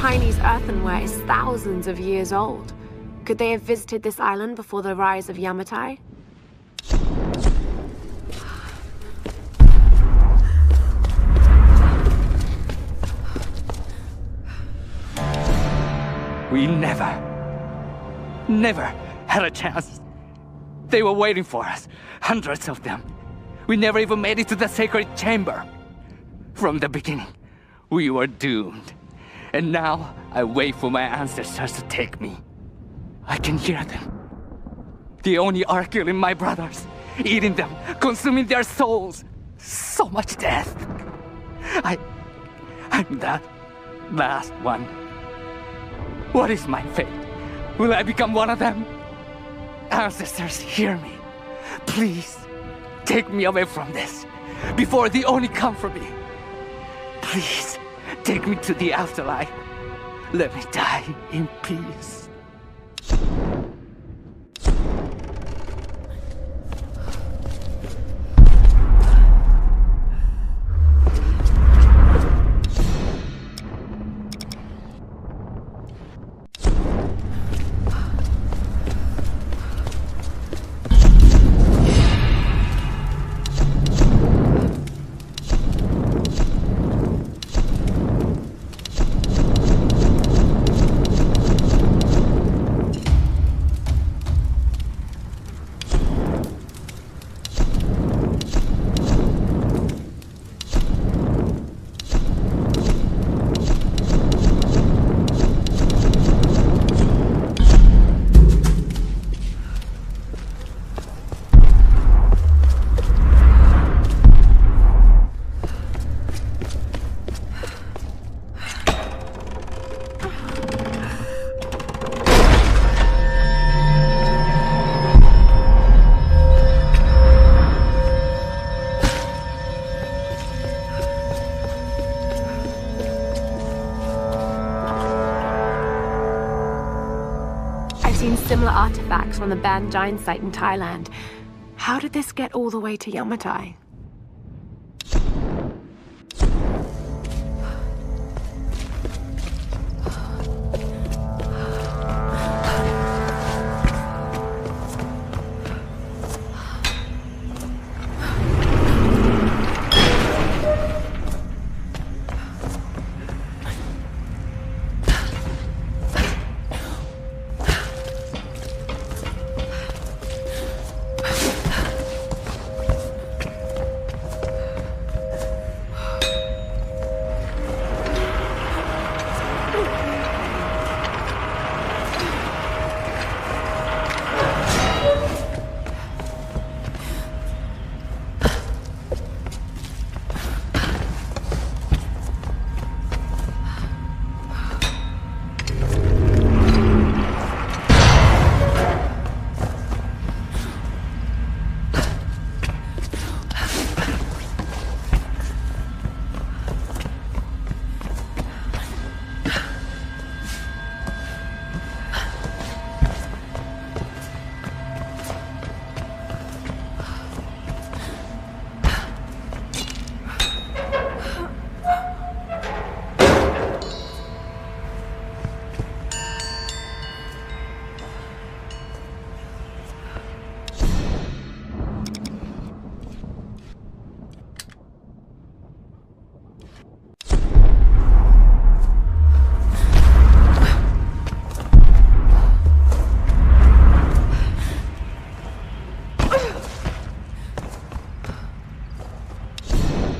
Chinese earthenware is thousands of years old. Could they have visited this island before the rise of Yamatai? We never had a chance. They were waiting for us, hundreds of them. We never even made it to the sacred chamber. From the beginning, we were doomed. And now, I wait for my ancestors to take me. I can hear them. The Oni are killing my brothers, eating them, consuming their souls. So much death. I'm that last one. What is my fate? Will I become one of them? Ancestors, hear me. Please, take me away from this, before the Oni come for me. Please, take me to the afterlife. Let me die in peace. Similar artifacts from the Ban Giant site in Thailand. How did this get all the way to Yamatai?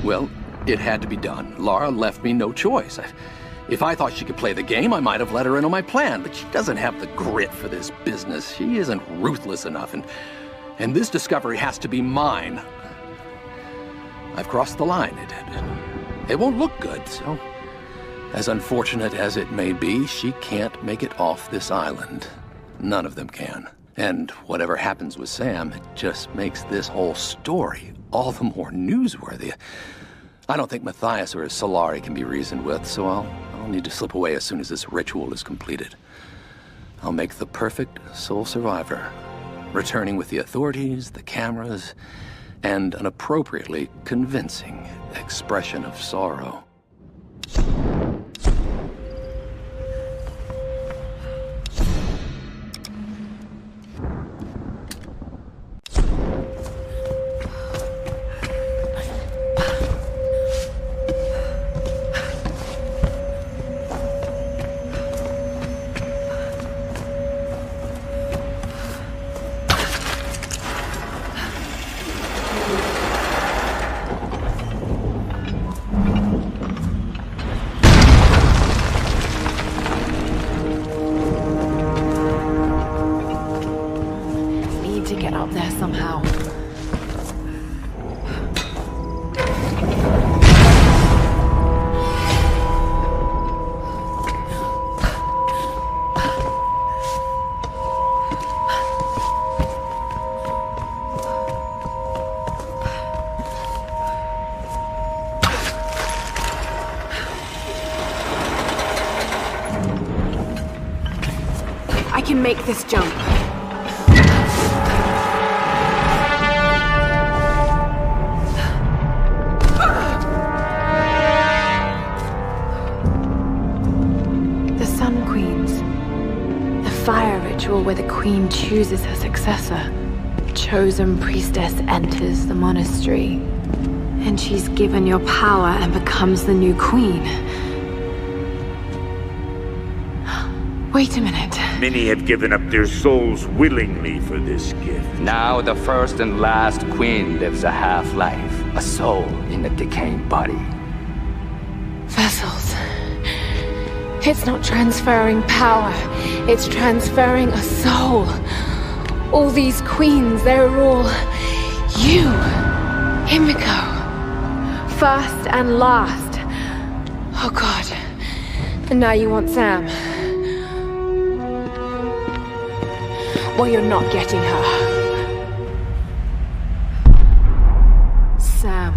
Well, it had to be done. Lara left me no choice. If I thought she could play the game, I might have let her in on my plan, but she doesn't have the grit for this business. She isn't ruthless enough, and this discovery has to be mine. I've crossed the line. It won't look good, so as unfortunate as it may be, she can't make it off this island. None of them can. And whatever happens with Sam, it just makes this whole story all the more newsworthy. I don't think Matthias or Solari can be reasoned with, so I'll need to slip away as soon as this ritual is completed. I'll make the perfect sole survivor, returning with the authorities, the cameras, and an appropriately convincing expression of sorrow. make this jump. The Sun Queens. The fire ritual where the queen chooses her successor. Chosen priestess enters the monastery. And she's given your power and becomes the new queen. Wait a minute. Many have given up their souls willingly for this gift. Now the first and last queen lives a half-life, a soul in a decaying body. Vessels. It's not transferring power, it's transferring a soul. All these queens, they're all you, Himiko. First and last. Oh God. And now you want Sam. Well, you're not getting her. Sam,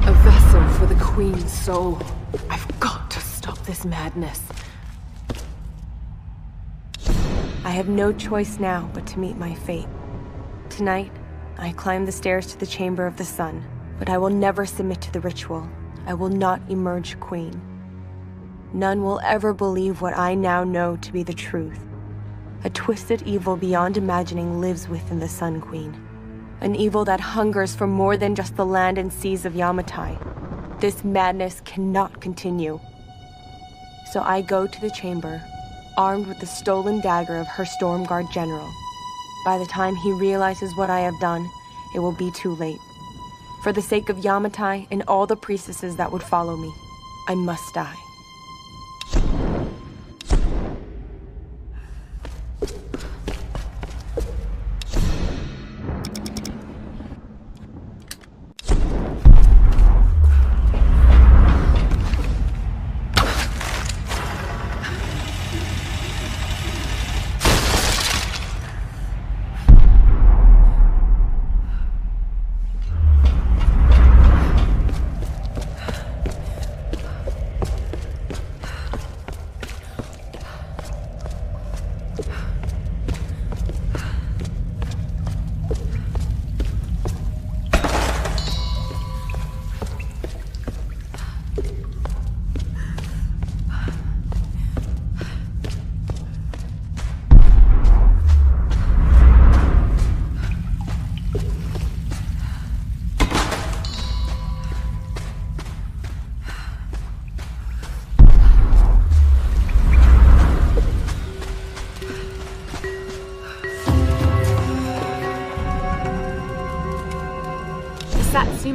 a vessel for the Queen's soul. I've got to stop this madness. I have no choice now but to meet my fate. Tonight, I climb the stairs to the Chamber of the Sun, but I will never submit to the ritual. I will not emerge queen. None will ever believe what I now know to be the truth. A twisted evil beyond imagining lives within the Sun Queen. An evil that hungers for more than just the land and seas of Yamatai. This madness cannot continue. So I go to the chamber, armed with the stolen dagger of her Stormguard general. By the time he realizes what I have done, it will be too late. For the sake of Yamatai and all the priestesses that would follow me, I must die.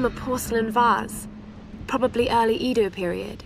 A porcelain vase, probably early Edo period.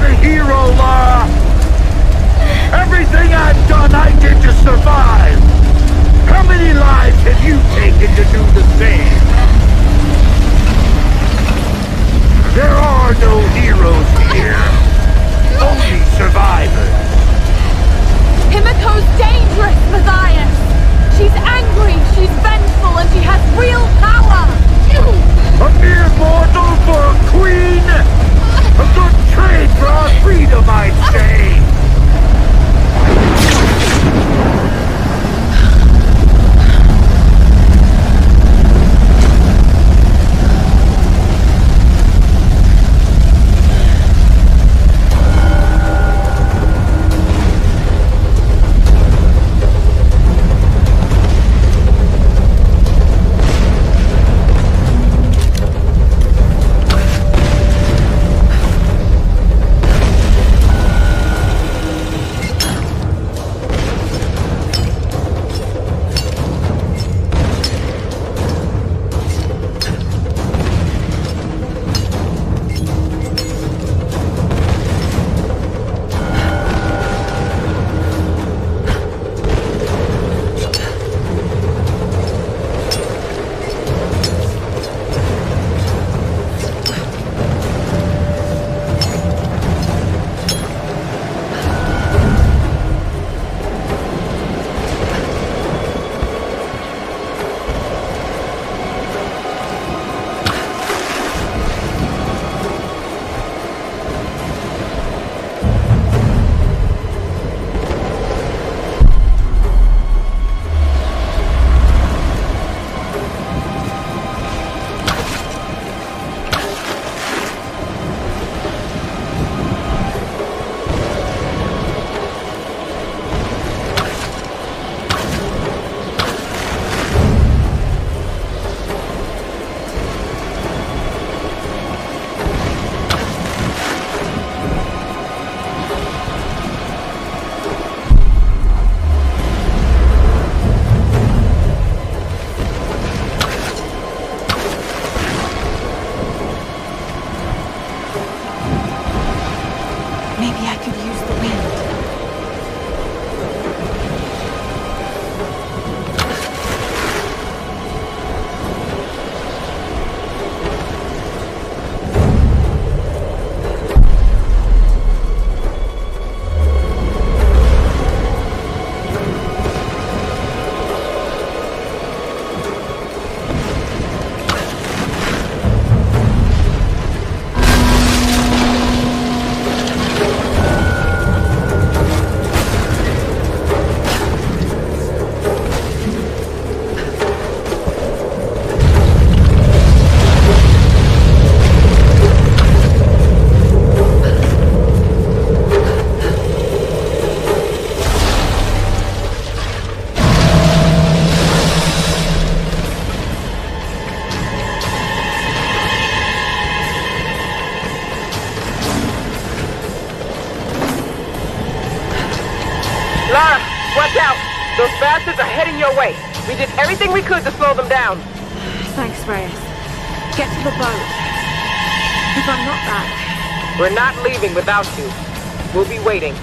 a hero, Lara! Everything I've done, I did to survive! How many lives have you taken to do the same? There are no heroes here. Only survivors. Himiko's dangerous, Matthias! She's angry, she's vengeful, and she has real power! A mere mortal for a queen? A good trade for our freedom, I'd say! Lara, watch out! Those bastards are heading your way. We did everything we could to slow them down. Thanks, Reyes. Get to the boat. If I'm not back... We're not leaving without you. We'll be waiting.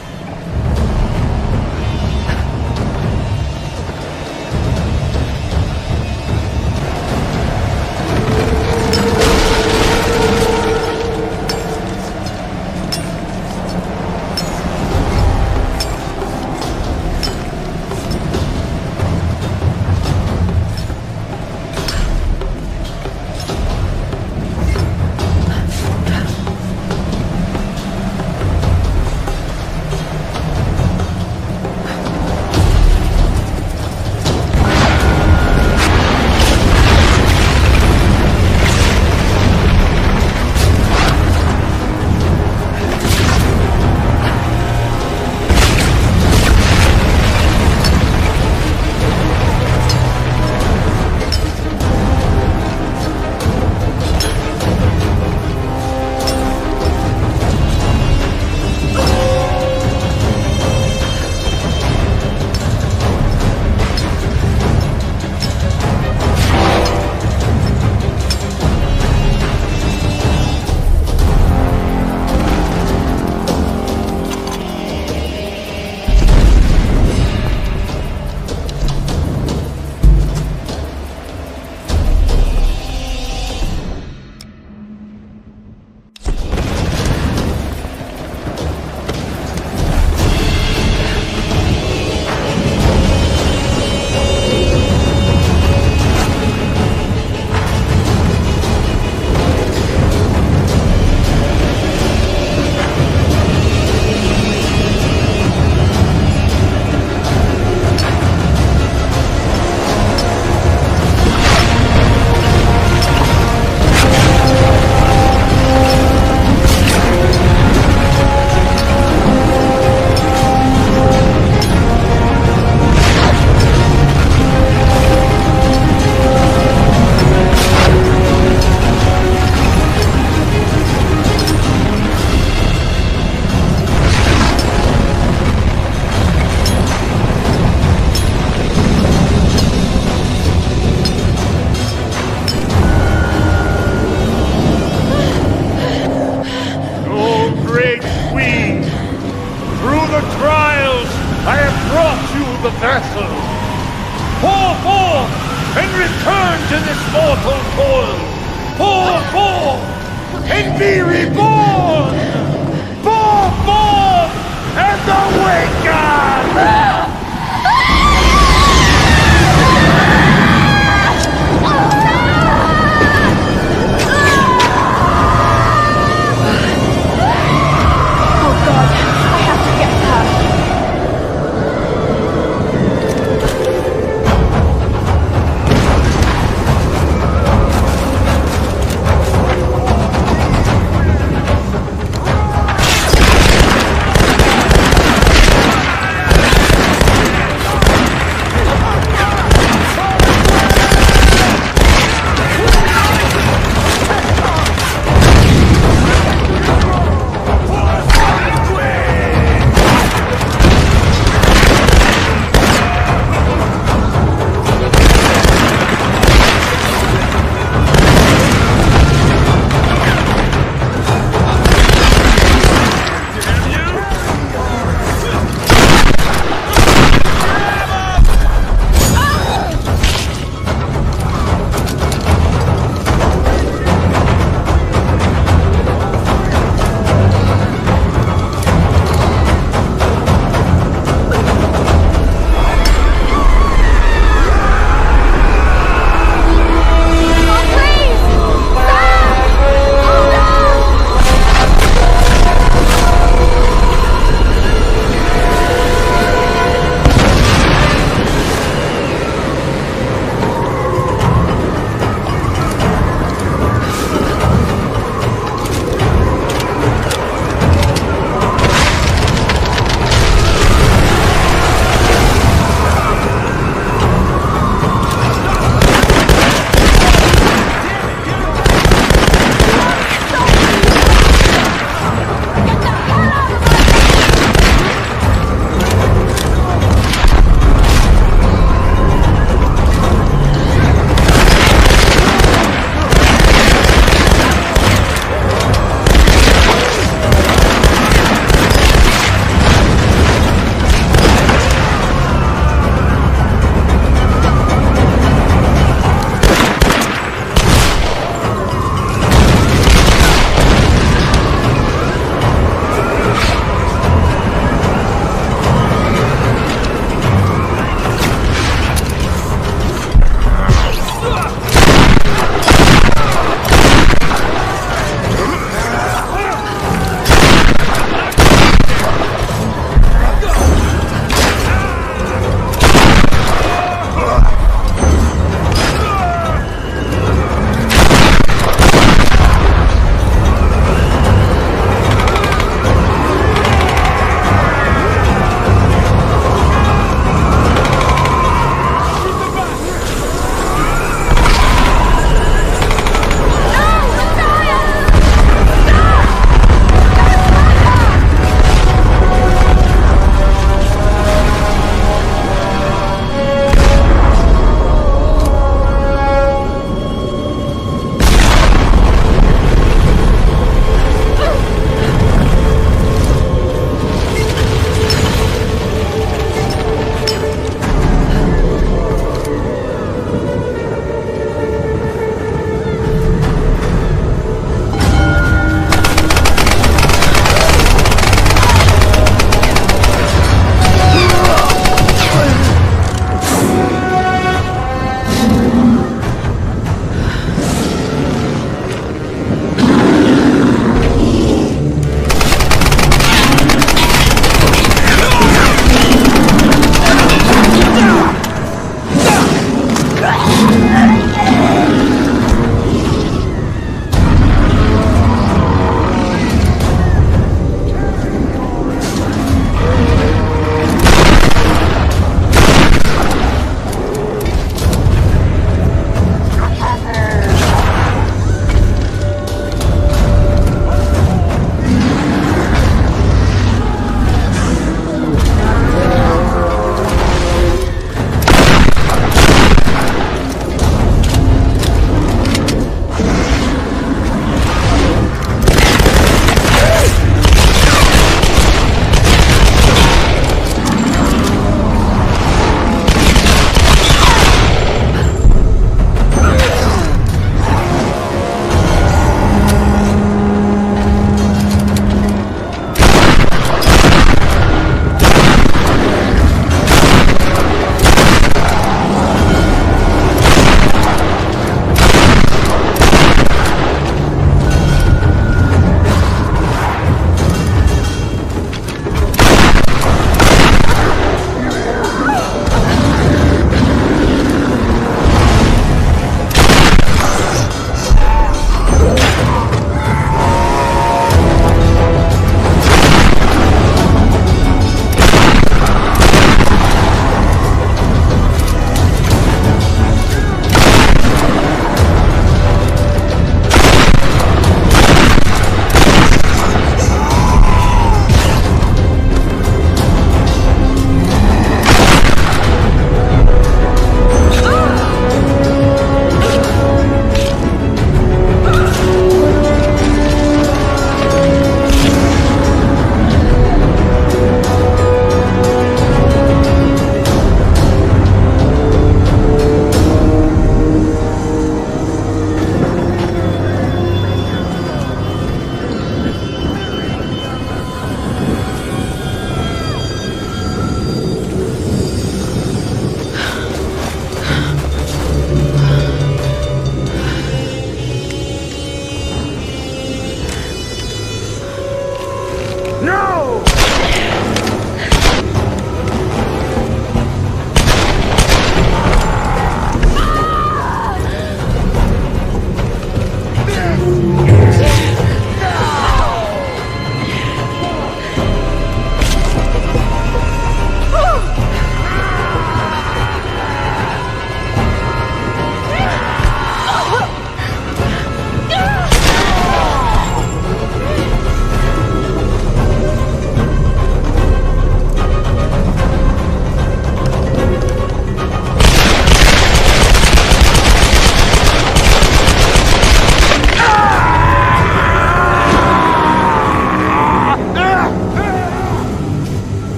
Through the trials, I have brought you the vessel. Pour forth and return to this mortal toil. Pour forth and be reborn. Pour forth and awaken.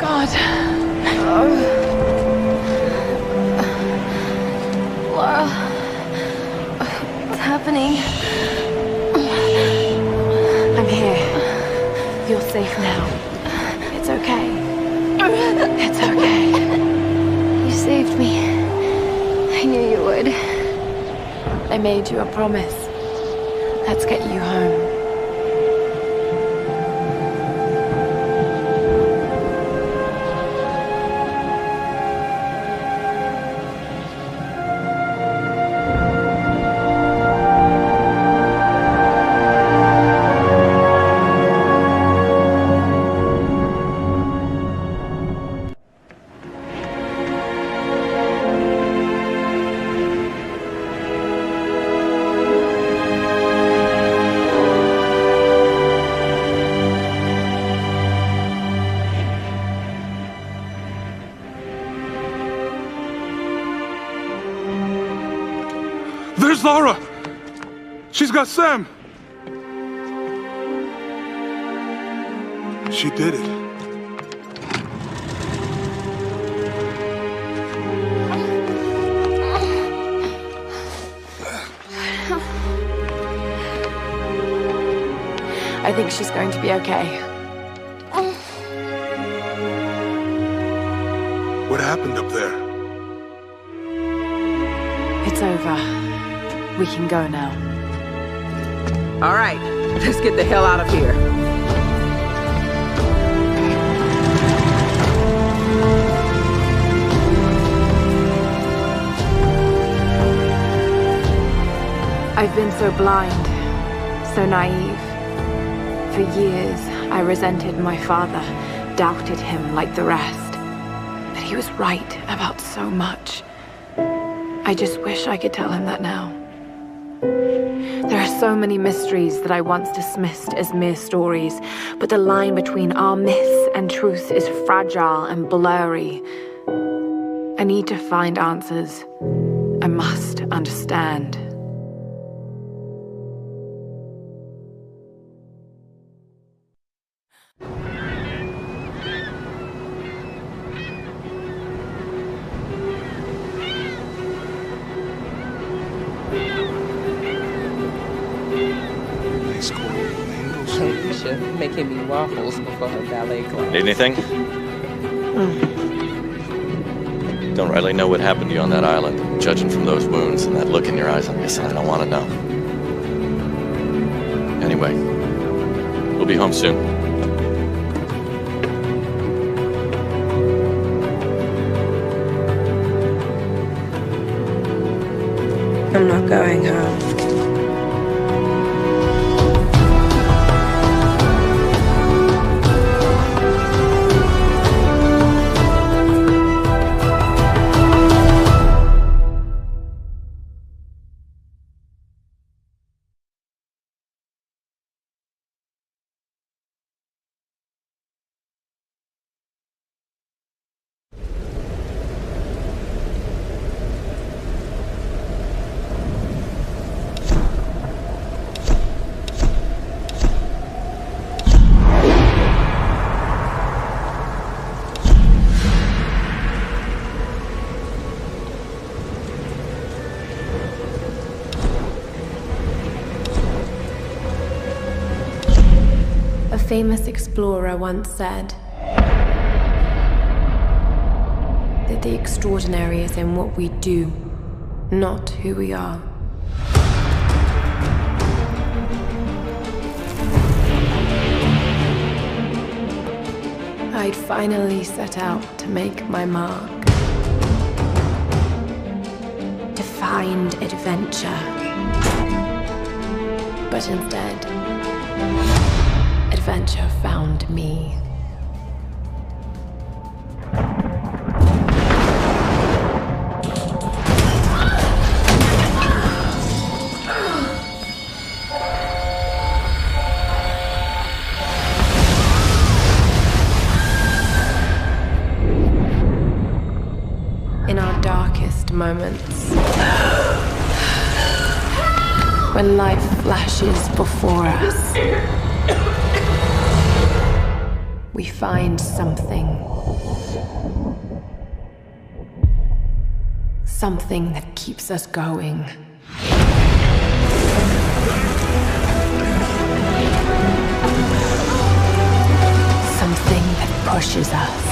God. Laura. What's happening? I'm here. You're safe now. It's okay. It's okay. You saved me. I knew you would. I made you a promise. Let's get you home. There's Lara! She's got Sam! She did it. I think she's going to be okay. What happened up there? It's over. We can go now. All right, let's get the hell out of here. I've been so blind, so naive. For years, I resented my father, doubted him like the rest. But he was right about so much. I just wish I could tell him that now. There are so many mysteries that I once dismissed as mere stories, but the line between our myths and truth is fragile and blurry. I need to find answers. I must understand. Making me waffles before her ballet class. Need anything? Don't really know what happened to you on that island. Judging from those wounds and that look in your eyes, I'm guessing I don't want to know. Anyway, we'll be home soon. I'm not going home. A famous explorer once said that the extraordinary is in what we do, not who we are. I'd finally set out to make my mark, to find adventure. But instead, adventure found me. In our darkest moments, when life flashes before us, we find something. Something that keeps us going. Something that pushes us.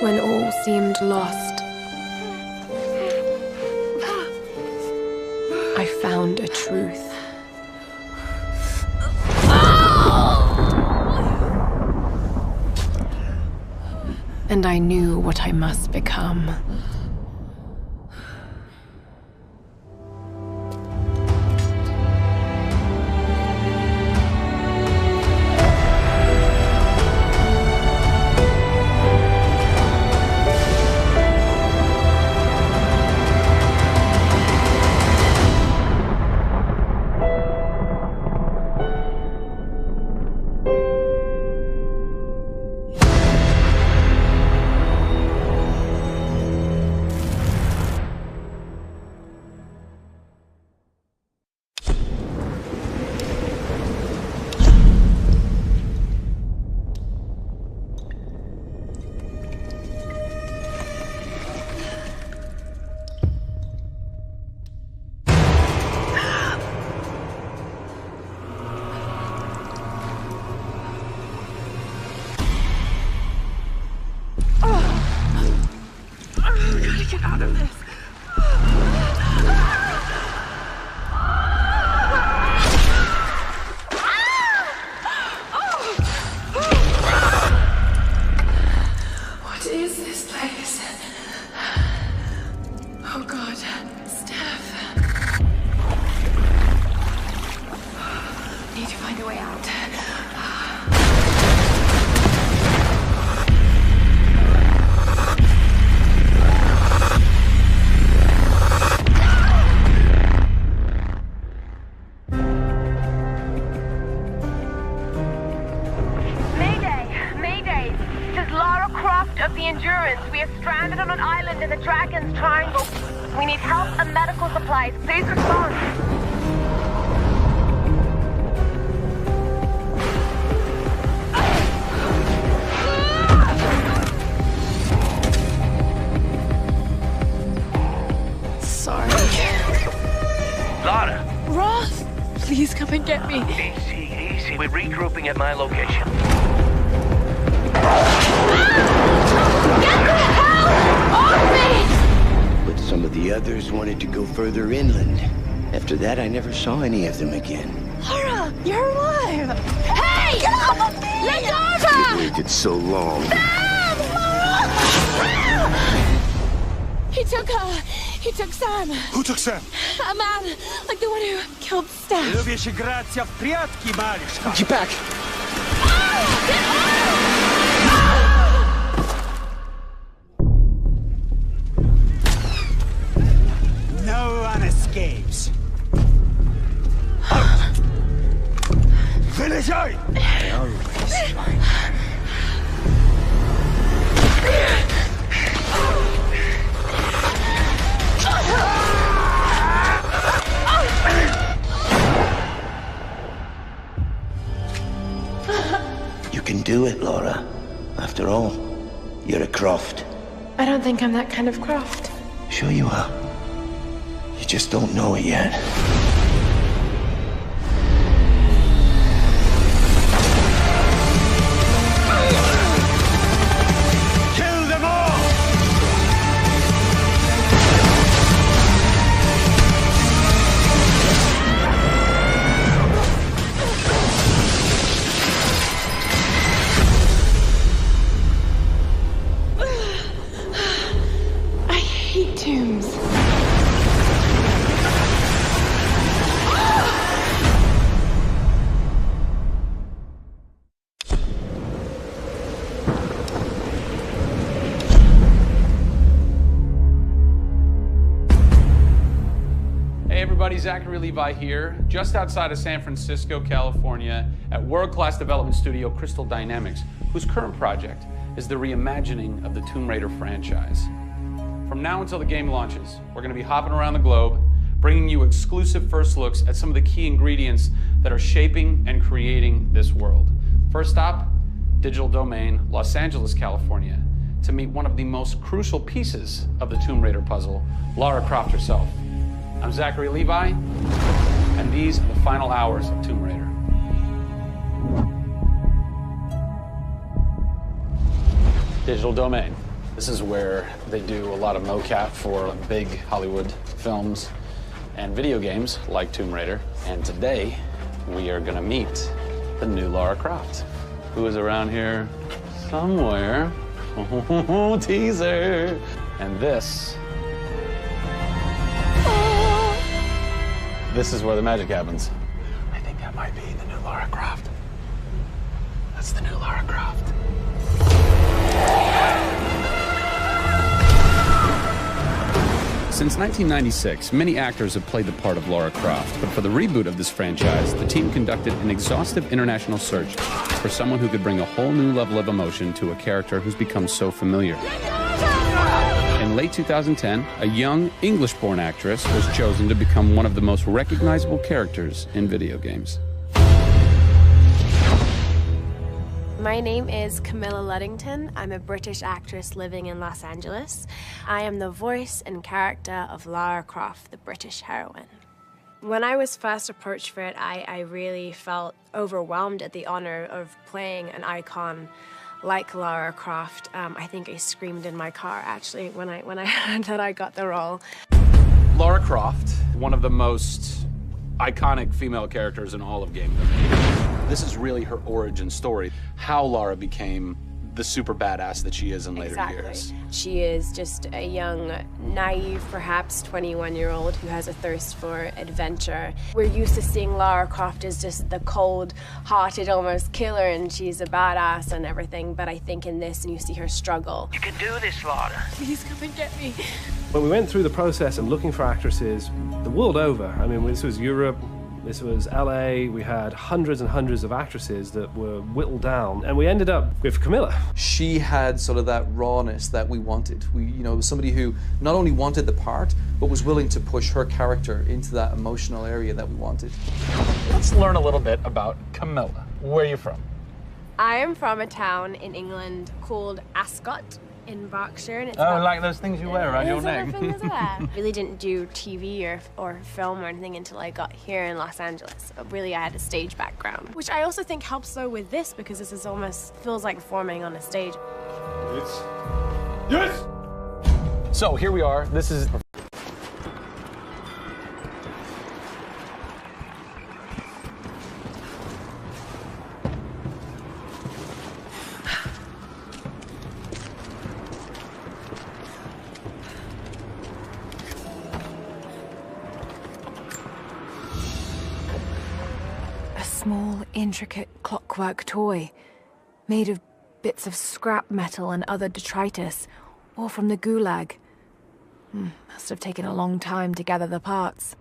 When all seemed lost, I found a truth. And I knew what I must become. Get out of this. What is this place? Oh God, Steph. Need to find a way out. We are stranded on an island in the Dragon's Triangle. We need help and medical supplies. Please respond. Sorry. Lara! Ross! Please come and get me. Easy. We're regrouping at my location. Get the hell off me! But some of the others wanted to go further inland. After that, I never saw any of them again. Laura, you're alive! Hey! Get off of me! Let go of her! We waited so long. He took Sam. Who took Sam? A man, like the one who killed Steph. Любишь играться в прятки, малышка? Get back! No one escapes. Out! Вылезай! I always find her. You can do it, Laura. After all, you're a Croft. I don't think I'm that kind of Croft. Sure you are. You just don't know it yet. Kill them all! everybody, Zachary Levi here, just outside of San Francisco, California, at world-class development studio Crystal Dynamics, whose current project is the reimagining of the Tomb Raider franchise. From now until the game launches, we're going to be hopping around the globe, bringing you exclusive first looks at some of the key ingredients that are shaping and creating this world. First stop, Digital Domain, Los Angeles, California, to meet one of the most crucial pieces of the Tomb Raider puzzle, Lara Croft herself. I'm Zachary Levi, and these are the final hours of Tomb Raider. Digital Domain. This is where they do a lot of mocap for big Hollywood films and video games like Tomb Raider. And today, we are gonna meet the new Lara Croft, who is around here somewhere. Oh, teaser. And this is where the magic happens. I think that might be the new Lara Croft. That's the new Lara Croft. Since 1996, many actors have played the part of Lara Croft, but for the reboot of this franchise, the team conducted an exhaustive international search for someone who could bring a whole new level of emotion to a character who's become so familiar. In late 2010, a young English-born actress was chosen to become one of the most recognizable characters in video games. My name is Camilla Luddington. I'm a British actress living in Los Angeles. I am the voice and character of Lara Croft, the British heroine. When I was first approached for it, I really felt overwhelmed at the honor of playing an icon like Lara Croft. I think I screamed in my car, actually, when I heard that I got the role. Lara Croft, one of the most iconic female characters in all of gaming. This is really her origin story, how Lara became the super badass that she is in later years. She is just a young, naive, perhaps 21-year-old who has a thirst for adventure. We're used to seeing Lara Croft as just the cold-hearted, almost killer, and she's a badass and everything, but I think in this, and you see her struggle. You can do this, Lara. Please come and get me. When we went through the process of looking for actresses the world over, I mean, this was Europe, this was LA, we had hundreds and hundreds of actresses that were whittled down, and we ended up with Camilla. She had sort of that rawness that we wanted. Somebody who not only wanted the part, but was willing to push her character into that emotional area that we wanted. Let's learn a little bit about Camilla. Where are you from? I am from a town in England called Ascot in Berkshire. And it's like those things you wear around your neck. Really didn't do TV or film or anything until I got here in Los Angeles. But really, I had a stage background, which I also think helps though with this because this is almost feels like performing on a stage. Yes! So here we are. This is small, intricate clockwork toy, made of bits of scrap metal and other detritus, all from the gulag. Must have taken a long time to gather the parts.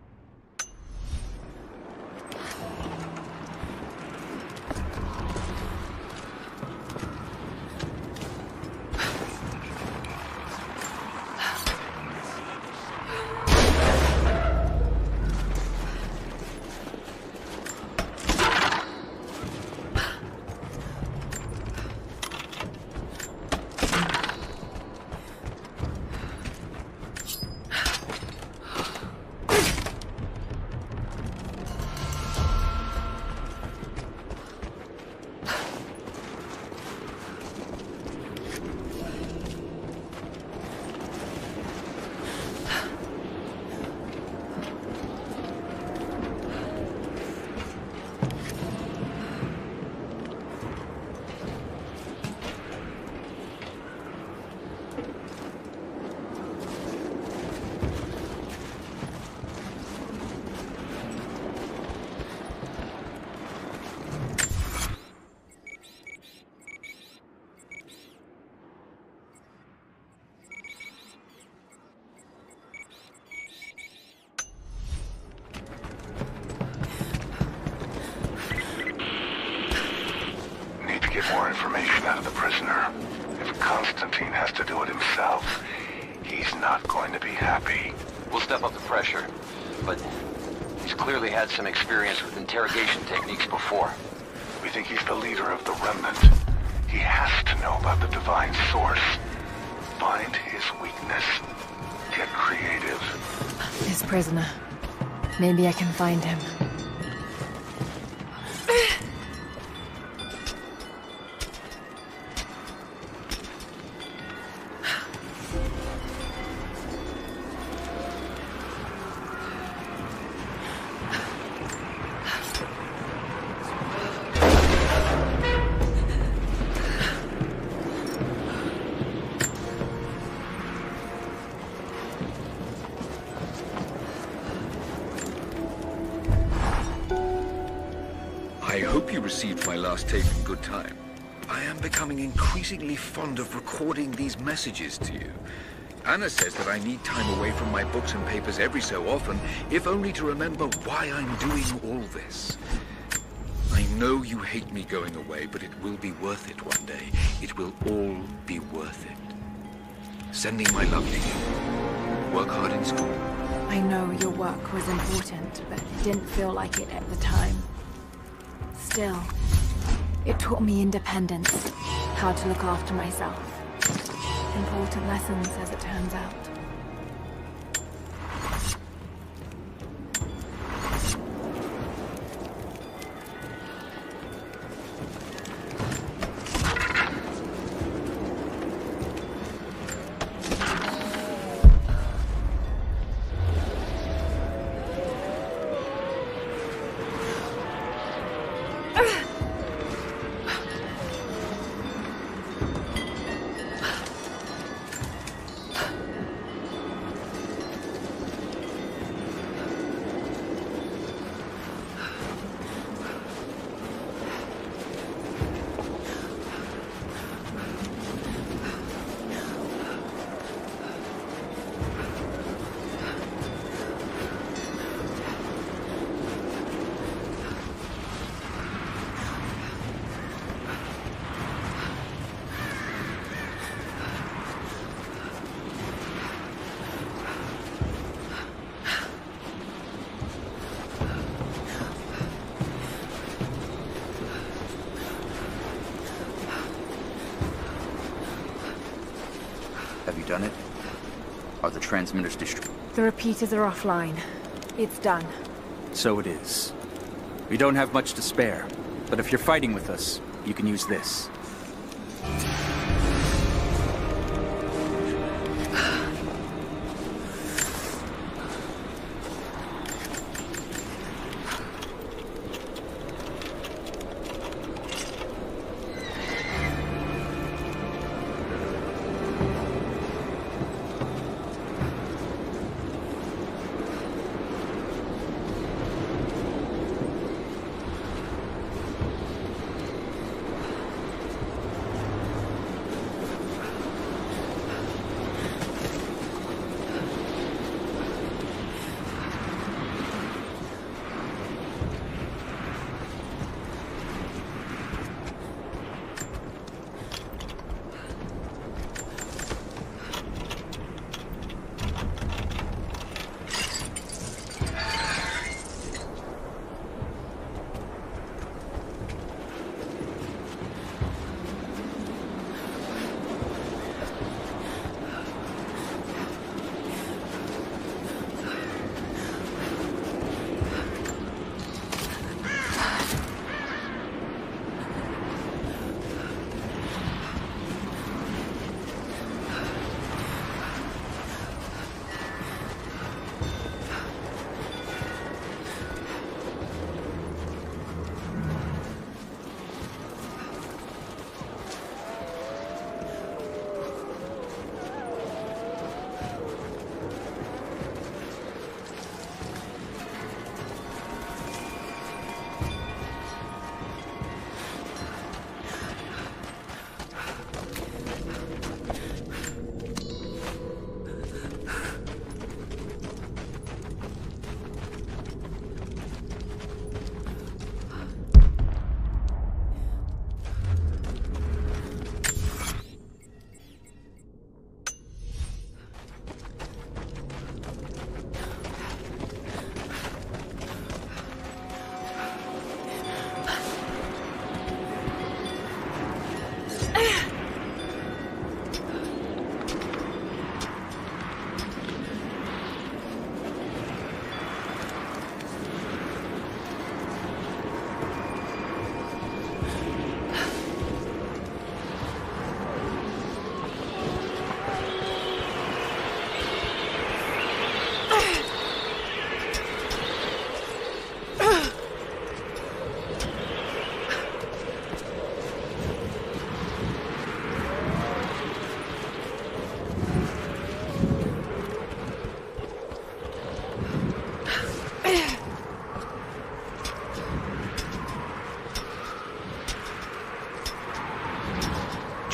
get more information out of the prisoner. If Constantine has to do it himself, he's not going to be happy. We'll step up the pressure, but he's clearly had some experience with interrogation techniques before. We think he's the leader of the Remnant. He has to know about the Divine Source. Find his weakness. Get creative. This prisoner. Maybe I can find him. I hope you received my last tape in good time. I am becoming increasingly fond of recording these messages to you. Anna says that I need time away from my books and papers every so often, if only to remember why I'm doing all this. I know you hate me going away, but it will be worth it one day. It will all be worth it. Sending my love to you. Work hard in school. I know your work was important, but it didn't feel like it at the time. Still, it taught me independence, how to look after myself. Important lessons, as it turns out. Have you done it? Are the transmitters destroyed? The repeaters are offline. It's done. So it is. We don't have much to spare, but if you're fighting with us, you can use this.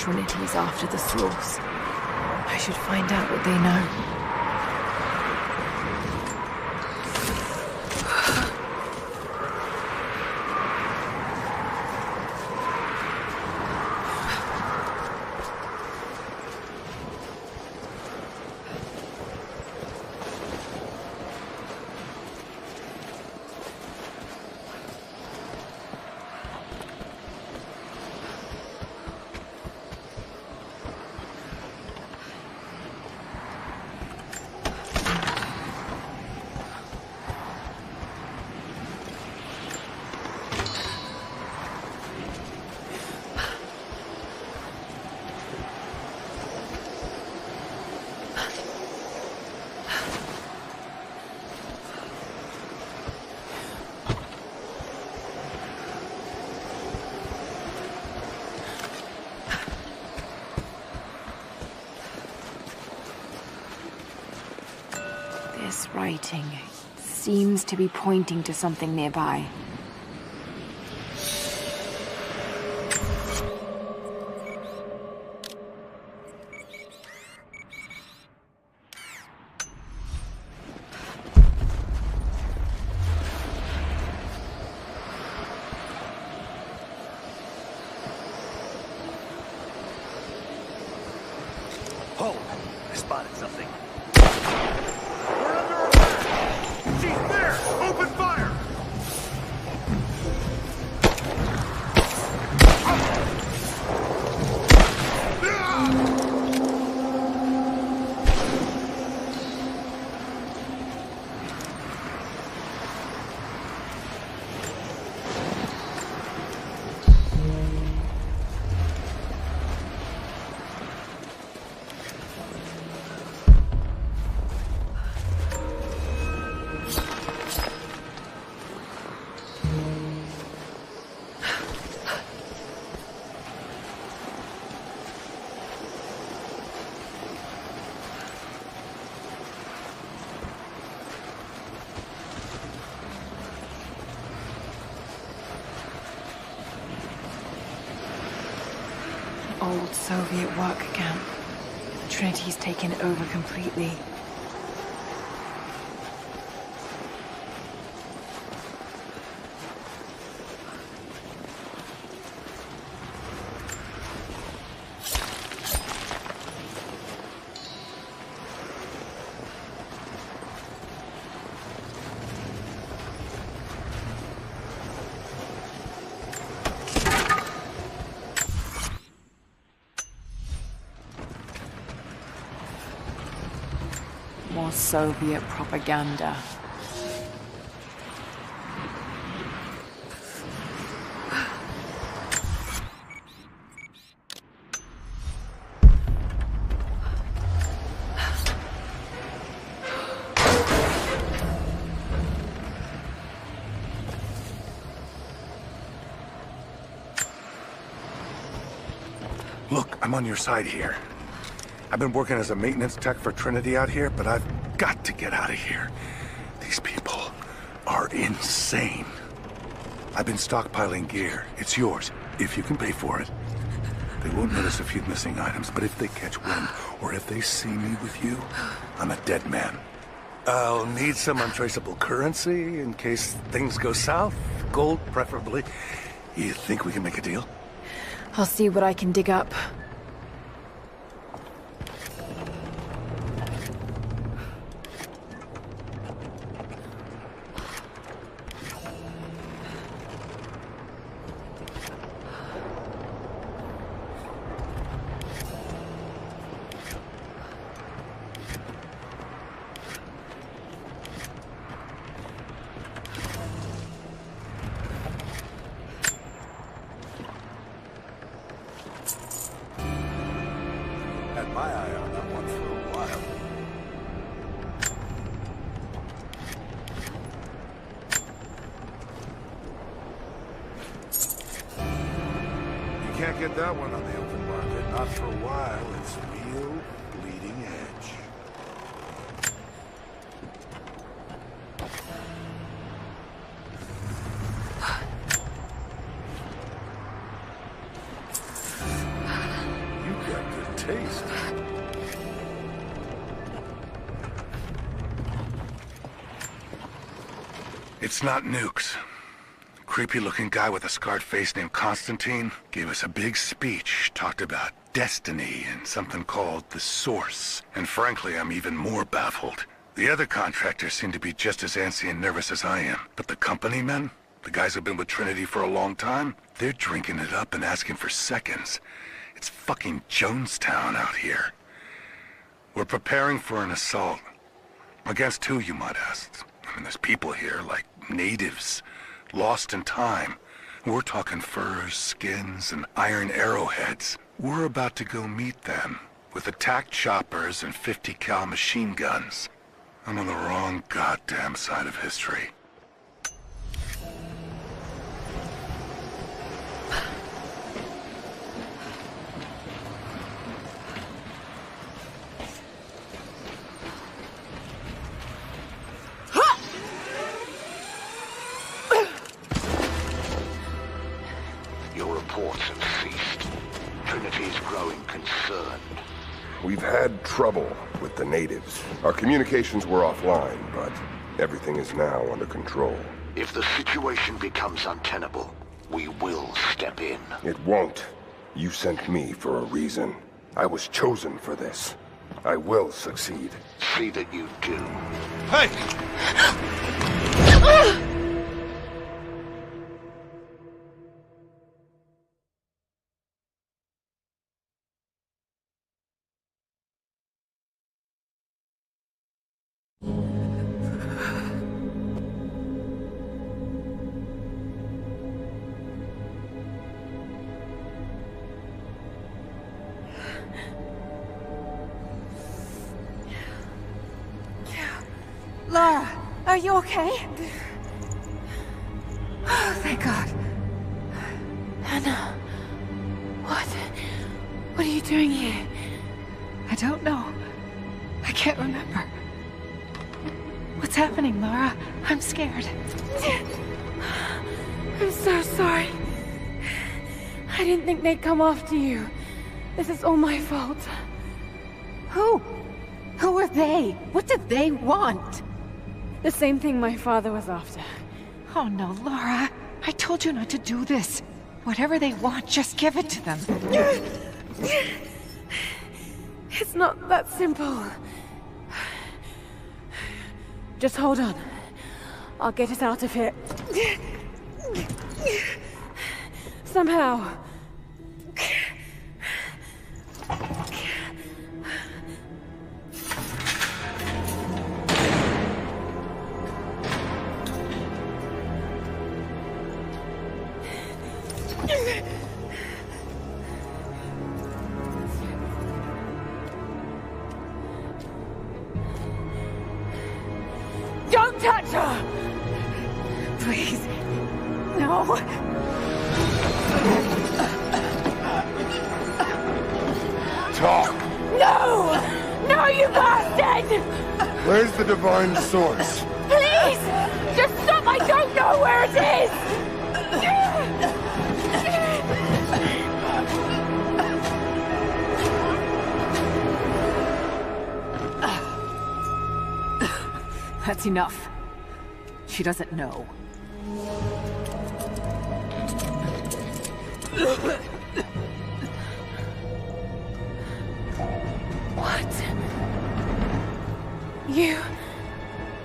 Trinity's after the source. I should find out what they know. This writing seems to be pointing to something nearby. Hold! I spotted something. Open fire! Old Soviet work camp. Trinity's taken over completely. More Soviet propaganda. Look, I'm on your side here. I've been working as a maintenance tech for Trinity out here, but I've got to get out of here. These people are insane. I've been stockpiling gear. It's yours, if you can pay for it. They won't notice a few missing items, but if they catch wind, or if they see me with you, I'm a dead man. I'll need some untraceable currency in case things go south. Gold, preferably. You think we can make a deal? I'll see what I can dig up. My eye on that one for a while. You can't get that one on the open market, not for a while. It's real bleeding edge. taste. It's not nukes. Creepy-looking guy with a scarred face named Constantine gave us a big speech, talked about destiny and something called the Source. And frankly, I'm even more baffled. The other contractors seem to be just as antsy and nervous as I am. But the company men, the guys who've been with Trinity for a long time, they're drinking it up and asking for seconds. It's fucking Jonestown out here. We're preparing for an assault. Against who, you might ask? I mean, there's people here, like natives, lost in time. We're talking furs, skins, and iron arrowheads. We're about to go meet them with attack choppers and 50 cal machine guns. I'm on the wrong goddamn side of history. Your reports have ceased. Trinity is growing concerned. We've had trouble with the natives. Our communications were offline, but everything is now under control. If the situation becomes untenable, we will step in. It won't. You sent me for a reason. I was chosen for this. I will succeed. See that you do. Hey! Lara, are you okay? Oh, thank God. Anna, what are you doing here? I don't know. I can't remember. What's happening, Lara? I'm scared. I'm so sorry. I didn't think they'd come after you. This is all my fault. Who? Who are they? What did they want? The same thing my father was after. Oh no, Lara. I told you not to do this. Whatever they want, just give it to them. It's not that simple. Just hold on. I'll get us out of here. Somehow. Don't touch her! Please. No. Talk! No! No, you bastard! Where's the divine source? Please! Just stop! I don't know where it is! That's enough. She doesn't know. What? You...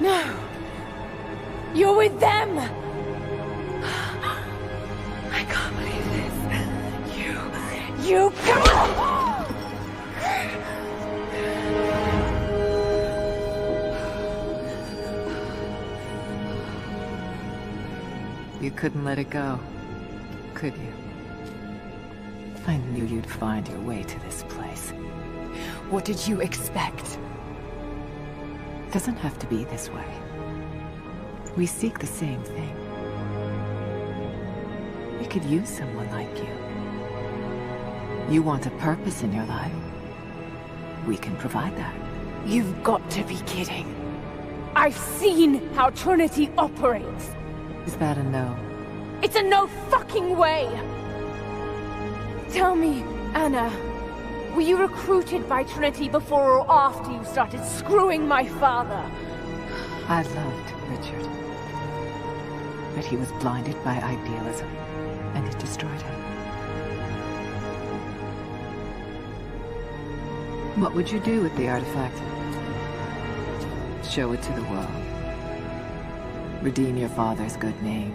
No. You're with them! I can't believe this. You can't! You couldn't let it go, could you? I knew you'd find your way to this place. What did you expect? It doesn't have to be this way. We seek the same thing. We could use someone like you. You want a purpose in your life. We can provide that. You've got to be kidding. I've seen how Trinity operates. Is that a no? It's a no fucking way! Tell me, Anna, Were you recruited by Trinity before or after you started screwing my father? I loved Richard. But he was blinded by idealism, and it destroyed him. What would you do with the artifact? Show it to the world. Redeem your father's good name.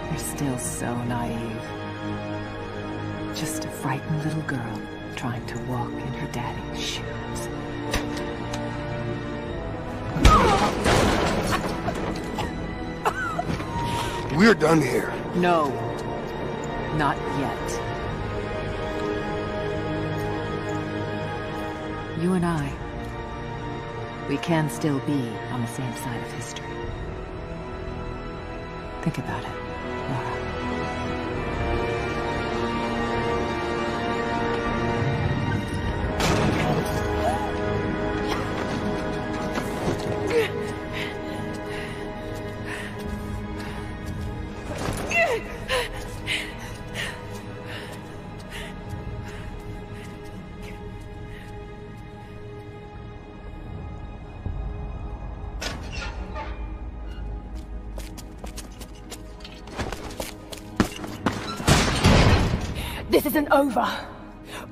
You're still so naive. Just a frightened little girl trying to walk in her daddy's shoes. We're done here. No. Not yet. You and I, we can still be on the same side of history. Think about it, Lara. This isn't over!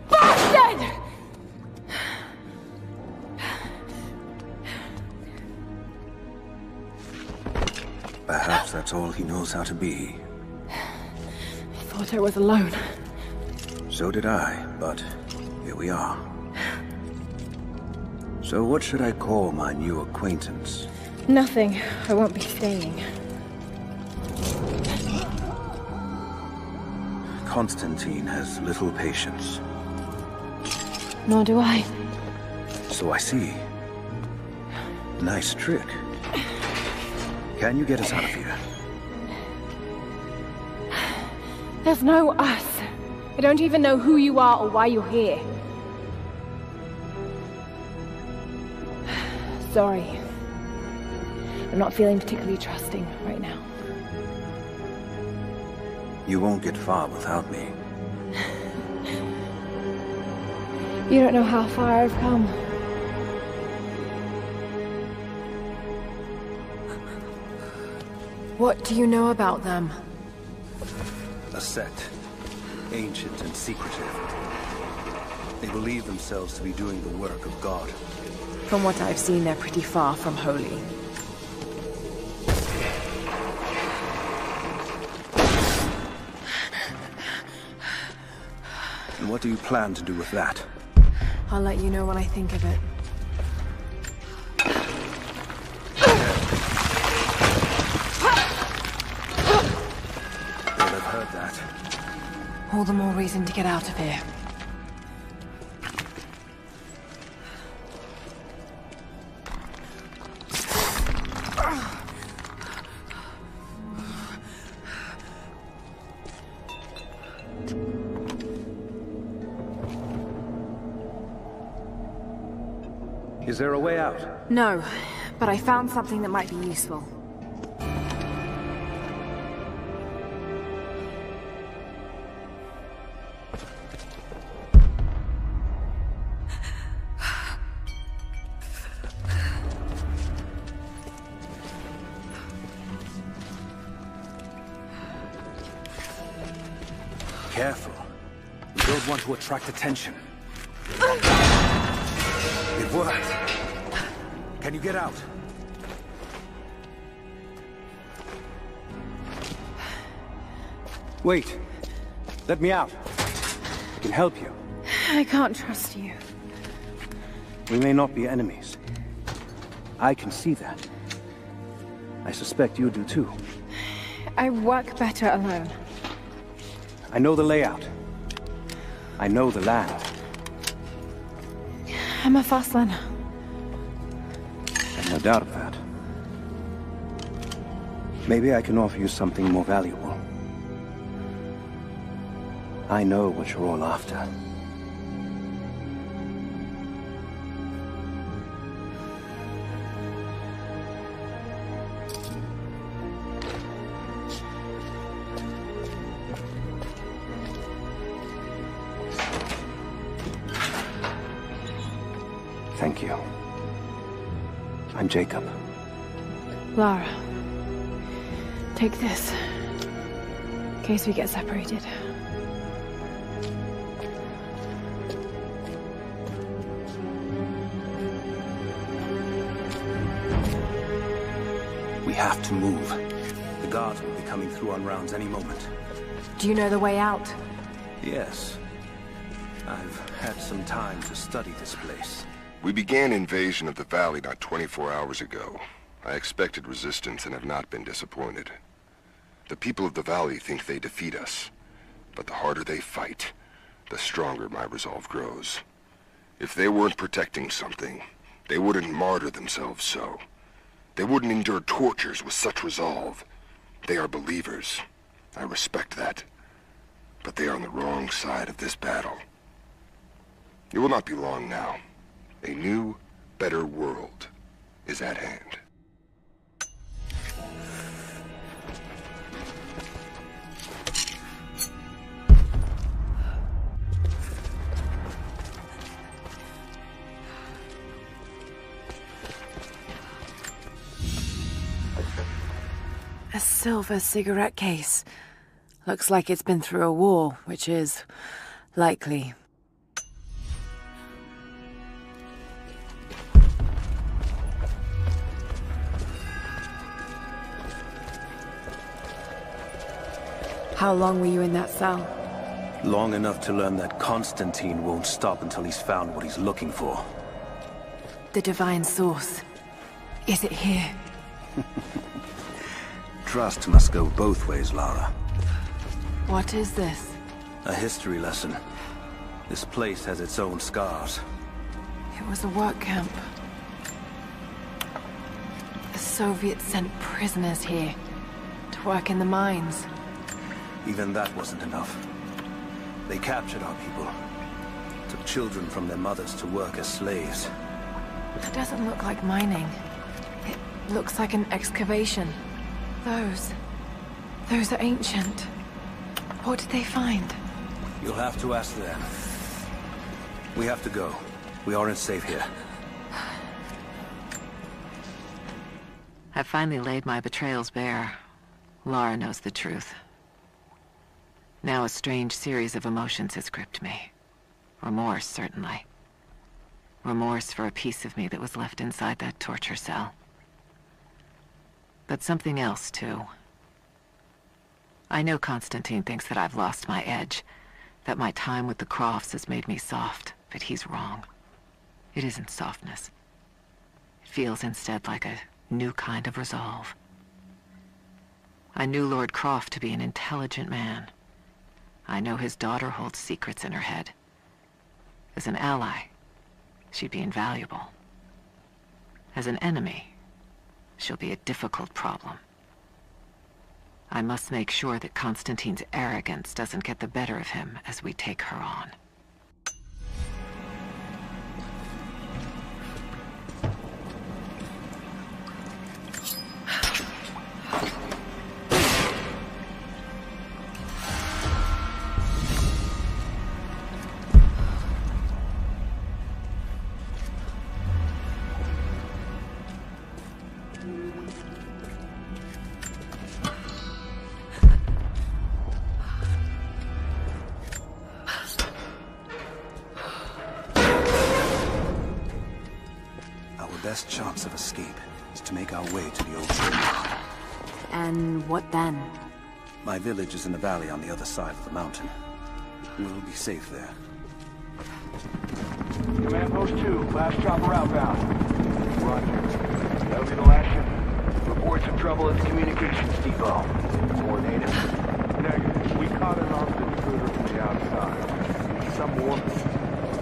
Bastard! Perhaps that's all he knows how to be. I thought I was alone. So did I, but here we are. So what should I call my new acquaintance? Nothing. I won't be staying. Constantine has little patience. Nor do I. So I see. Nice trick. Can you get us out of here? There's no us. I don't even know who you are or why you're here. Sorry. I'm not feeling particularly trusting right now. You won't get far without me. You don't know how far I've come. What do you know about them? A sect. Ancient and secretive. They believe themselves to be doing the work of God. From what I've seen, they're pretty far from holy. And what do you plan to do with that? I'll let you know when I think of it. Well, I've heard that. All the more reason to get out of here. Is there a way out? No, but I found something that might be useful. Careful. We don't want to attract attention. It worked. Can you get out? Wait. Let me out. I can help you. I can't trust you. We may not be enemies. I can see that. I suspect you do too. I work better alone. I know the layout. I know the land. I'm a fast learner. I've no doubt of that. Maybe I can offer you something more valuable. I know what you're all after. Thank you. I'm Jacob. Lara, take this. In case we get separated. We have to move. The guards will be coming through on rounds any moment. Do you know the way out? Yes. I've had some time to study this place. We began invasion of the valley not 24 hours ago. I expected resistance and have not been disappointed. The people of the valley think they defeat us, but the harder they fight, the stronger my resolve grows. If they weren't protecting something, they wouldn't martyr themselves so. They wouldn't endure tortures with such resolve. They are believers. I respect that. But they are on the wrong side of this battle. It will not be long now. A new, better world is at hand. A silver cigarette case. Looks like it's been through a war, which is likely. How long were you in that cell? Long enough to learn that Constantine won't stop until he's found what he's looking for. The divine source. Is it here? Trust must go both ways, Lara. What is this? A history lesson. This place has its own scars. It was a work camp. The Soviets sent prisoners here to work in the mines. Even that wasn't enough. They captured our people. Took children from their mothers to work as slaves. It doesn't look like mining. It looks like an excavation. Those are ancient. What did they find? You'll have to ask them. We have to go. We aren't safe here. I've finally laid my betrayals bare. Lara knows the truth. Now a strange series of emotions has gripped me. Remorse, certainly. Remorse for a piece of me that was left inside that torture cell. But something else, too. I know Constantine thinks that I've lost my edge, that my time with the Crofts has made me soft, but he's wrong. It isn't softness. It feels instead like a new kind of resolve. I knew Lord Croft to be an intelligent man. I know his daughter holds secrets in her head. As an ally, she'd be invaluable. As an enemy, she'll be a difficult problem. I must make sure that Constantine's arrogance doesn't get the better of him as we take her on. Best chance of escape is to make our way to the old chamber. And what then? My village is in the valley on the other side of the mountain. We'll be safe there. Command Post 2, last chopper outbound. Roger. That'll be the last ship. Report some trouble at the communications depot. More natives. Negative. We caught an armed intruder from the outside. Some woman.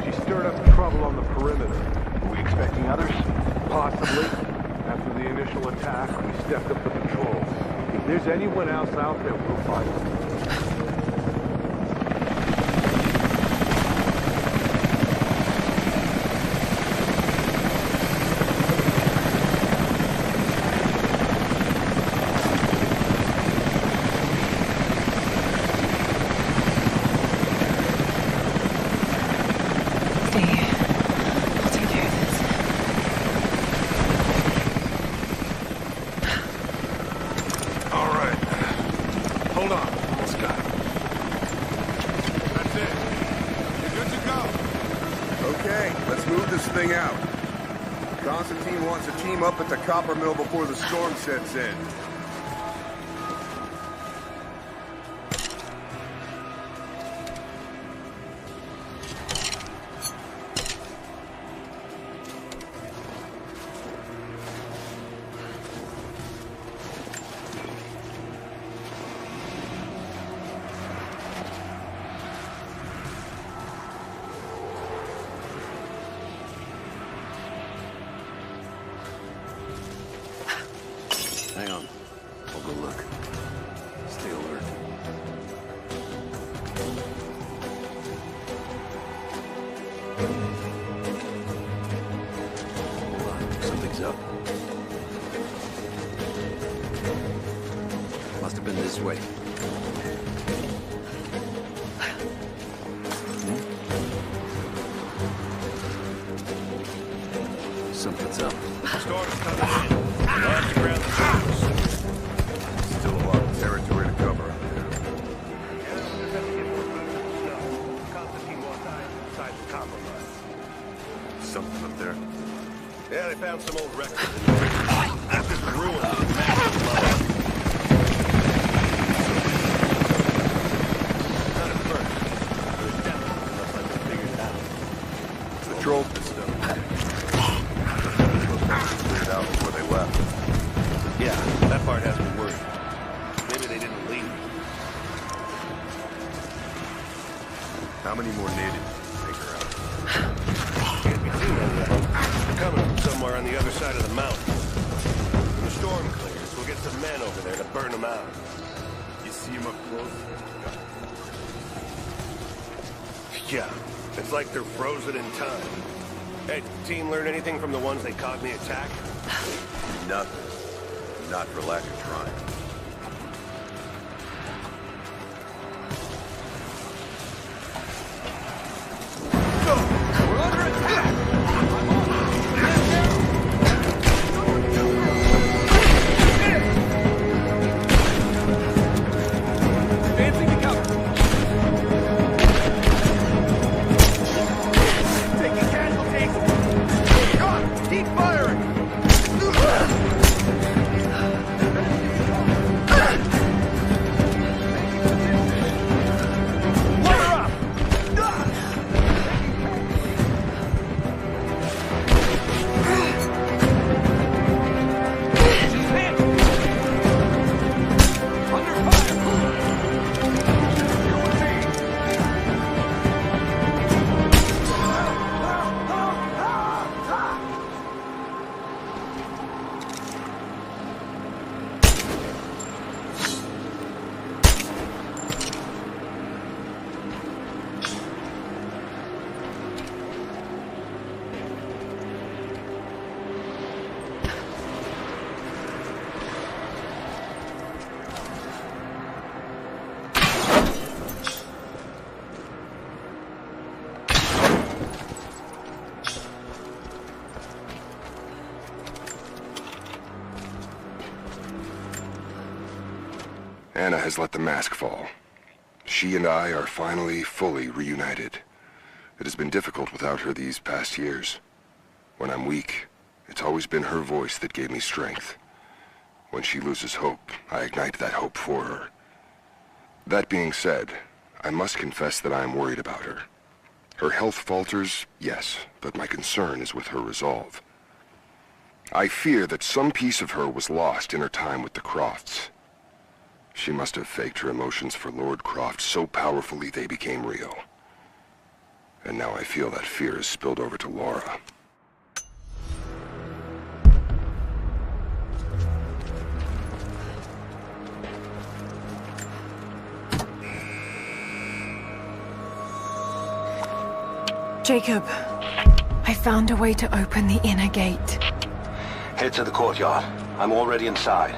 She stirred up trouble on the perimeter. Are we expecting others? Possibly. After the initial attack, we stepped up the patrol. If there's anyone else out there, we'll find them. Stay here. I'll take care of this. sort this thing out. Constantine wants a team up at the copper mill before the storm sets in. Hang on. I'll go look. Stay alert. Hold on. Something's up. Must have been this way. Something's up. Storm's coming in. Arms around the surface. Still a lot of territory to cover out there. Constantine walked inside the copper mine. Something up there. Yeah, they found some old records. At this ruin of a massive mine. Not at first. It was definitely looks like they figured it out. The troll system. Cleared out before they left. Yeah, that part has me worried. Maybe they didn't leave. How many more natives take her out? Can't be too many of them. They're coming from somewhere on the other side of the mountain. When the storm clears, we'll get some men over there to burn them out. You see them up close? Yeah, it's like they're frozen in time. Hey, did the team learn anything from the ones they caught me attack? Nothing. Not for lack of trying. We're under attack! Advancing to cover. Taking casualties. Come on, keep firing! Anna has let the mask fall. She and I are finally fully reunited. It has been difficult without her these past years. When I'm weak, it's always been her voice that gave me strength. When she loses hope, I ignite that hope for her. That being said, I must confess that I am worried about her. Her health falters, yes, but my concern is with her resolve. I fear that some piece of her was lost in her time with the Crofts. She must have faked her emotions for Lord Croft so powerfully they became real. And now I feel that fear has spilled over to Laura. Jacob, I found a way to open the inner gate. Head to the courtyard. I'm already inside.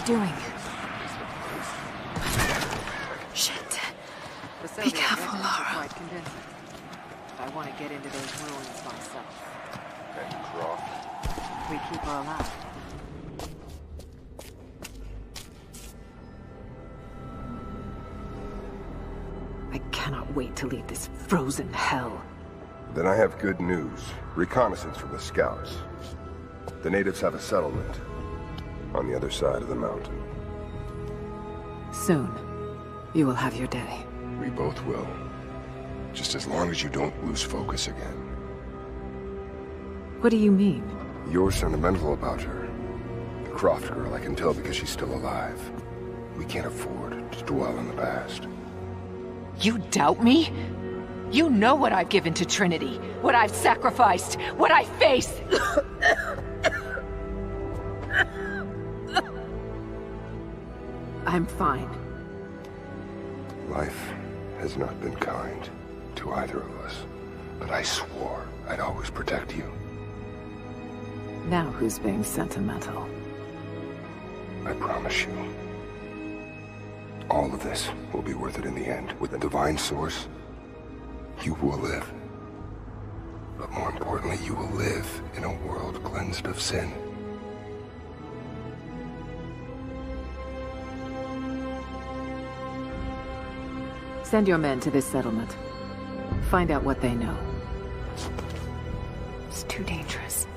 doing? Shit. Be careful, Lara. I want to get into those ruins myself. And Croft? We keep her alive. I cannot wait to leave this frozen hell. Then I have good news. Reconnaissance from the scouts. The natives have a settlement on the other side of the mountain. Soon, you will have your day. We both will. Just as long as you don't lose focus again. What do you mean? You're sentimental about her. The Croft girl, I can tell because she's still alive. We can't afford to dwell in the past. You doubt me? You know what I've given to Trinity, what I've sacrificed, what I face. I'm fine. Life has not been kind to either of us, but I swore I'd always protect you. Now who's being sentimental? I promise you. All of this will be worth it in the end. With the divine source, you will live. But more importantly, you will live in a world cleansed of sin. Send your men to this settlement. Find out what they know. It's too dangerous.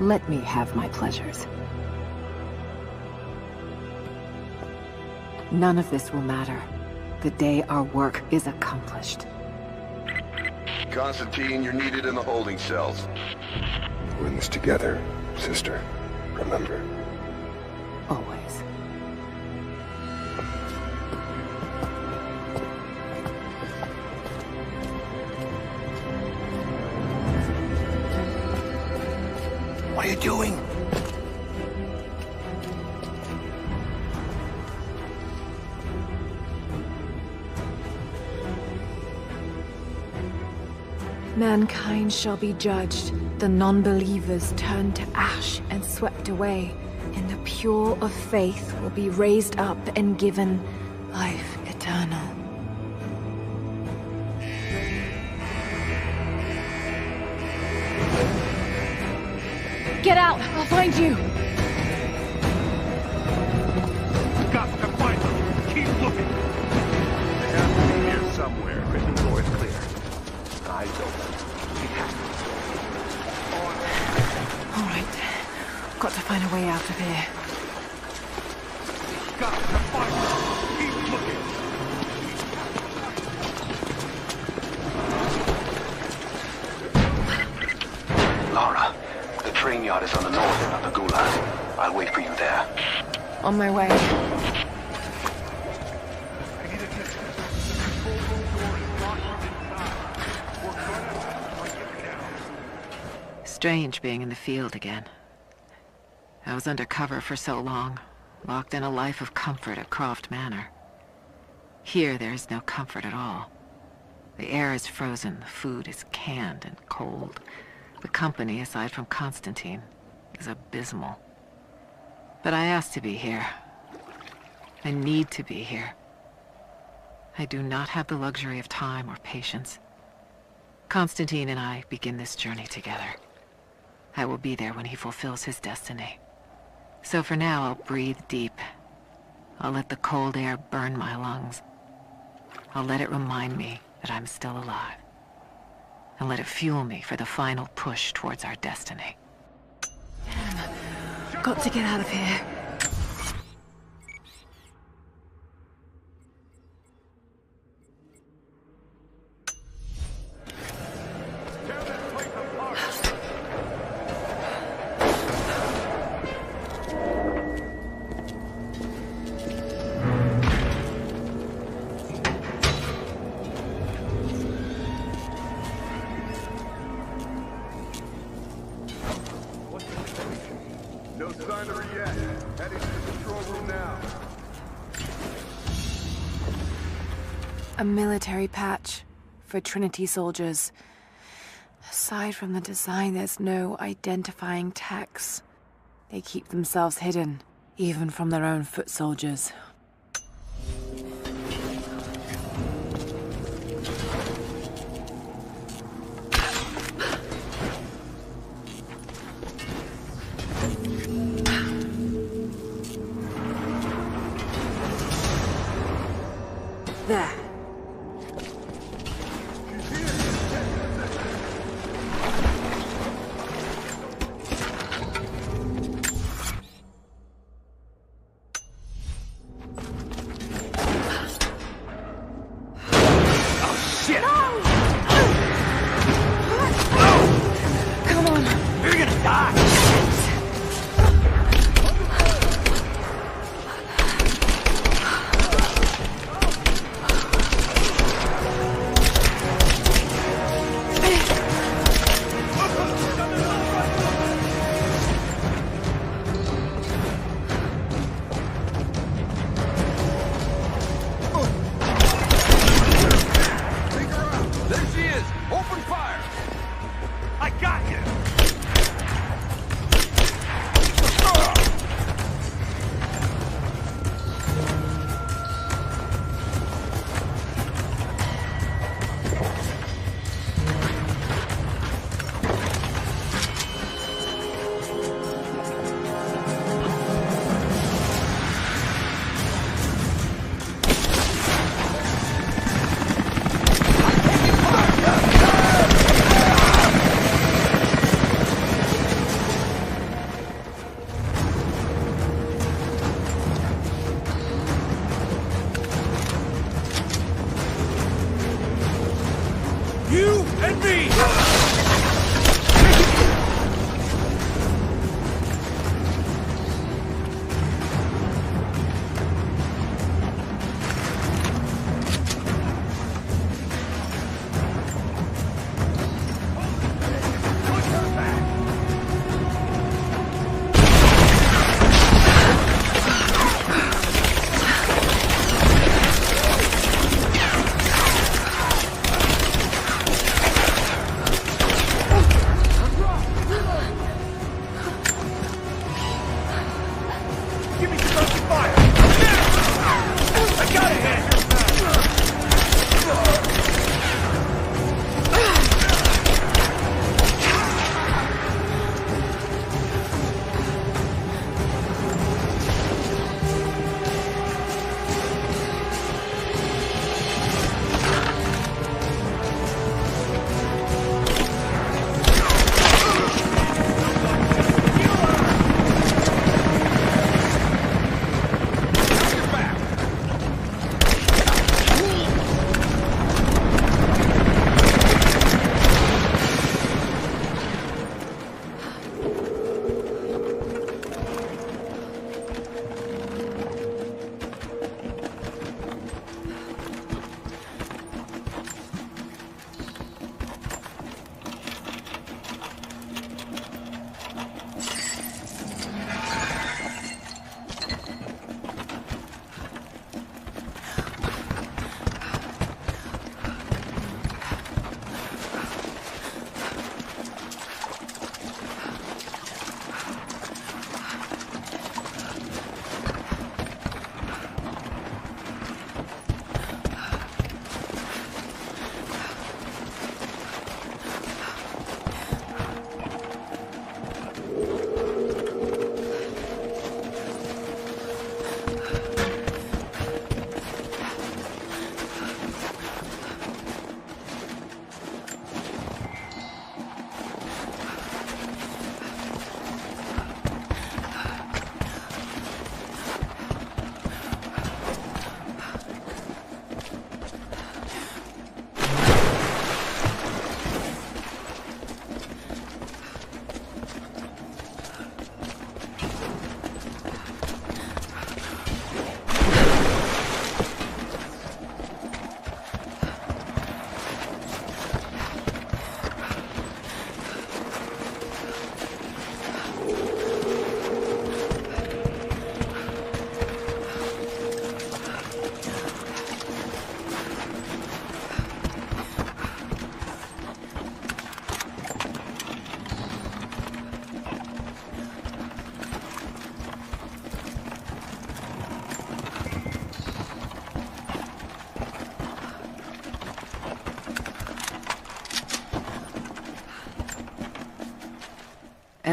Let me have my pleasures. None of this will matter the day our work is accomplished. Constantine, you're needed in the holding cells. We're in this together, sister. Remember. Always. What are you doing? Mankind shall be judged, the non-believers turned to ash and swept away, and the pure of faith will be raised up and given life eternal. Get out! I'll find you! Got to find them! Keep looking! They have to be here somewhere. The door is clear. Eyes open. All right. Got to find a way out of here. Got to find them! Keep looking! Lara, the train yard is on the north end of the gulag. I'll wait for you there. On my way. Strange being in the field again. I was undercover for so long, locked in a life of comfort at Croft Manor. Here there is no comfort at all. The air is frozen, the food is canned and cold. The company, aside from Constantine, is abysmal. But I asked to be here. I need to be here. I do not have the luxury of time or patience. Constantine and I begin this journey together. I will be there when he fulfills his destiny. So for now, I'll breathe deep. I'll let the cold air burn my lungs. I'll let it remind me that I'm still alive. And let it fuel me for the final push towards our destiny. Got to get out of here. No sign of her yet. Heading to the control room now. A military patch. for Trinity soldiers. Aside from the design, there's no identifying tags. They keep themselves hidden, even from their own foot soldiers. There.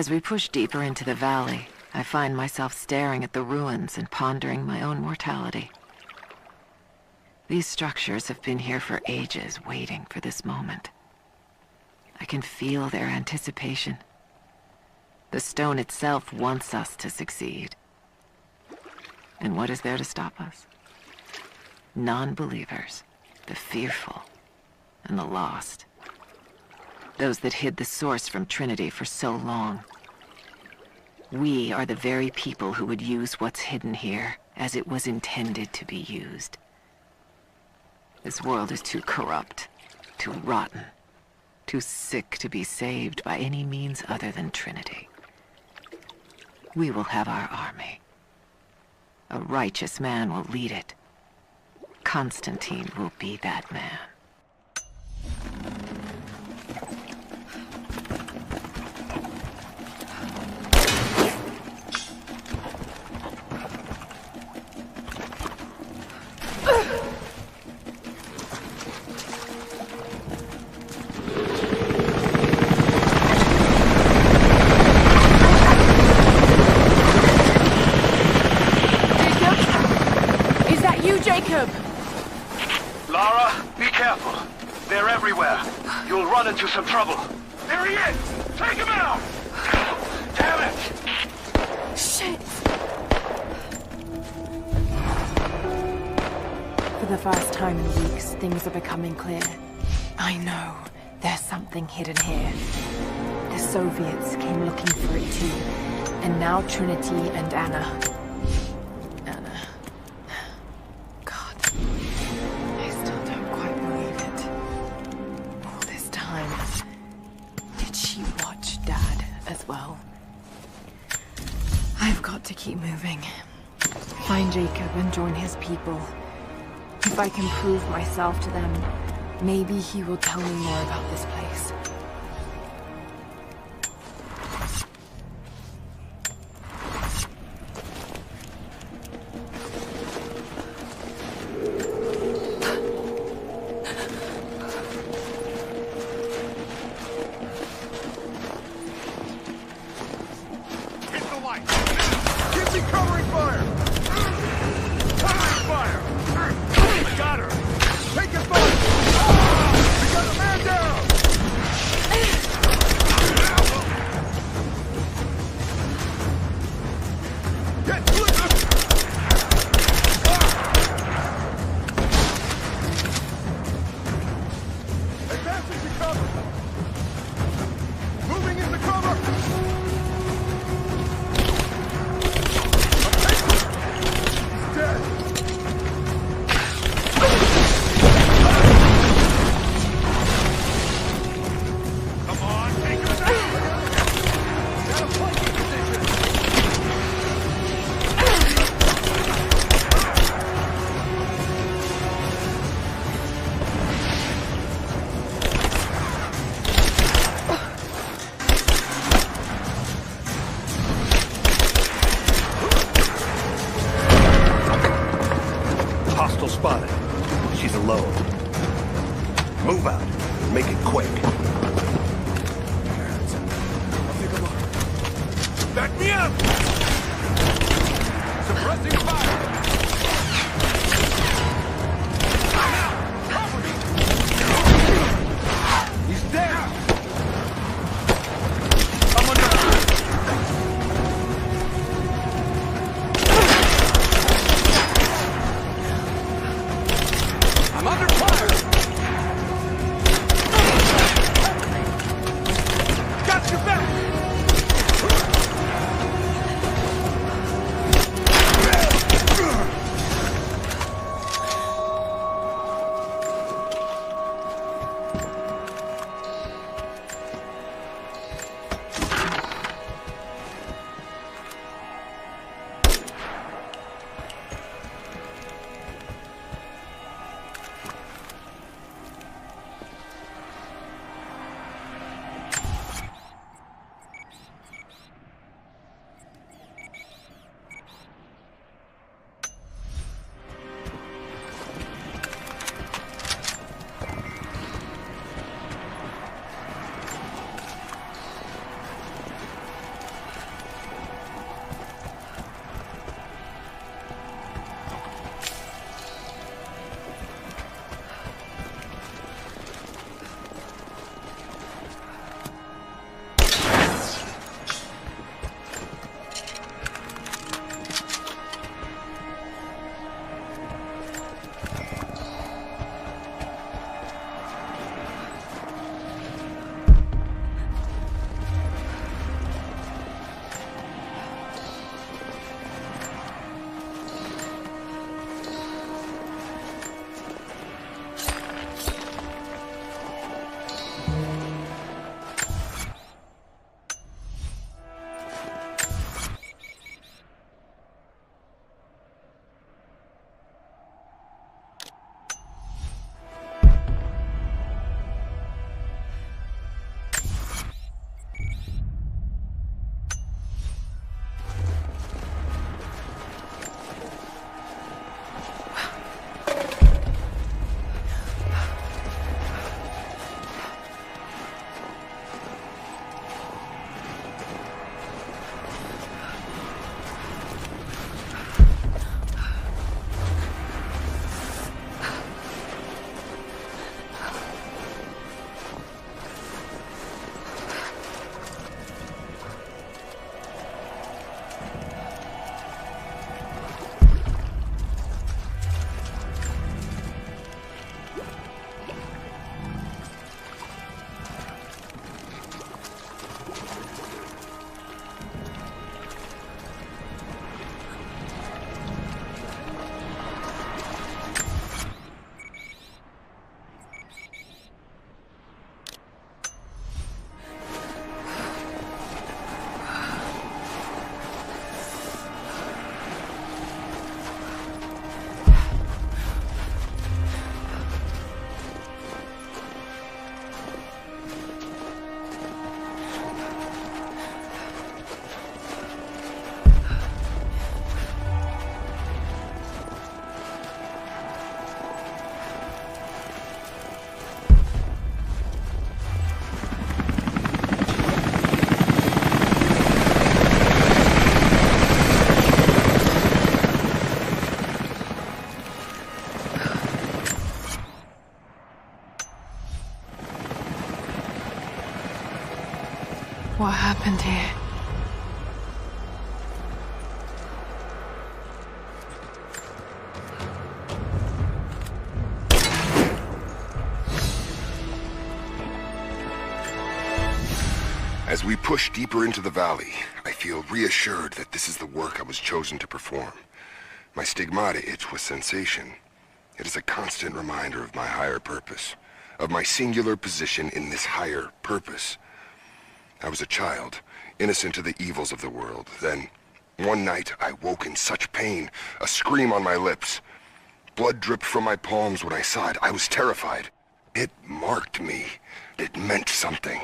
As we push deeper into the valley, I find myself staring at the ruins and pondering my own mortality. These structures have been here for ages, waiting for this moment. I can feel their anticipation. The stone itself wants us to succeed. And what is there to stop us? Non-believers, the fearful, and the lost. Those that hid the source from Trinity for so long. We are the very people who would use what's hidden here as it was intended to be used. This world is too corrupt, too rotten, too sick to be saved by any means other than Trinity. We will have our army. A righteous man will lead it. Constantine will be that man. Into some trouble. There he is! Take him out! Damn it! Shit! For the first time in weeks, things are becoming clear. I know there's something hidden here. The Soviets came looking for it too. And now Trinity and Anna. God. I still don't quite believe it. All this time. Did she watch Dad as well? I've got to keep moving. Find Jacob and join his people. If I can prove myself to them, maybe he will tell me more about this place. What happened here? As we push deeper into the valley, I feel reassured that this is the work I was chosen to perform. My stigmata itch with sensation. It is a constant reminder of my higher purpose, of my singular position in this higher purpose. I was a child, innocent to the evils of the world. Then, one night, I woke in such pain, a scream on my lips. Blood dripped from my palms when I saw it. I was terrified. It marked me. It meant something.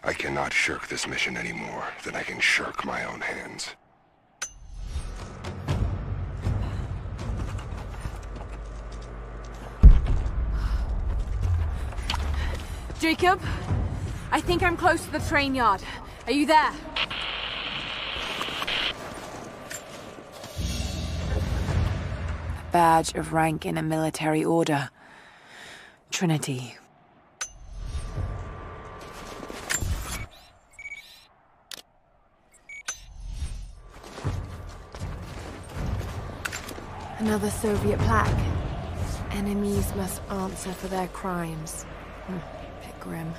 I cannot shirk this mission any more than I can shirk my own hands. Jacob, I think I'm close to the train yard. Are you there? A badge of rank in a military order. Trinity. Another Soviet plaque. Enemies must answer for their crimes. Bit grim.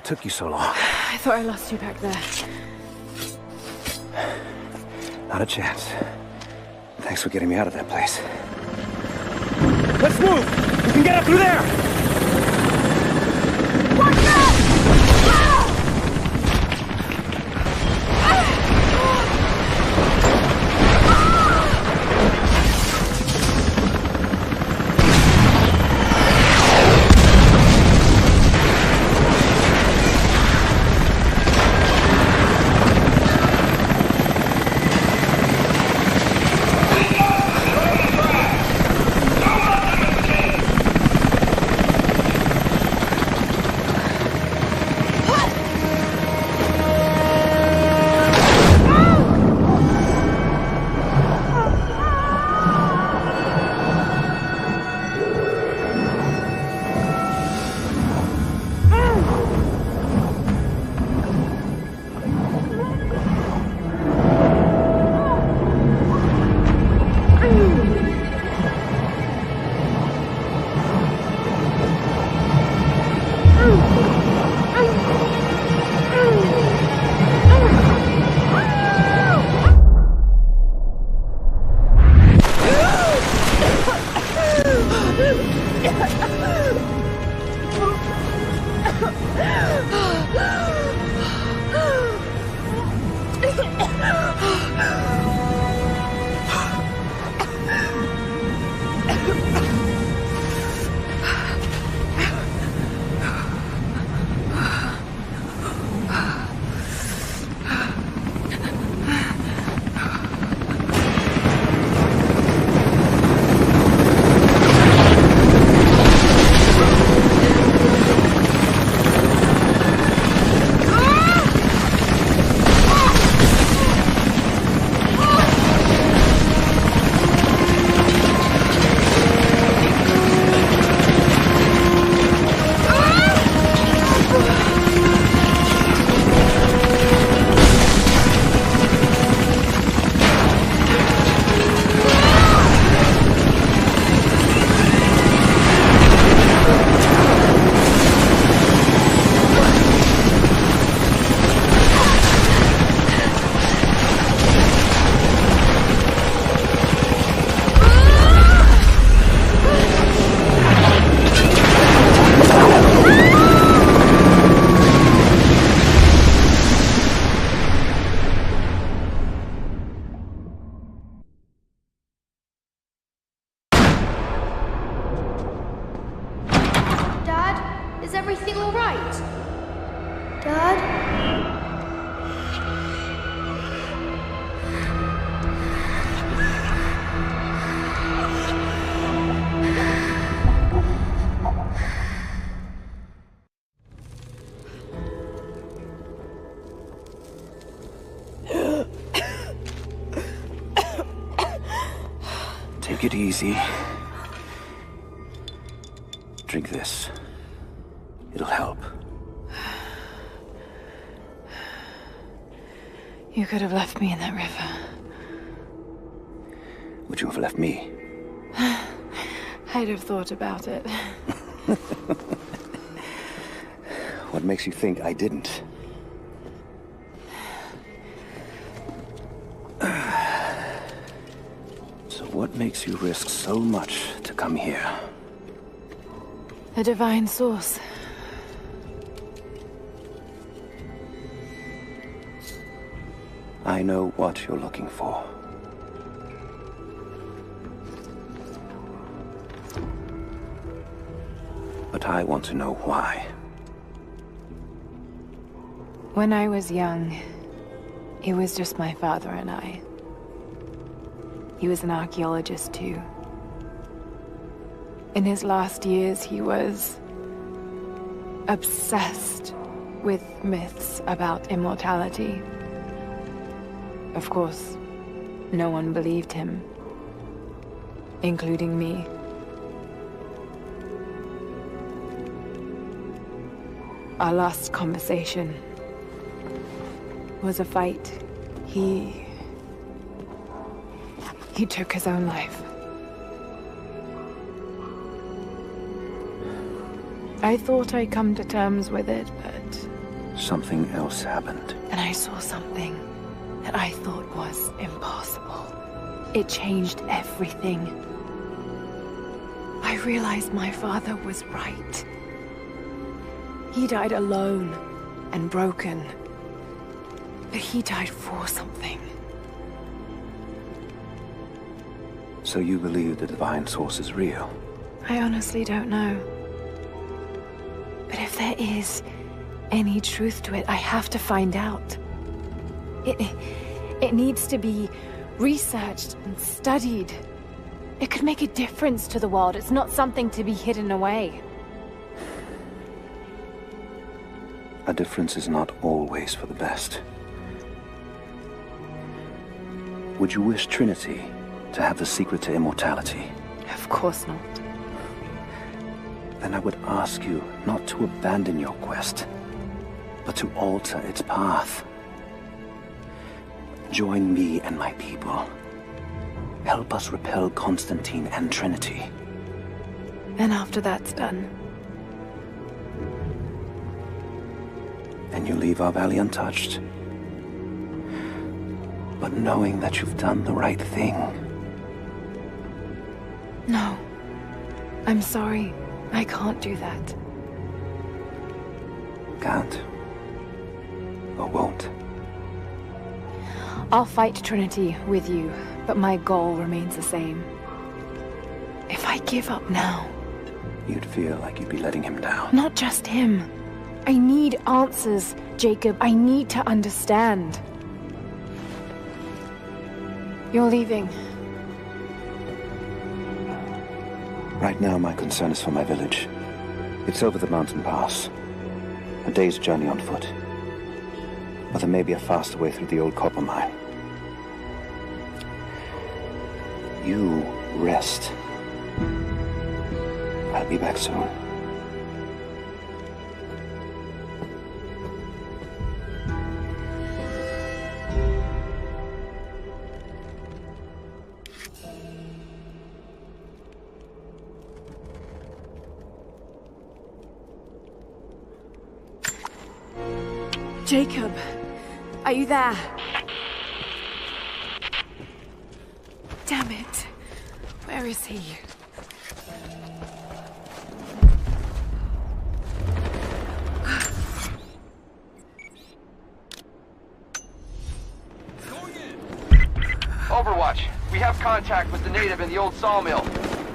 Took you so long? I thought I lost you back there. Not a chance. Thanks for getting me out of that place. Let's move! We can get up through there! Watch out! everything all right? Dad? Take it easy. Drink this. It'll help. You could have left me in that river. Would you have left me? I'd have thought about it. What makes you think I didn't? So what makes you risk so much to come here? A divine source. I know what you're looking for. But I want to know why. When I was young, it was just my father and I. He was an archaeologist too. In his last years, he was obsessed with myths about immortality. Of course, no one believed him, including me. Our last conversation was a fight. He took his own life. I thought I'd come to terms with it, but... Something else happened. And I saw something that I thought was impossible. It changed everything. I realized my father was right. He died alone and broken. But he died for something. So you believe the divine source is real? I honestly don't know. But if there is any truth to it, I have to find out. It needs to be researched and studied. It could make a difference to the world. It's not something to be hidden away. A difference is not always for the best. Would you wish Trinity to have the secret to immortality? Of course not. Then I would ask you not to abandon your quest, but to alter its path. Join me and my people. Help us repel Constantine and Trinity. And after that's done? And you leave our valley untouched. But knowing that you've done the right thing. No. I'm sorry. I can't do that. Can't. Or won't. I'll fight Trinity with you, but my goal remains the same. If I give up now... You'd feel like you'd be letting him down. Not just him. I need answers, Jacob. I need to understand. You're leaving. Right now, my concern is for my village. It's over the mountain pass. A day's journey on foot. But there may be a faster way through the old copper mine. You rest. I'll be back soon. Jacob, are you there? Damn it. Where is he? Overwatch, we have contact with the native in the old sawmill.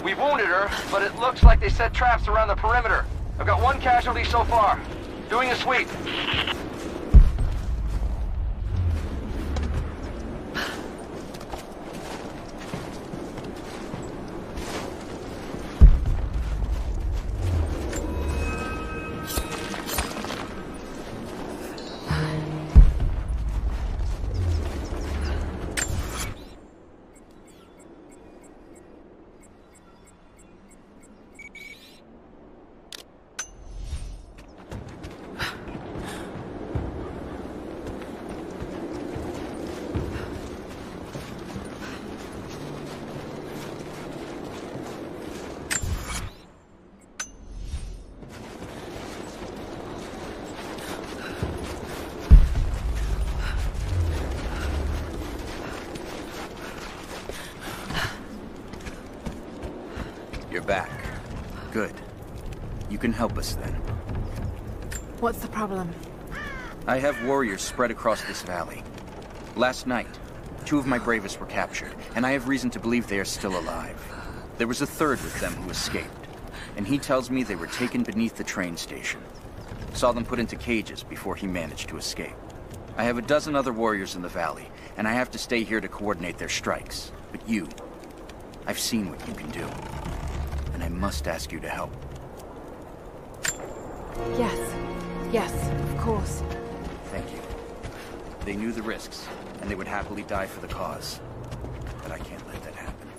We wounded her, but it looks like they set traps around the perimeter. I've got 1 casualty so far. Doing a sweep. You're back. Good. You can help us then. What's the problem? I have warriors spread across this valley. Last night, 2 of my bravest were captured, and I have reason to believe they are still alive. There was a 3rd with them who escaped, and he tells me they were taken beneath the train station. Saw them put into cages before he managed to escape. I have a dozen other warriors in the valley, and I have to stay here to coordinate their strikes. But you, I've seen what you can do. And I must ask you to help. Yes, of course. Thank you. They knew the risks, and they would happily die for the cause. But I can't let that happen.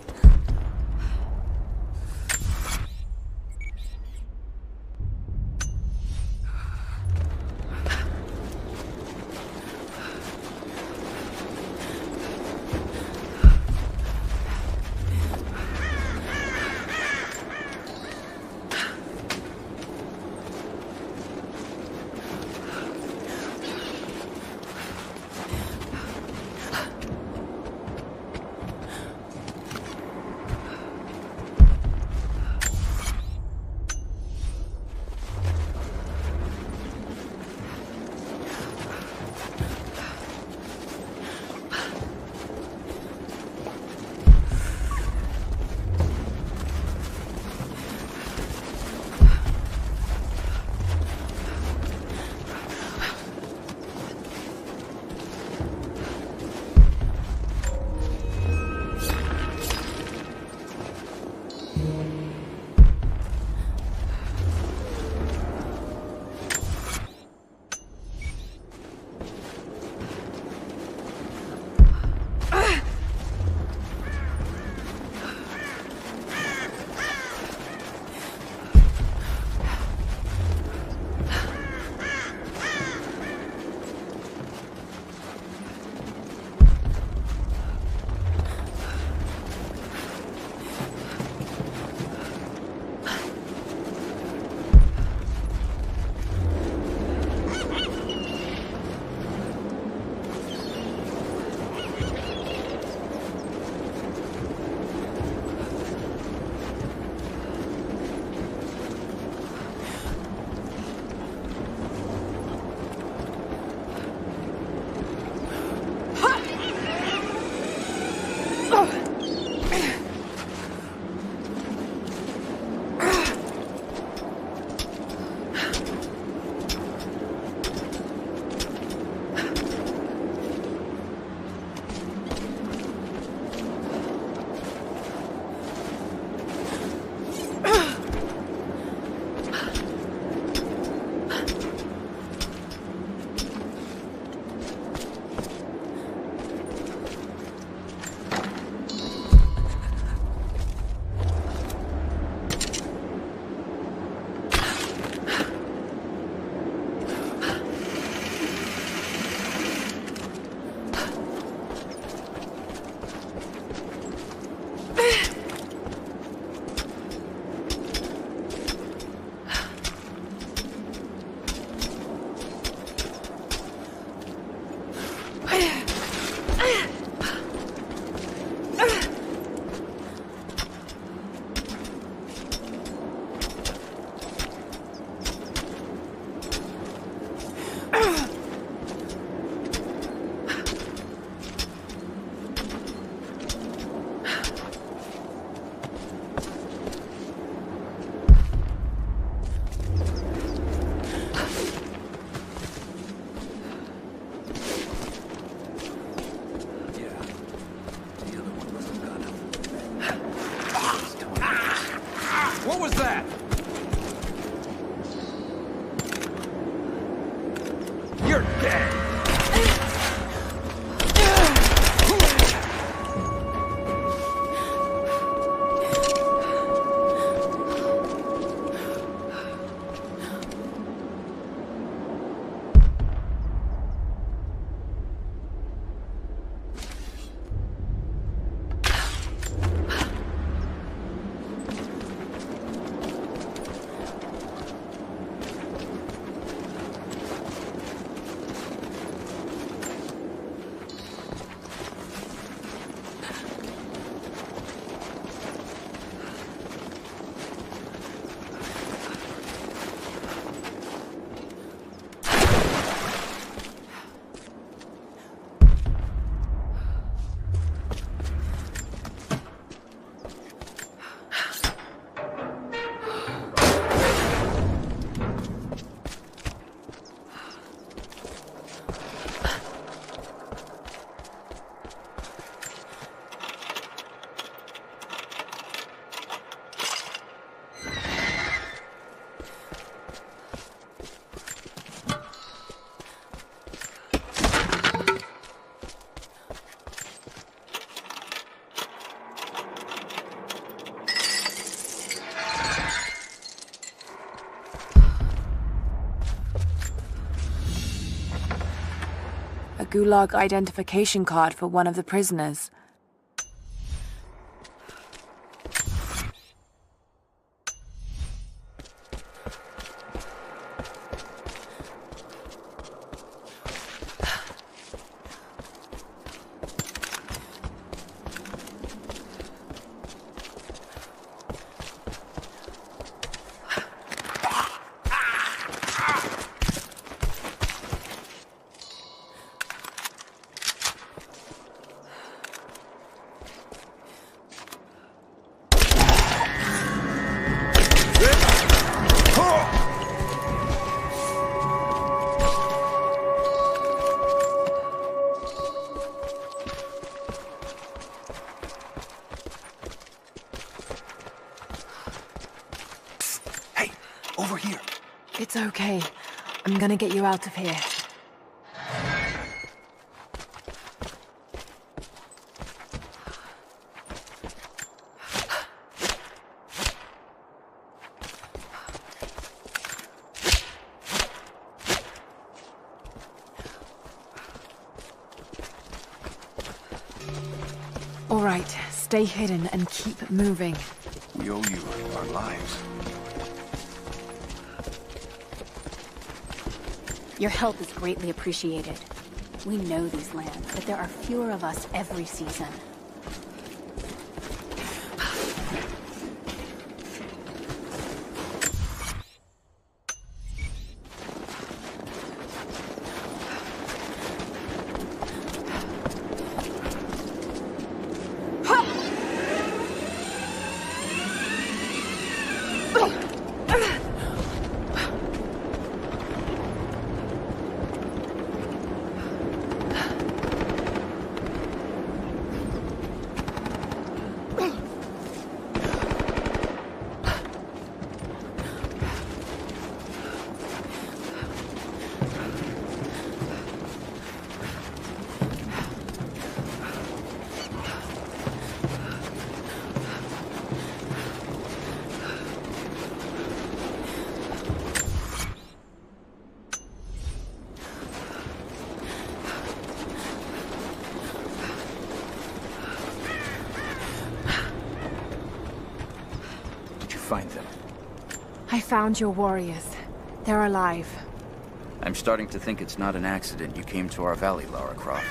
Gulag identification card for one of the prisoners. It's okay. I'm gonna get you out of here. All right, stay hidden and keep moving. We owe you our lives. Your help is greatly appreciated. We know these lands, but there are fewer of us every season. Find them. I found your warriors. They're alive. I'm starting to think it's not an accident you came to our valley, Lara Croft.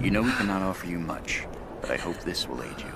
You know we cannot offer you much, but I hope this will aid you.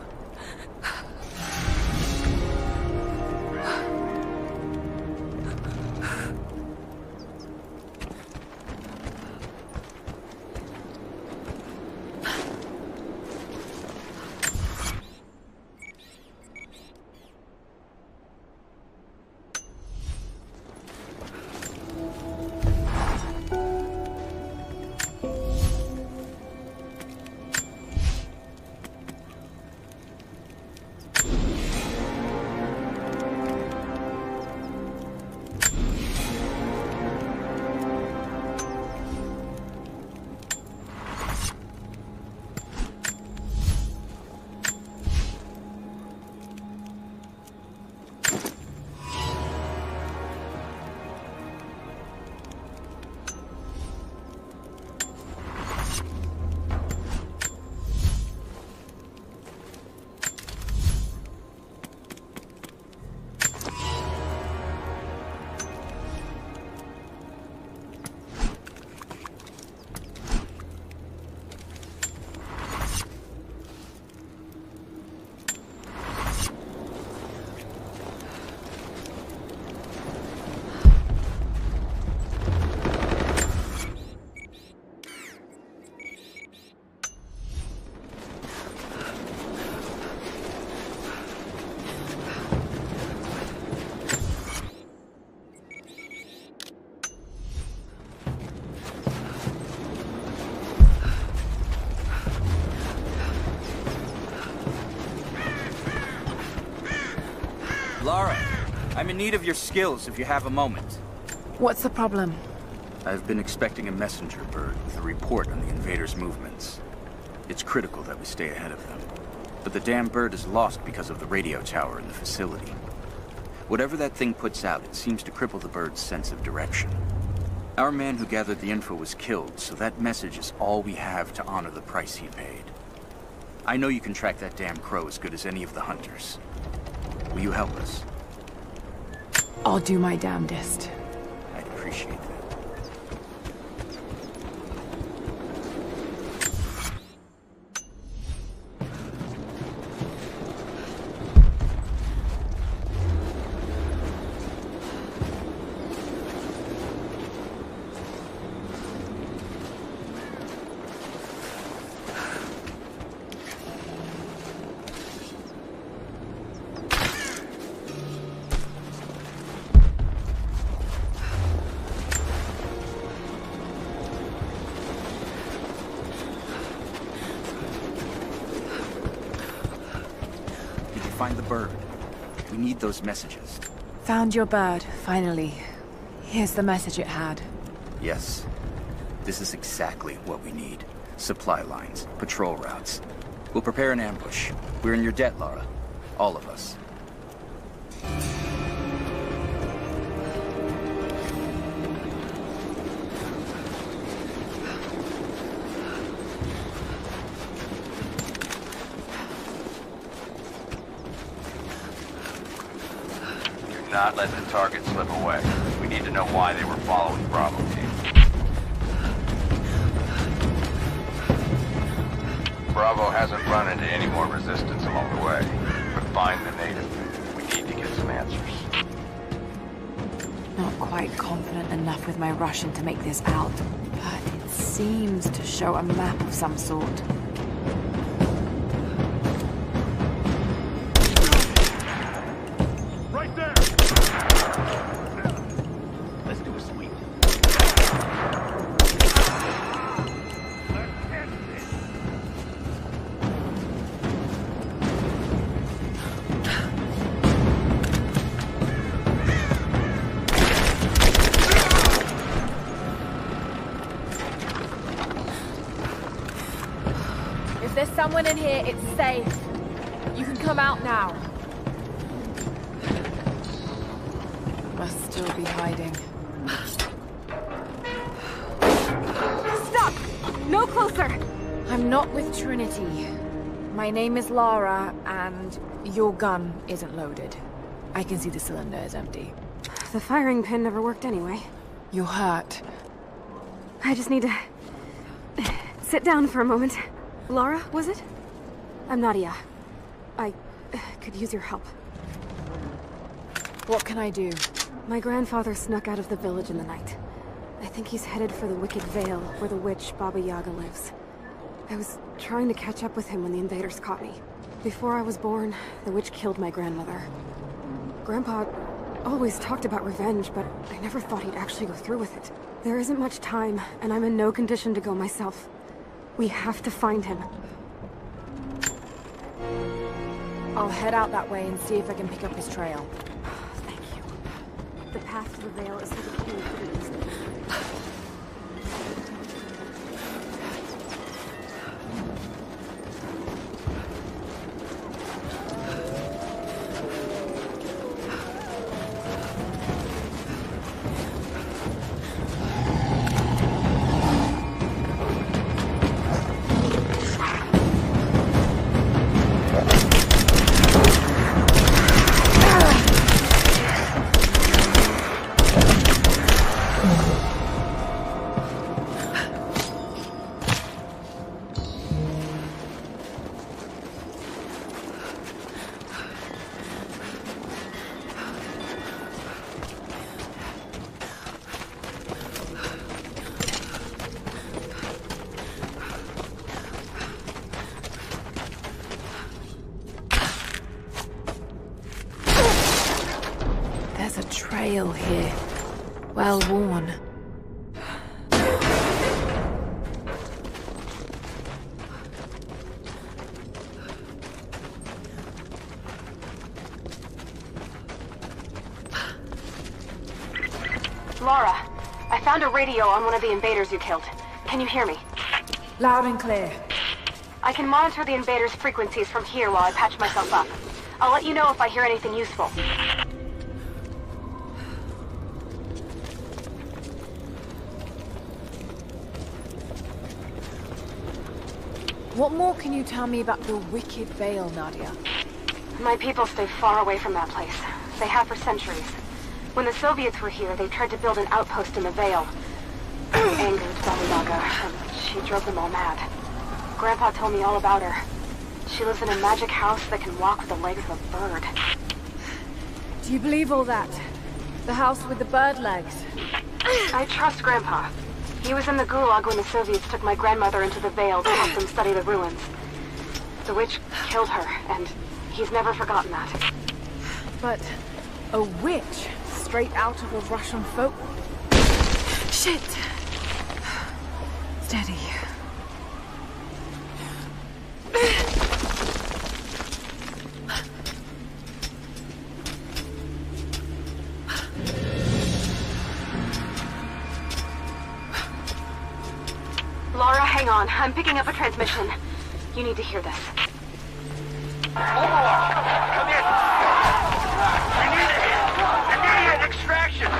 Lara, I'm in need of your skills if you have a moment. What's the problem? I've been expecting a messenger bird with a report on the invaders' movements. It's critical that we stay ahead of them. But the damn bird is lost because of the radio tower in the facility. Whatever that thing puts out, it seems to cripple the bird's sense of direction. Our man who gathered the info was killed, so that message is all we have to honor the price he paid. I know you can track that damn crow as good as any of the hunters. Will you help us? I'll do my damnedest. I'd appreciate that. Find the bird. We need those messages. Found your bird, finally. Here's the message it had. Yes. This is exactly what we need. Supply lines, patrol routes. We'll prepare an ambush. We're in your debt, Lara. All of us. Not let the target slip away. We need to know why they were following Bravo team. Bravo hasn't run into any more resistance along the way, but find the native. We need to get some answers. Not quite confident enough with my Russian to make this out, but it seems to show a map of some sort. There's someone in here, it's safe. You can come out now. Must still be hiding. Stop! No closer! I'm not with Trinity. My name is Lara, and your gun isn't loaded. I can see the cylinder is empty. The firing pin never worked anyway. You're hurt. I just need to sit down for a moment. Lara, was it? I'm Nadia. I could use your help. What can I do? My grandfather snuck out of the village in the night. I think he's headed for the Wicked Vale, where the witch Baba Yaga lives. I was trying to catch up with him when the invaders caught me. Before I was born, the witch killed my grandmother. Grandpa always talked about revenge, but I never thought he'd actually go through with it. There isn't much time, and I'm in no condition to go myself. We have to find him. I'll head out that way and see if I can pick up his trail. Thank you. The path to the Vale is through the cave to the east. Trail here. Well worn. Lara, I found a radio on one of the invaders you killed. Can you hear me? Loud and clear. I can monitor the invaders' frequencies from here while I patch myself up. I'll let you know if I hear anything useful. What more can you tell me about the Wicked Vale, Nadia? My people stay far away from that place. They have for centuries. When the Soviets were here, they tried to build an outpost in the Vale. It angered Baba Yaga, and she drove them all mad. Grandpa told me all about her. She lives in a magic house that can walk with the legs of a bird. Do you believe all that? The house with the bird legs? I trust Grandpa. He was in the Gulag when the Soviets took my grandmother into the Vale to help them study the ruins. The witch killed her, and he's never forgotten that. But a witch? Straight out of a Russian folk? Shit! Steady. Lara, hang on. I'm picking up a transmission. You need to hear this. Overwatch! Come in! We need immediate extraction!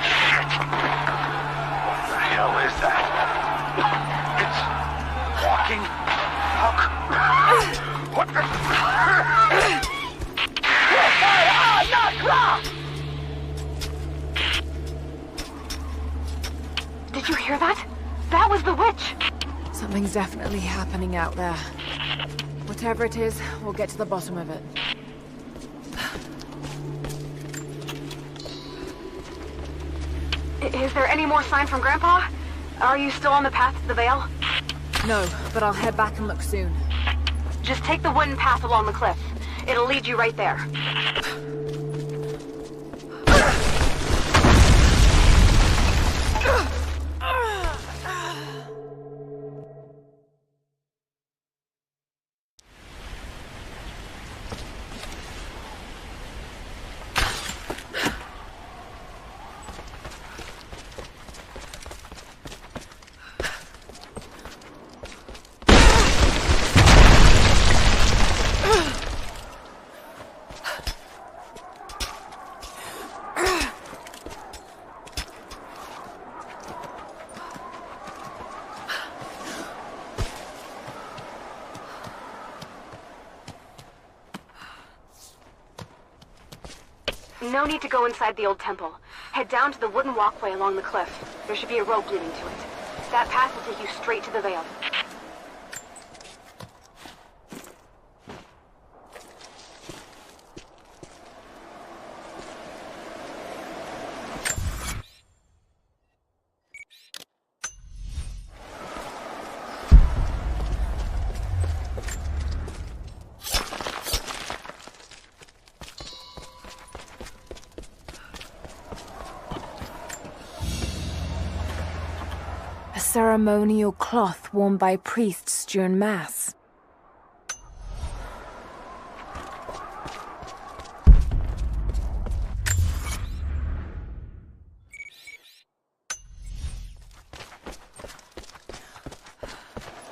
Shit! What the hell is that? It's walking? What the... Did you hear that? That was the witch! Something's definitely happening out there. Whatever it is, we'll get to the bottom of it. Is there any more sign from Grandpa? Are you still on the path to the Vale? No, but I'll head back and look soon. Just take the wooden path along the cliff. It'll lead you right there. No need to go inside the old temple. Head down to the wooden walkway along the cliff. There should be a rope leading to it. That path will take you straight to the Vale. Ceremonial cloth worn by priests during Mass.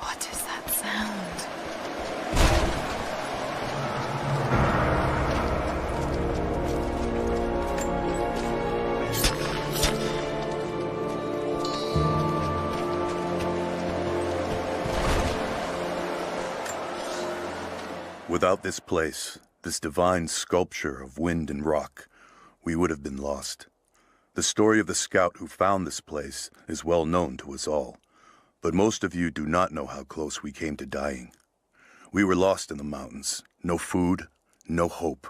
What is that sound? Without this place, this divine sculpture of wind and rock, we would have been lost. The story of the scout who found this place is well known to us all, but most of you do not know how close we came to dying. We were lost in the mountains, no food, no hope.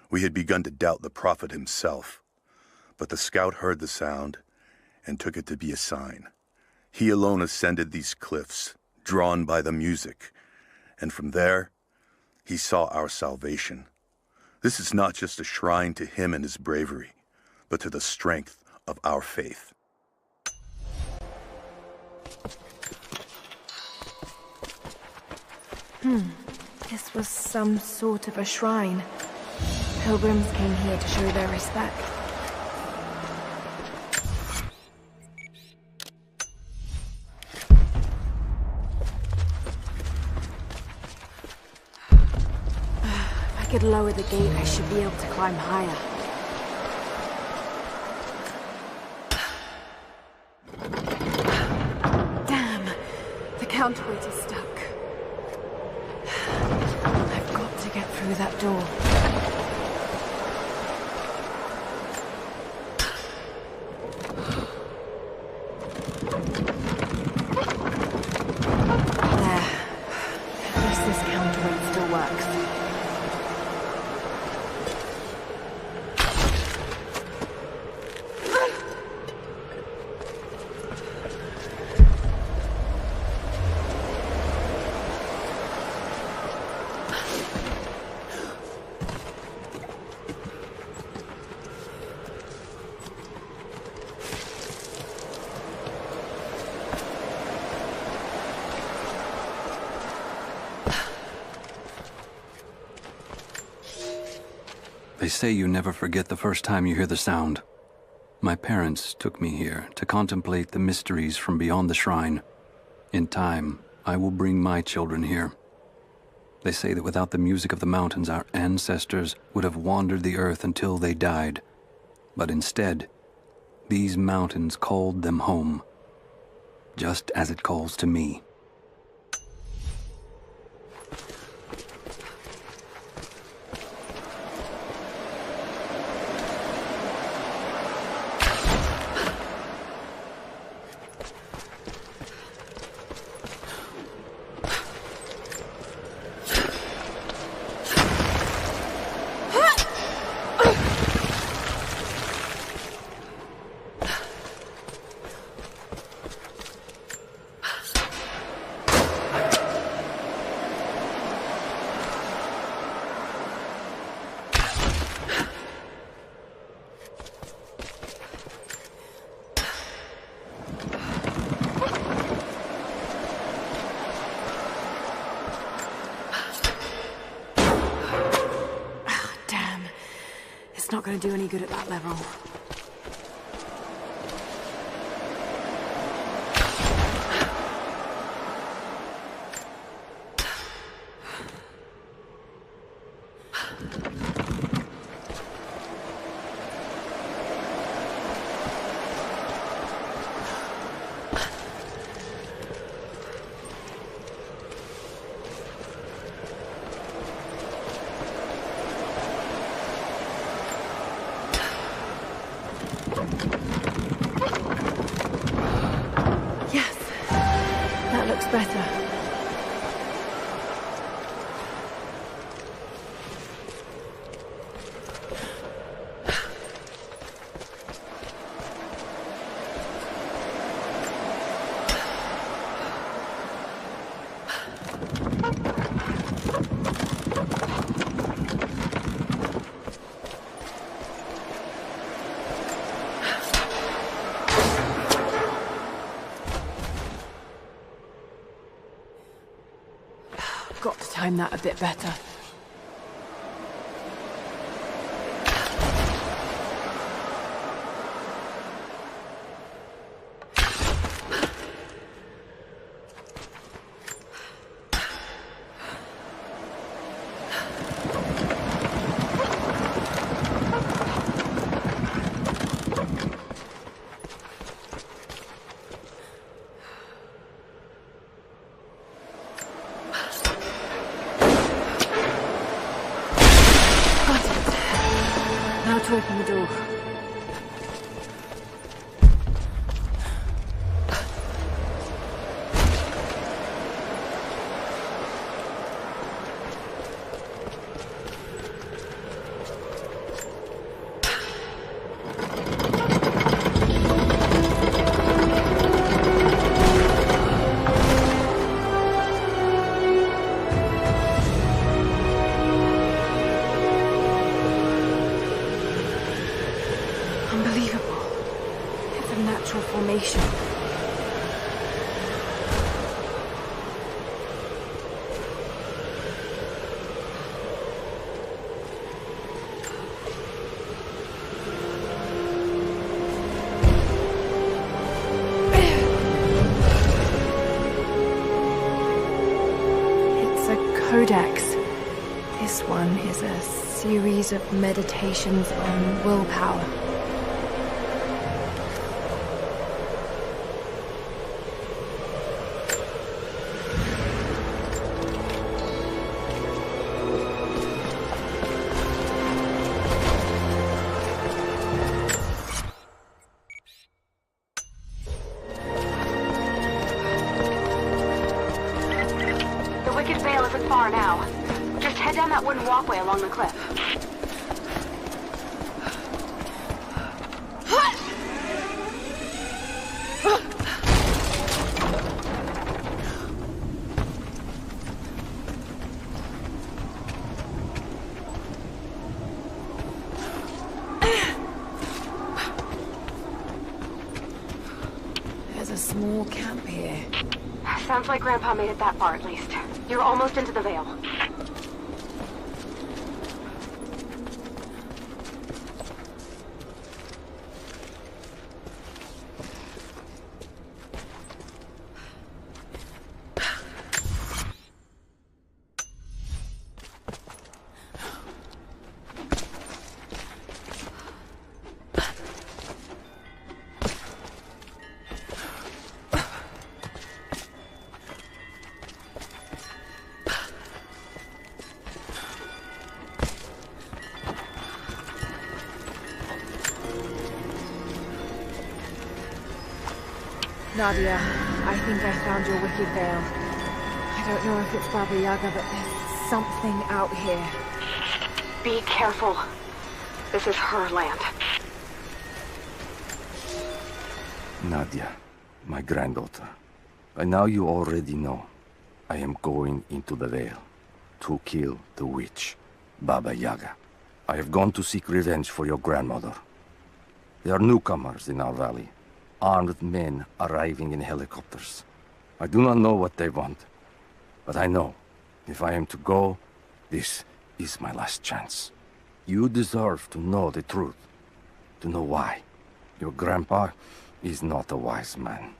We had begun to doubt the prophet himself, but the scout heard the sound and took it to be a sign. He alone ascended these cliffs, drawn by the music, and from there, he saw our salvation. This is not just a shrine to him and his bravery, but to the strength of our faith. This was some sort of a shrine. Pilgrims came here to show their respect. If I could lower the gate, I should be able to climb higher. counterweight is stuck. I've got to get through that door. They say you never forget the first time you hear the sound. My parents took me here to contemplate the mysteries from beyond the shrine. In time, I will bring my children here. They say that without the music of the mountains, our ancestors would have wandered the earth until they died. But instead, these mountains called them home, just as it calls to me. Not going to do any good at that level. Got to time that a bit better. To open the door. Formation. It's a codex. This one is a series of meditations on willpower. that wooden walkway along the cliff. There's a small camp here. Sounds like Grandpa made it that far at least. You're almost into the Vale. Nadia, I think I found your wicked veil. I don't know if it's Baba Yaga, but there's something out here. Be careful. This is her land. Nadia, my granddaughter. By now you already know. I am going into the Vale to kill the witch, Baba Yaga. I have gone to seek revenge for your grandmother. There are newcomers in our valley. Armed men arriving in helicopters. I do not know what they want, but I know if I am to go, this is my last chance. You deserve to know the truth, to know why. Your grandpa is not a wise man.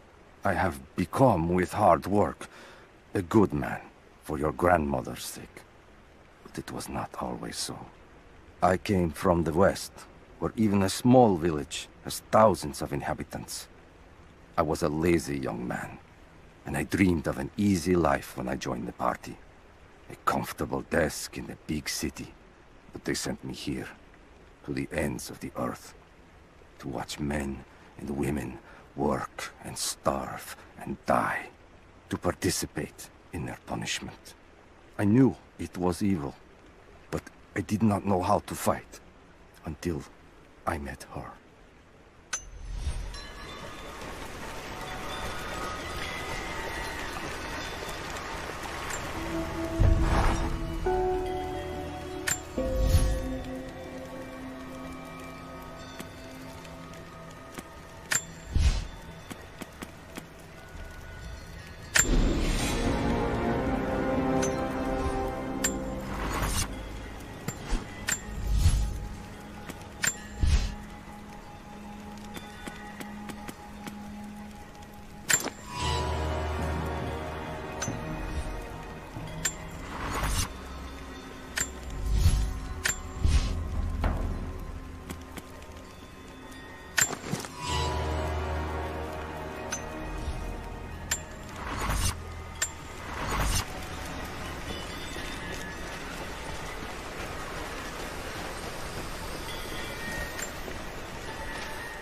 I have become, with hard work, a good man for your grandmother's sake. But it was not always so. I came from the west, where even a small village has thousands of inhabitants. I was a lazy young man, and I dreamed of an easy life when I joined the party. A comfortable desk in a big city. But they sent me here, to the ends of the earth, to watch men and women work and starve and die, to participate in their punishment. I knew it was evil, but I did not know how to fight, until I met her.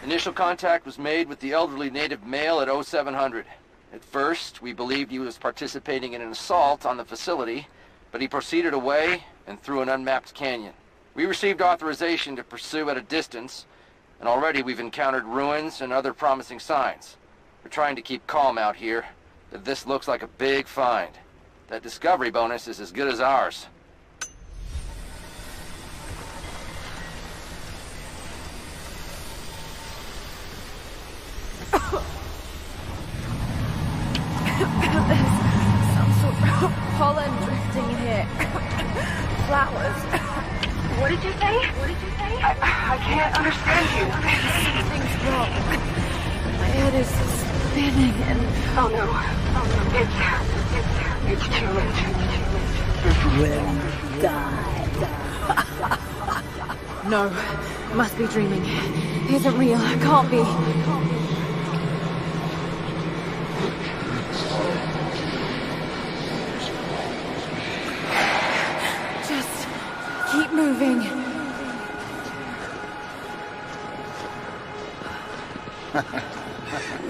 Initial contact was made with the elderly native male at 0700. At first, we believed he was participating in an assault on the facility, but he proceeded away and through an unmapped canyon. We received authorization to pursue at a distance, and already we've encountered ruins and other promising signs. We're trying to keep calm out here, but this looks like a big find. That discovery bonus is as good as ours. There's some sort of pollen drifting in here. Flowers. What did you say? What did you say? I can't understand you. Something's wrong. My head is spinning and... Oh no. It's too late. Will die. No, must be dreaming. Isn't real. Can't be. Just keep moving.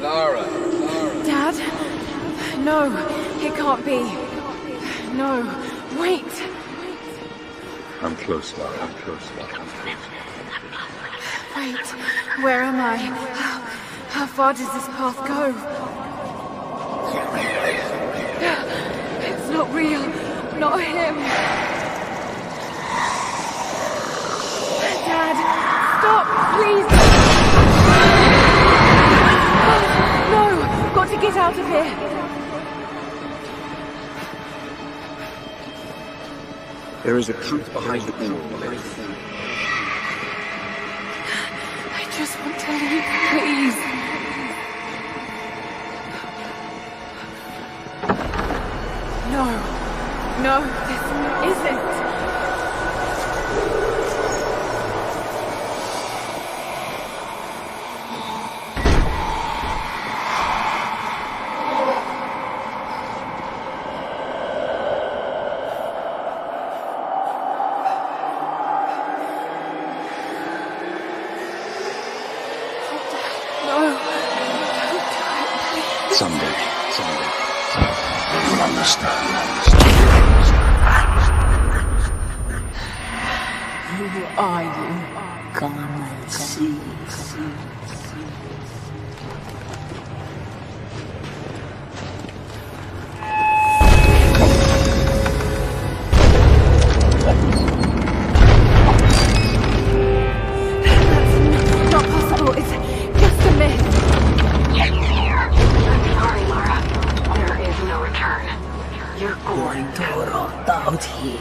Lara. Dad? No, it can't be. No, wait. I'm close now. I'm close now. Wait, where am I? How far does this path go? It's not real. Not him. Dad, stop, please. No, got to get out of here. There is a truth behind the all. I just want to leave, please. No, this isn't. Someday, you'll understand. Who are you? Come and see. Not possible. It's just a myth. Sorry, Lara. There is no return. You're going to rot out here.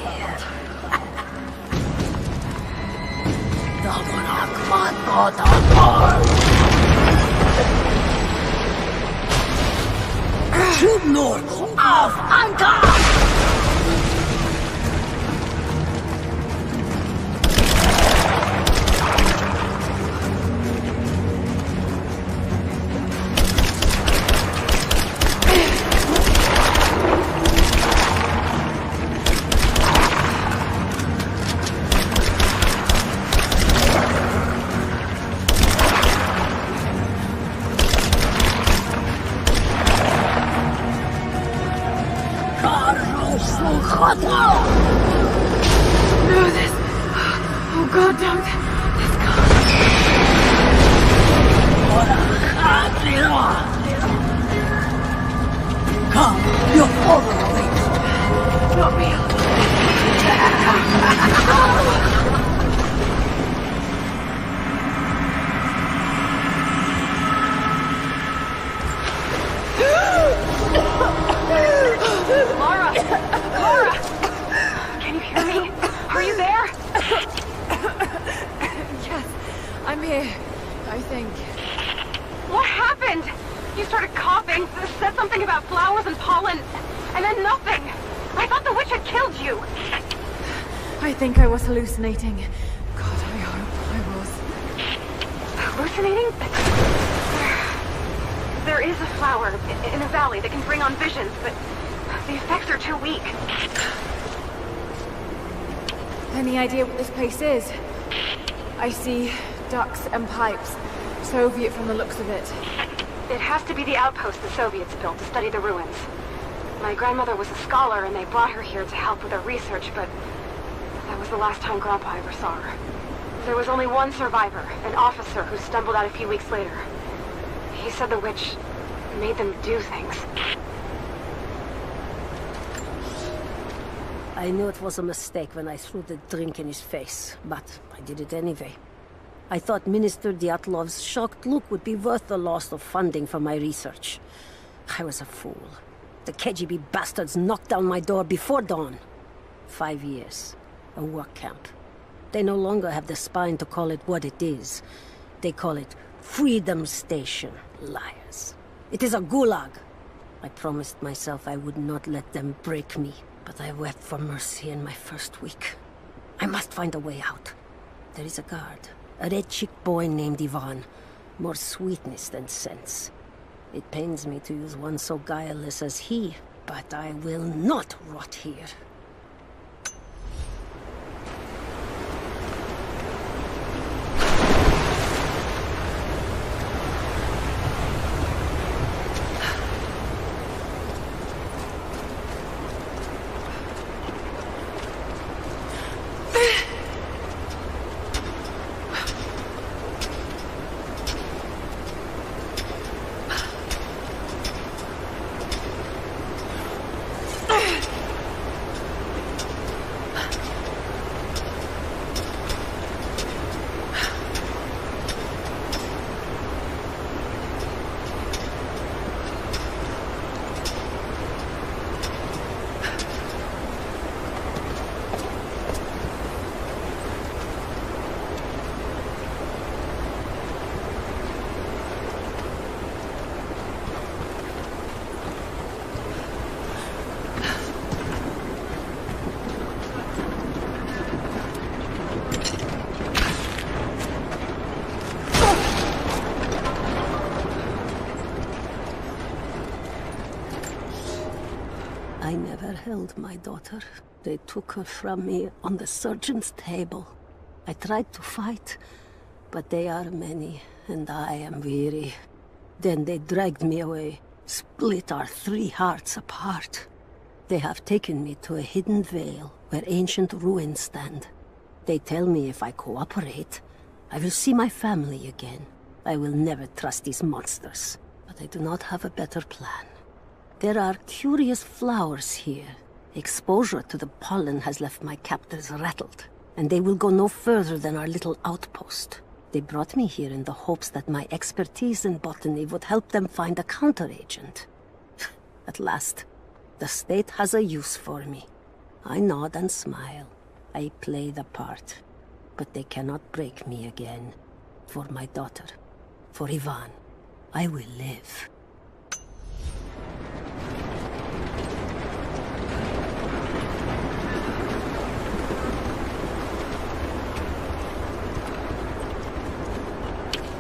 Auf Anker! No, this... Oh God, don't. This can't. Come, you're overweight. Not real. Lara! Can you hear me? Are you there? Yes, I'm here, I think. What happened? You started coughing, said something about flowers and pollen, and then nothing. I thought the witch had killed you. I think I was hallucinating. God, I hope I was. Hallucinating? There is a flower in a valley that can bring on visions, but the effects are too weak. Any idea what this place is? I see ducts and pipes. Soviet from the looks of it. It has to be the outpost the Soviets built to study the ruins. My grandmother was a scholar and they brought her here to help with her research, but that was the last time Grandpa ever saw her. There was only one survivor, an officer who stumbled out a few weeks later. He said the witch made them do things. I knew it was a mistake when I threw the drink in his face, but I did it anyway. I thought Minister Dyatlov's shocked look would be worth the loss of funding for my research. I was a fool. The KGB bastards knocked down my door before dawn. 5 years. A work camp. They no longer have the spine to call it what it is. They call it Freedom Station. Liars. It is a gulag. I promised myself I would not let them break me, but I wept for mercy in my first week. I must find a way out. There is a guard. A red-cheeked boy named Ivan. More sweetness than sense. It pains me to use one so guileless as he, but I will not rot here. never held my daughter. They took her from me on the surgeon's table. I tried to fight, but they are many, and I am weary. Then they dragged me away, split our 3 hearts apart. They have taken me to a hidden vale where ancient ruins stand. They tell me if I cooperate, I will see my family again. I will never trust these monsters, but I do not have a better plan. There are curious flowers here. Exposure to the pollen has left my captors rattled, and they will go no further than our little outpost. They brought me here in the hopes that my expertise in botany would help them find a counteragent. At last, the state has a use for me. I nod and smile. I play the part. But they cannot break me again. For my daughter, for Ivan, I will live.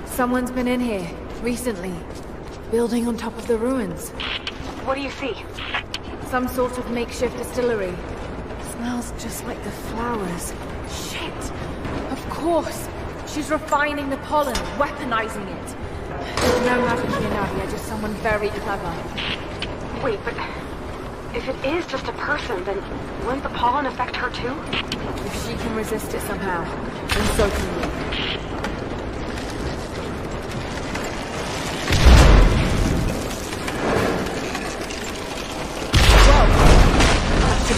Someone's been in here, recently. Building on top of the ruins. What do you see? Some sort of makeshift distillery. Smells just like the flowers. Shit! Of course! She's refining the pollen, weaponizing it. There's no magic here, Nadia, just someone very clever. Wait, but if it is just a person, then wouldn't the pollen affect her too? If she can resist it somehow, then so can we.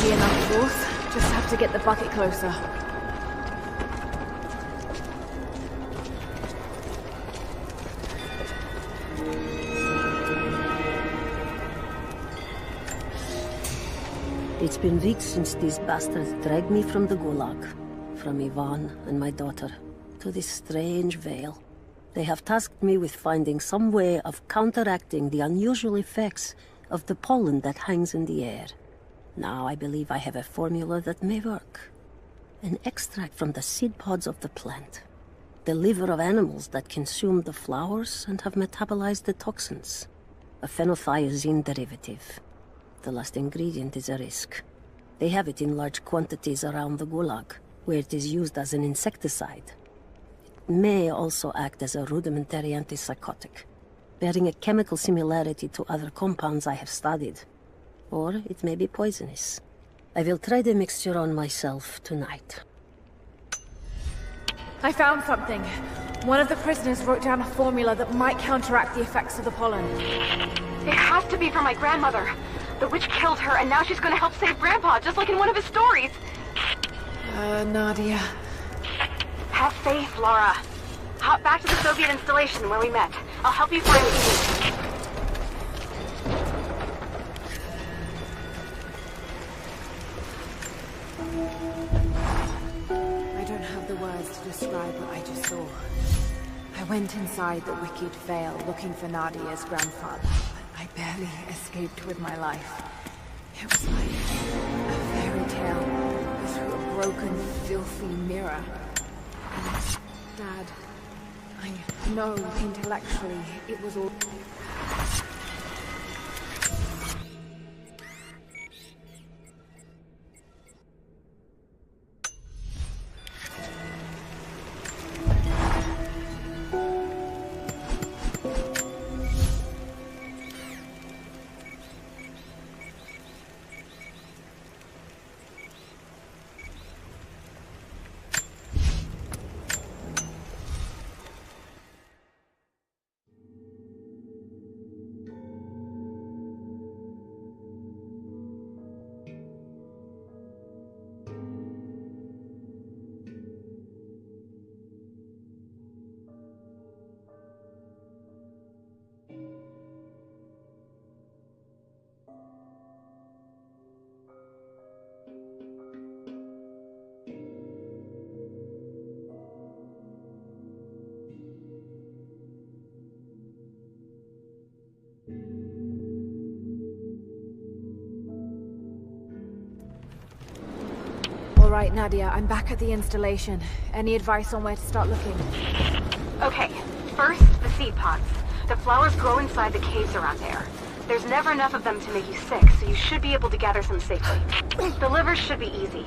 Be enough force. Just have to get the bucket closer. It's been weeks since these bastards dragged me from the Gulag, from Ivan and my daughter, to this strange vale. They have tasked me with finding some way of counteracting the unusual effects of the pollen that hangs in the air. Now I believe I have a formula that may work. An extract from the seed pods of the plant. The liver of animals that consume the flowers and have metabolized the toxins. A phenothiazine derivative. The last ingredient is a risk. They have it in large quantities around the Gulag, where it is used as an insecticide. It may also act as a rudimentary antipsychotic, bearing a chemical similarity to other compounds I have studied. Or it may be poisonous. I will try the mixture on myself tonight. I found something. One of the prisoners wrote down a formula that might counteract the effects of the pollen. It has to be for my grandmother. The witch killed her, and now she's gonna help save Grandpa, just like in one of his stories. Nadia. Have faith, Laura. Hop back to the Soviet installation where we met. I'll help you find what you need. I don't have the words to describe what I just saw. I went inside the wicked vale looking for Nadia's grandfather, but I barely escaped with my life. It was like a fairy tale through a broken, filthy mirror. And Dad, I know intellectually it was all... All right, Nadia, I'm back at the installation. Any advice on where to start looking? Okay, first, the seed pods. The flowers grow inside the caves around there. There's never enough of them to make you sick, so you should be able to gather some safely. The livers should be easy.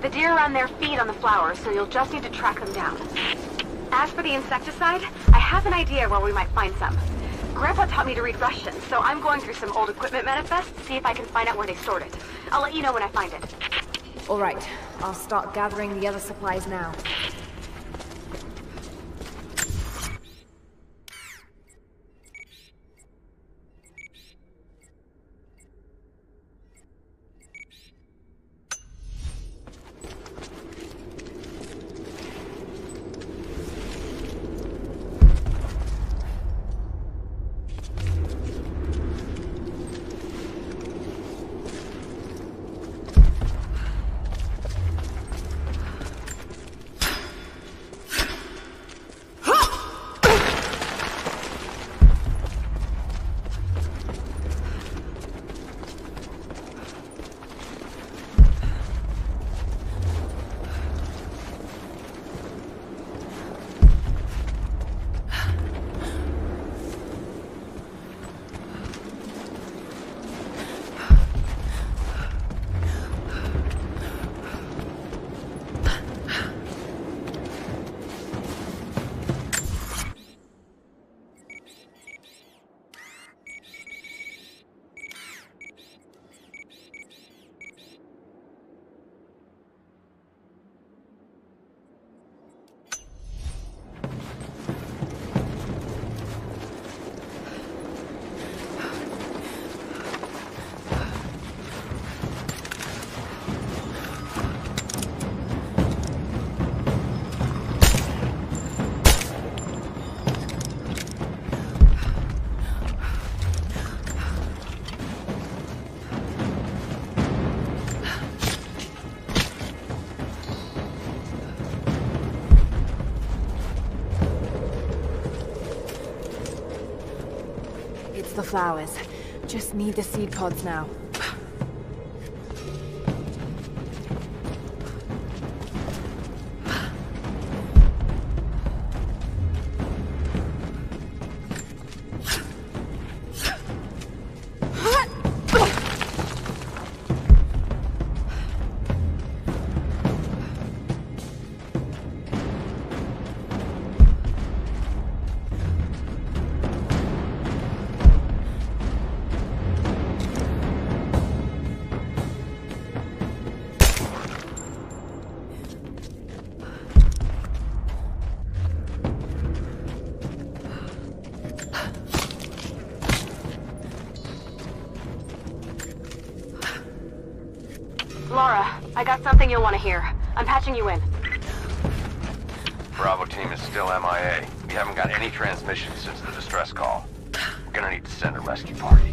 The deer run their feed on the flowers, so you'll just need to track them down. As for the insecticide, I have an idea where we might find some. Grandpa taught me to read Russian, so I'm going through some old equipment manifests to see if I can find out where they stored it. I'll let you know when I find it. All right, I'll start gathering the other supplies now. The flowers. Just need the seed pods now. Laura, I got something you'll want to hear. I'm patching you in. Bravo team is still MIA. We haven't got any transmissions since the distress call. We're gonna need to send a rescue party.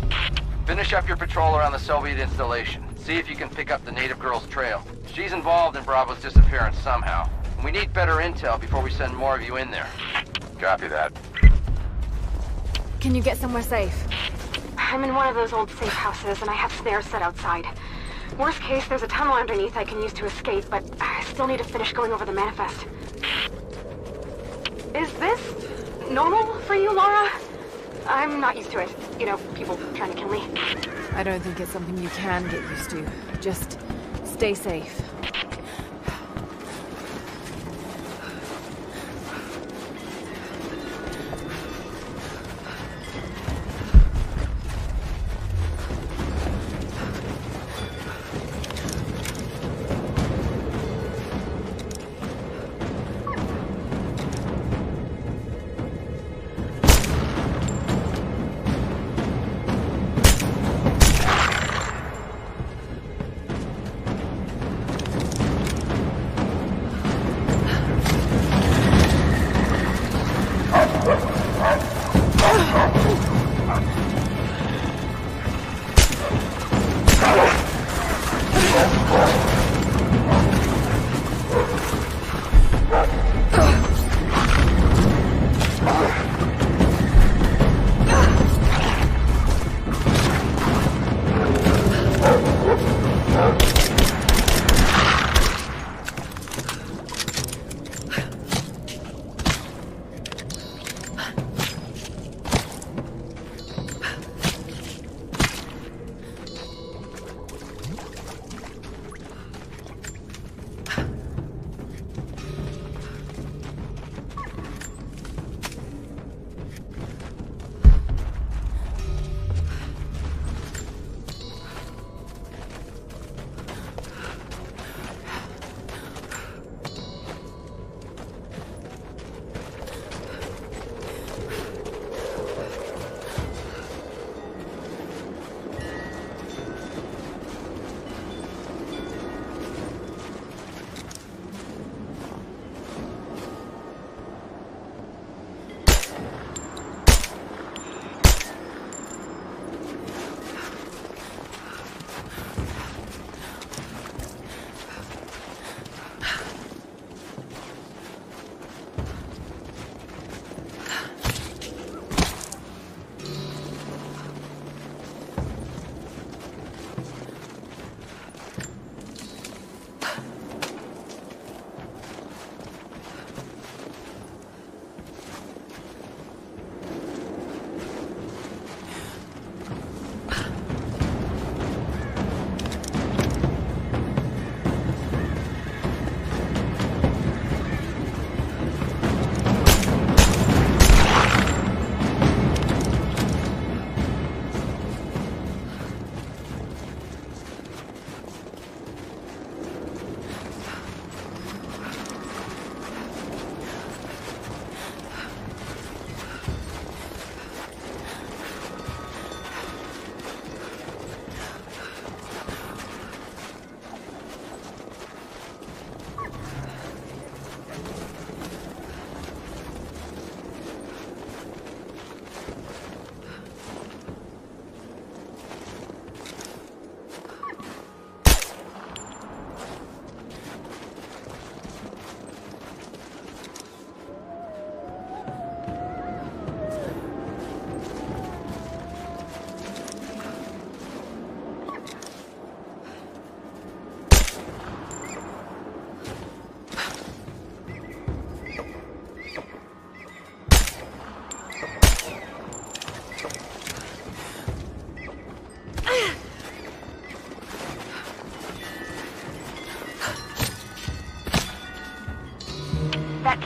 Finish up your patrol around the Soviet installation. See if you can pick up the native girl's trail. She's involved in Bravo's disappearance somehow. We need better intel before we send more of you in there. Copy that. Can you get somewhere safe? I'm in one of those old safe houses, and I have snares set outside. Worst case, there's a tunnel underneath I can use to escape, but I still need to finish going over the manifest. Is this normal for you, Laura? I'm not used to it. You know, people trying to kill me. I don't think it's something you can get used to. Just stay safe.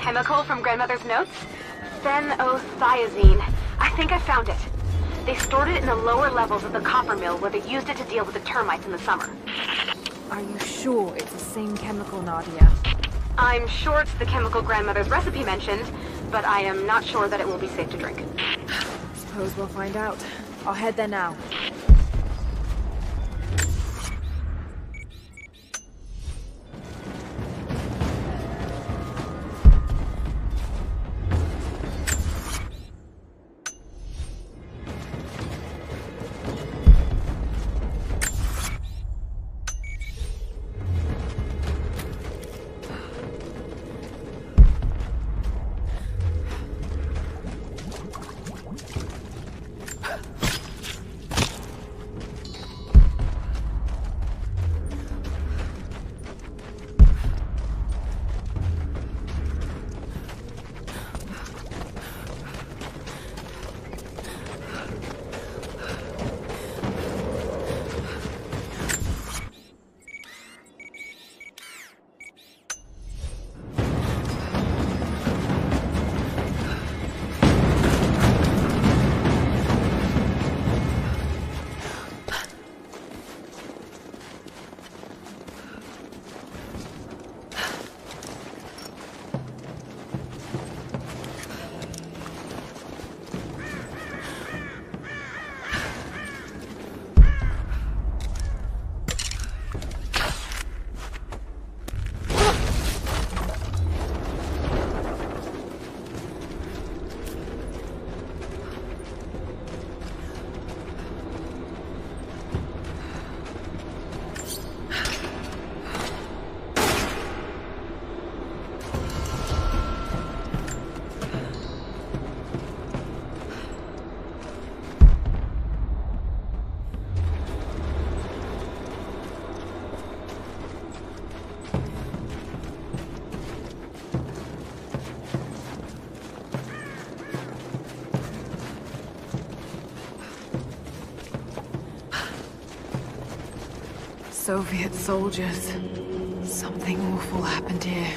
chemical from Grandmother's notes? Phenothiazine. I think I found it. They stored it in the lower levels of the copper mill where they used it to deal with the termites in the summer. Are you sure it's the same chemical, Nadia? I'm sure it's the chemical Grandmother's recipe mentioned, but I am not sure that it will be safe to drink. Suppose we'll find out. I'll head there now. Soviet soldiers. Something awful happened here.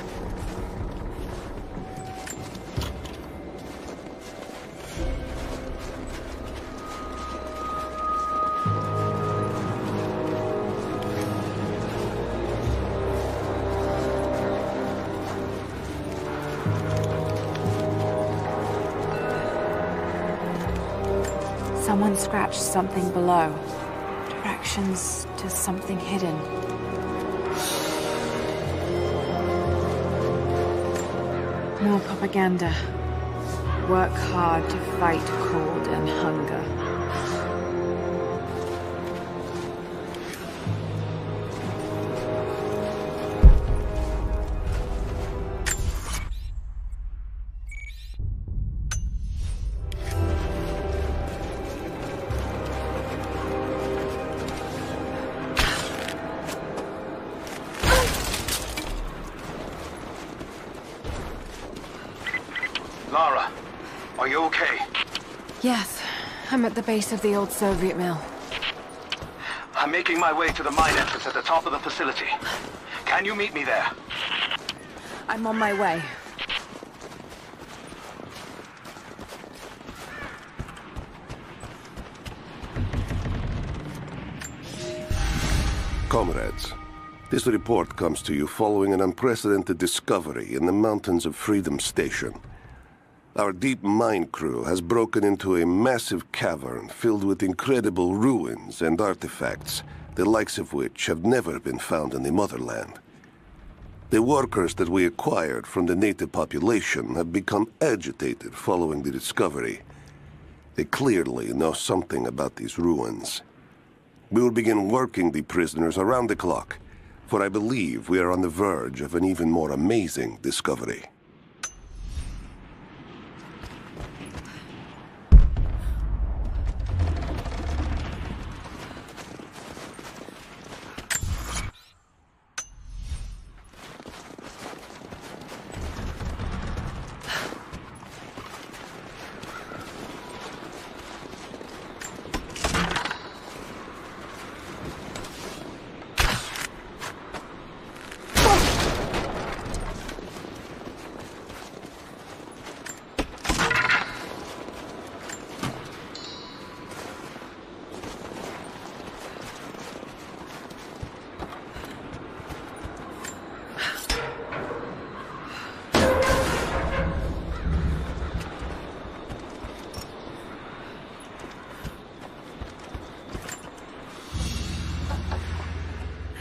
Someone scratched something below. Directions to something hidden. More propaganda. Work hard to fight cold and hunger. Lara, are you okay? Yes, I'm at the base of the old Soviet mill. I'm making my way to the mine entrance at the top of the facility. Can you meet me there? I'm on my way. Comrades, this report comes to you following an unprecedented discovery in the mountains of Freedom Station. Our deep mine crew has broken into a massive cavern filled with incredible ruins and artifacts, the likes of which have never been found in the motherland. The workers that we acquired from the native population have become agitated following the discovery. They clearly know something about these ruins. We will begin working the prisoners around the clock, for I believe we are on the verge of an even more amazing discovery.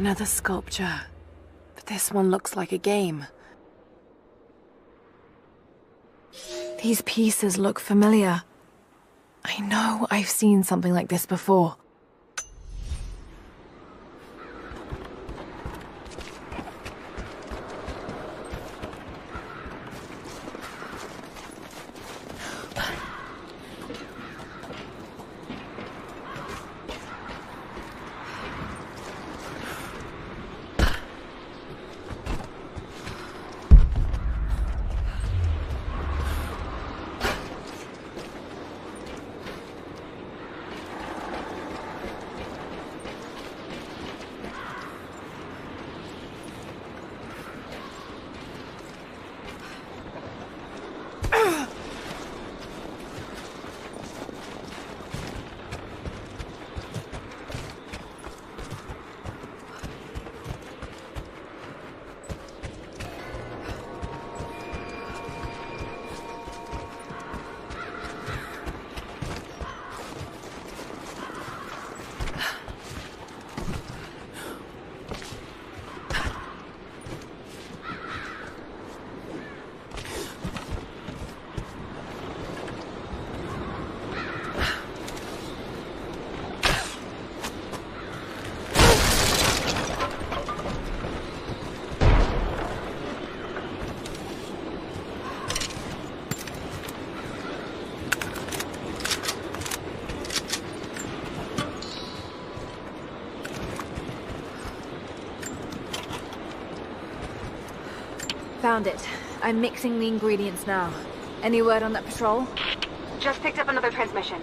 Another sculpture. But this one looks like a game. These pieces look familiar. I know I've seen something like this before. Found it. I'm mixing the ingredients now. Any word on that patrol? Just picked up another transmission.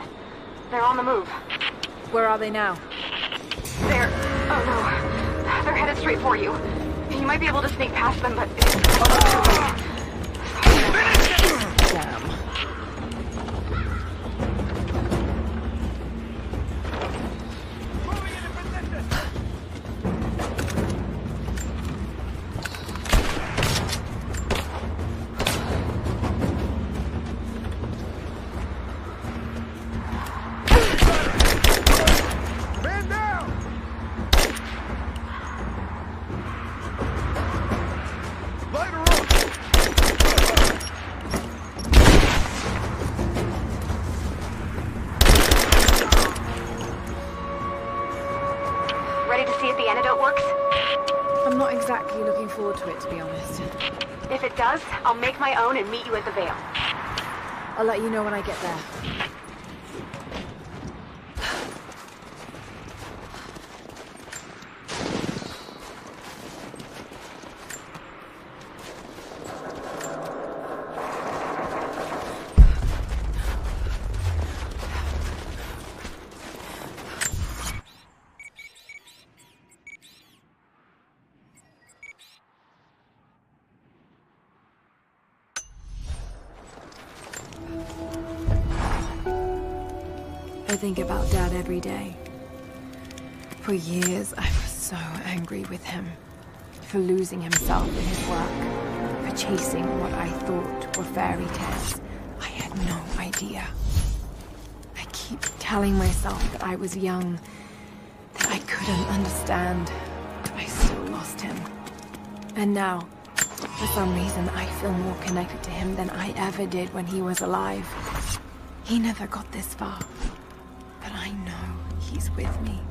They're on the move. Where are they now? They're... oh no. They're headed straight for you. You might be able to sneak past them, but... Damn. Forward to it, to be honest. If it does, I'll make my own and meet you at the Vale. I'll let you know when I get there. I think about Dad every day. For years, I was so angry with him. For losing himself in his work. For chasing what I thought were fairy tales. I had no idea. I keep telling myself that I was young, that I couldn't understand, but I still lost him. And now, for some reason, I feel more connected to him than I ever did when he was alive. He never got this far. But I know he's with me.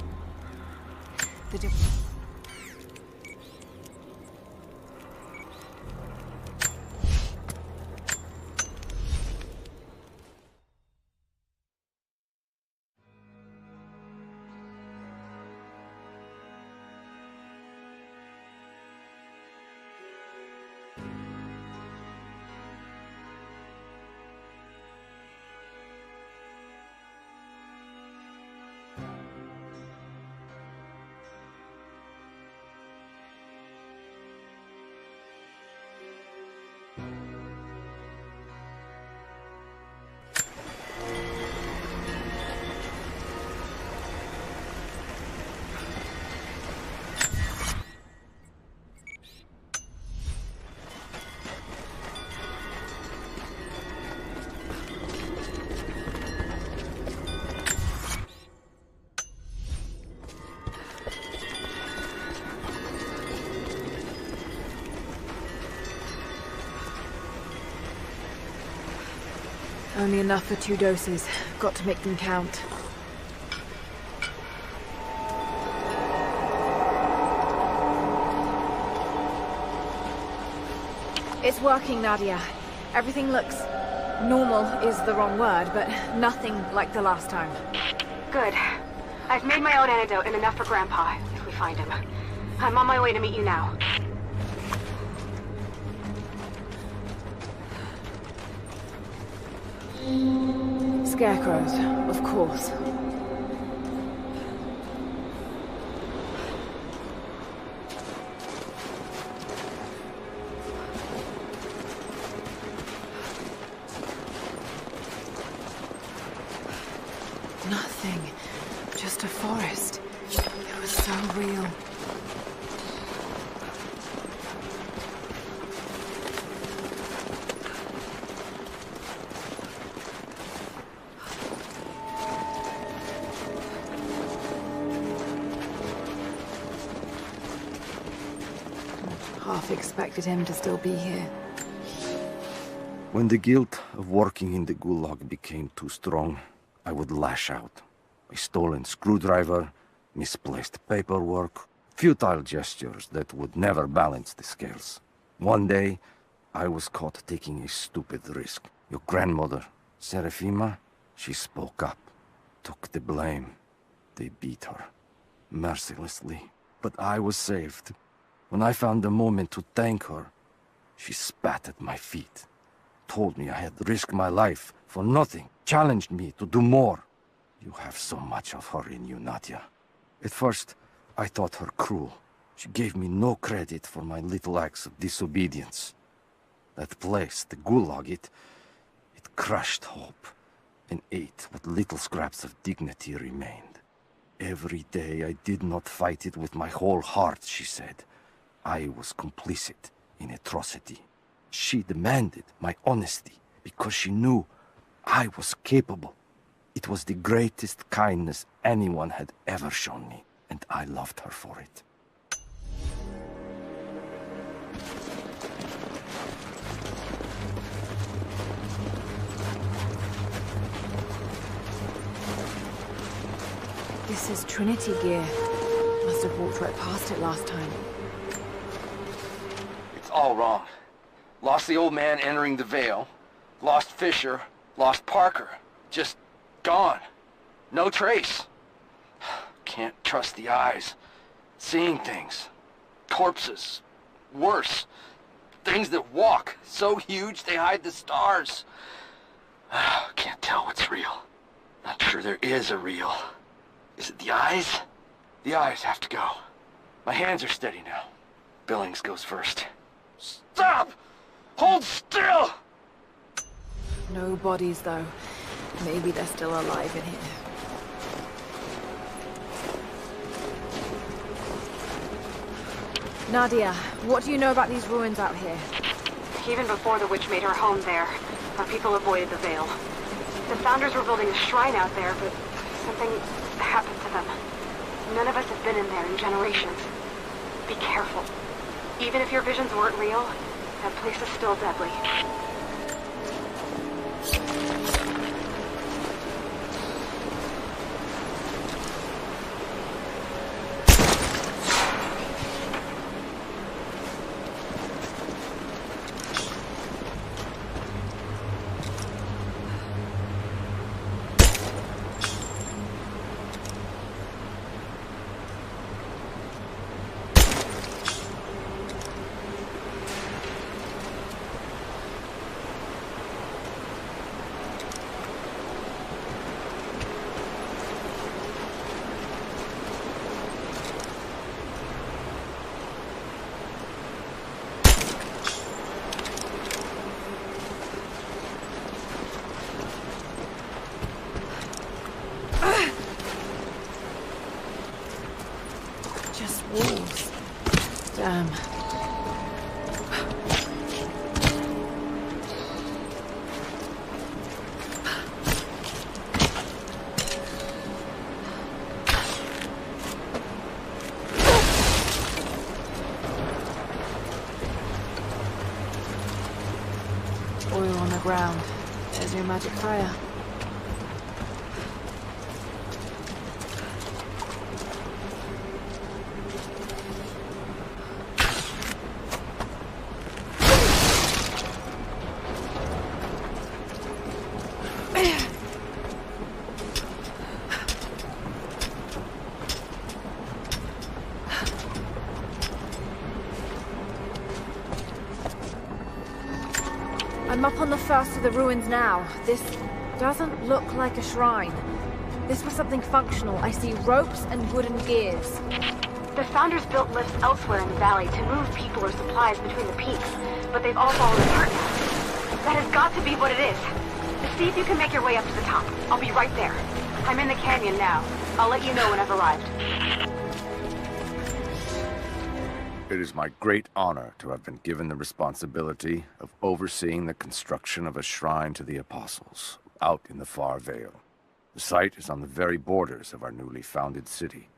Only enough for 2 doses. Got to make them count. It's working, Nadia. Everything looks... normal is the wrong word, but nothing like the last time. Good. I've made my own antidote and enough for Grandpa, if we find him. I'm on my way to meet you now. Scarecrows, of course. Nothing. Just a forest. It was so real. Half expected him to still be here. When the guilt of working in the gulag became too strong, I would lash out. A stolen screwdriver, misplaced paperwork, futile gestures that would never balance the scales. One day, I was caught taking a stupid risk. Your grandmother, Serafima, she spoke up, took the blame. They beat her, mercilessly. But I was saved. When I found the moment to thank her, she spat at my feet, told me I had risked my life for nothing, challenged me to do more. You have so much of her in you, Nadia. At first, I thought her cruel. She gave me no credit for my little acts of disobedience. That place, the gulag, it crushed hope and ate what little scraps of dignity remained. Every day I did not fight it with my whole heart, she said. I was complicit in atrocity. She demanded my honesty because she knew I was capable. It was the greatest kindness anyone had ever shown me, and I loved her for it. This is Trinity gear. Must have walked right past it last time. It's all wrong. Lost the old man entering the Vale. Lost Fisher. Lost Parker. Just gone. No trace. Can't trust the eyes. Seeing things. Corpses. Worse. Things that walk. So huge they hide the stars. Can't tell what's real. Not sure there is a real. Is it the eyes? The eyes have to go. My hands are steady now. Billings goes first. Stop! Hold still! No bodies, though. Maybe they're still alive in here. Nadia, what do you know about these ruins out here? Even before the witch made her home there, our people avoided the Vale. The Founders were building a shrine out there, but something happened to them. None of us have been in there in generations. Be careful. Even if your visions weren't real, that place is still deadly. Walls. Damn. Oil on the ground. there's no magic fire. I'm up on the first of the ruins now. This doesn't look like a shrine. This was something functional. I see ropes and wooden gears. The Founders built lifts elsewhere in the valley to move people or supplies between the peaks, but they've all fallen apart now. That has got to be what it is. See if you can make your way up to the top. I'll be right there. I'm in the canyon now. I'll let you know when I've arrived. It is my great honor to have been given the responsibility of overseeing the construction of a shrine to the Apostles, out in the far vale. The site is on the very borders of our newly founded city,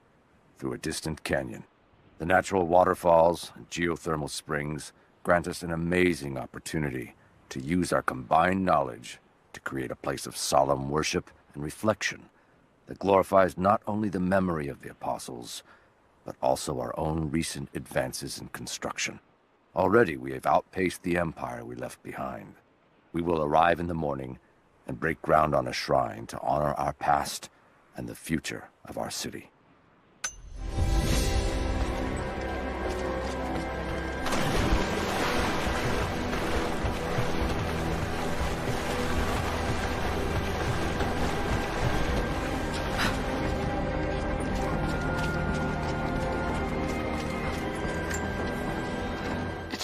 through a distant canyon. The natural waterfalls and geothermal springs grant us an amazing opportunity to use our combined knowledge to create a place of solemn worship and reflection that glorifies not only the memory of the Apostles, but also our own recent advances in construction. Already we have outpaced the empire we left behind. We will arrive in the morning and break ground on a shrine to honor our past and the future of our city.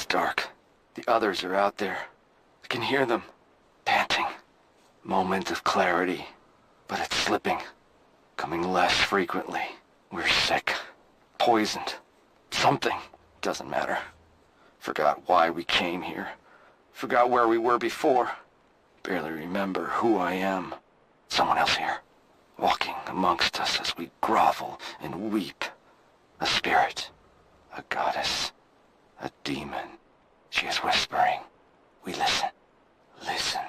Dark. The others are out there. I can hear them, panting. Moment of clarity, but it's slipping, coming less frequently. We're sick, poisoned, something. Doesn't matter. Forgot why we came here. Forgot where we were before. Barely remember who I am. Someone else here, walking amongst us as we grovel and weep. A spirit, a goddess, a demon. She is whispering. We listen. Listen.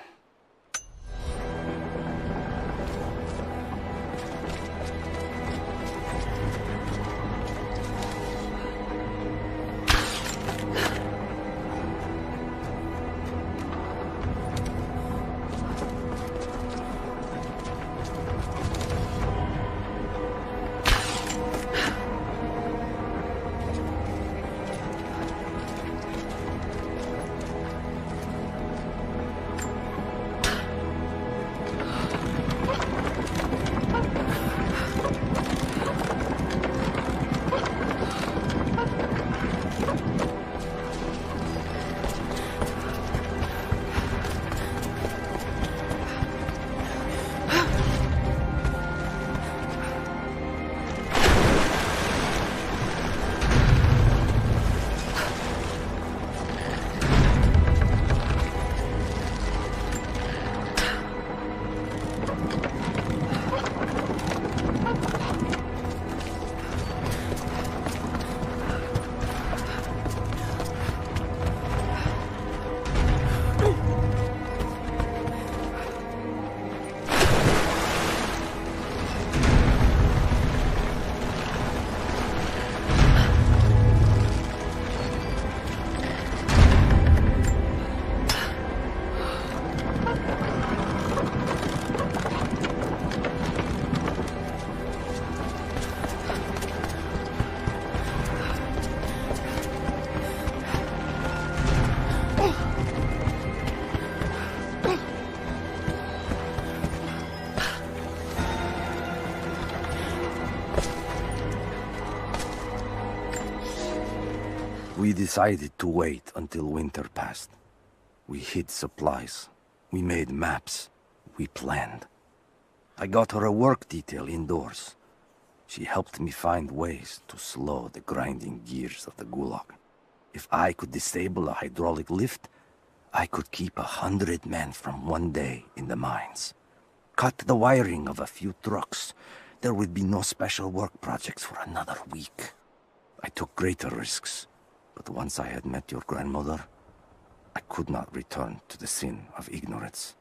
We decided to wait until winter passed. We hid supplies. We made maps. We planned. I got her a work detail indoors. She helped me find ways to slow the grinding gears of the Gulag. If I could disable a hydraulic lift, I could keep 100 men from one day in the mines. Cut the wiring of a few trucks. There would be no special work projects for another week. I took greater risks, but once I had met your grandmother, I could not return to the sin of ignorance.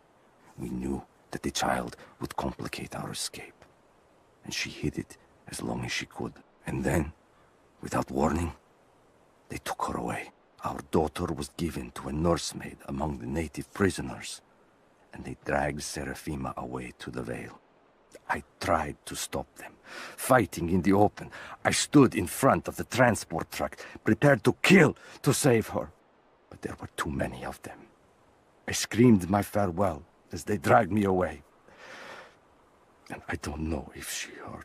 We knew that the child would complicate our escape, and she hid it as long as she could. And then, without warning, they took her away. Our daughter was given to a nursemaid among the native prisoners, and they dragged Seraphima away to the Vale. I tried to stop them, fighting in the open. I stood in front of the transport truck, prepared to kill to save her. But there were too many of them. I screamed my farewell as they dragged me away. And I don't know if she heard.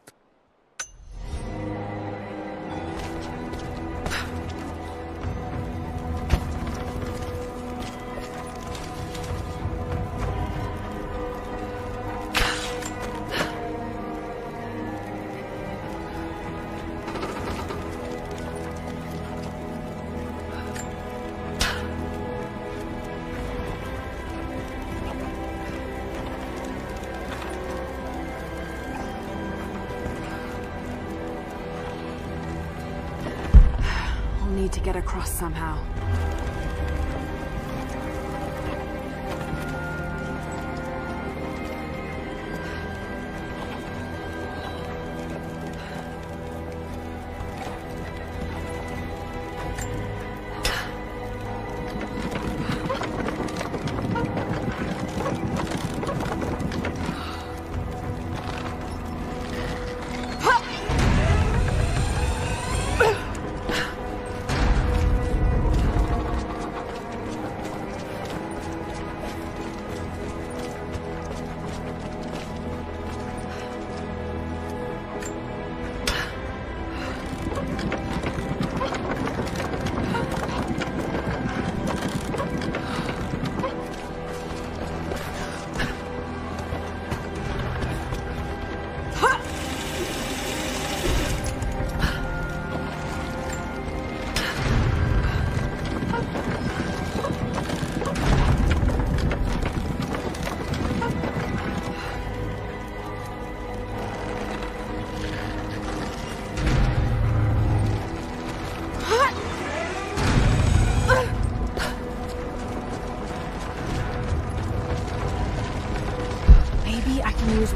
To get across somehow.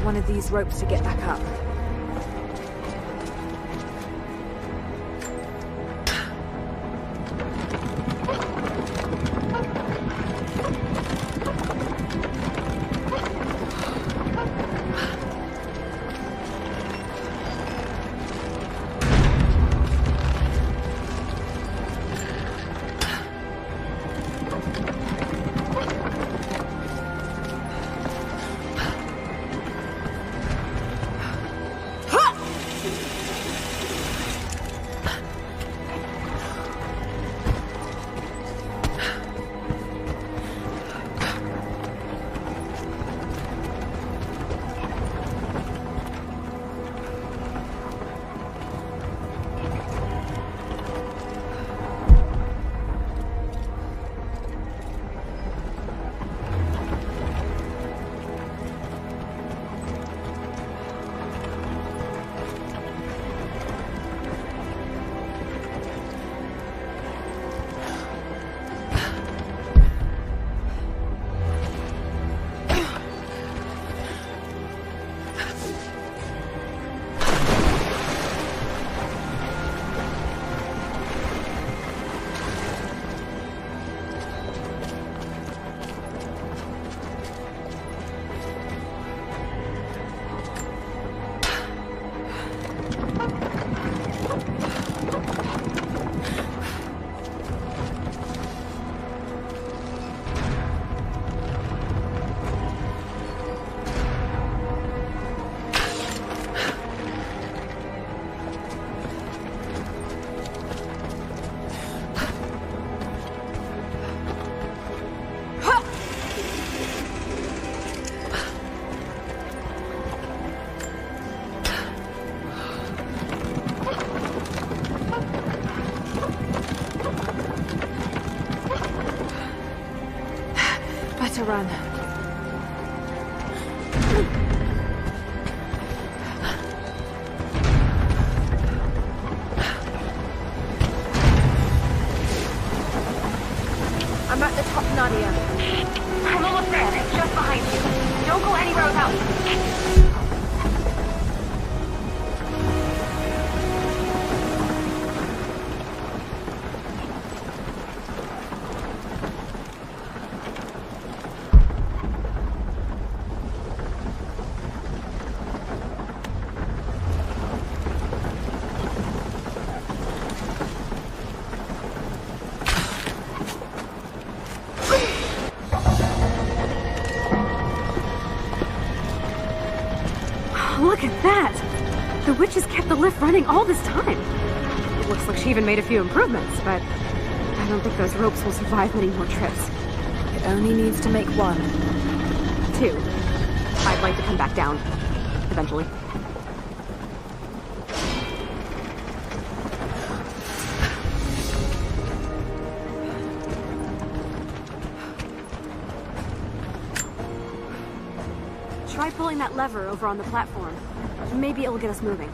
One of these ropes to get back up. To run. I'm at the top, Nadia. I'm almost there. Just behind you. The witch has kept the lift running all this time. It looks like she even made a few improvements, but I don't think those ropes will survive many more trips. It only needs to make 1. 2. I'd like to come back down. Eventually. Try pulling that lever over on the platform. Maybe it'll get us moving.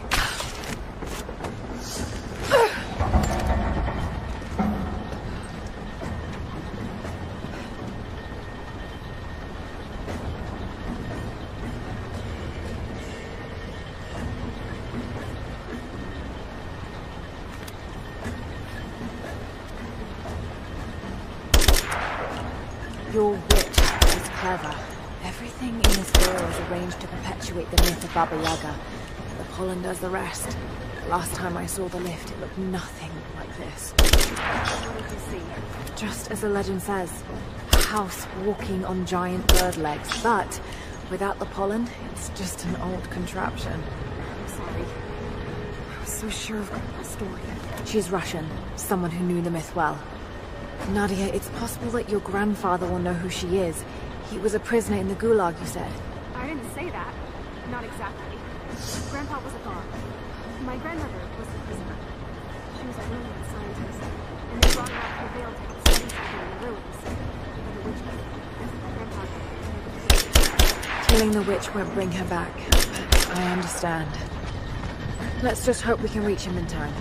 Your witch is clever. Everything in this world is arranged to perpetuate the myth of Baba Yaga. The pollen does the rest. Last time I saw the lift, it looked nothing like this. What did you see? Just as the legend says, a house walking on giant bird legs. But without the pollen, it's just an old contraption. I'm sorry. I was so sure of the story. She's Russian, someone who knew the myth well. Nadia, it's possible that your grandfather will know who she is. He was a prisoner in the Gulag, you said. I didn't say that. Not exactly. Grandpa was a guard. My grandmother was a prisoner. She was a brilliant scientist, and they brought her out to the Vale to help study something in the ruins. But the witch Grandpa... Killing the witch won't bring her back. I understand. Let's just hope we can reach him in time.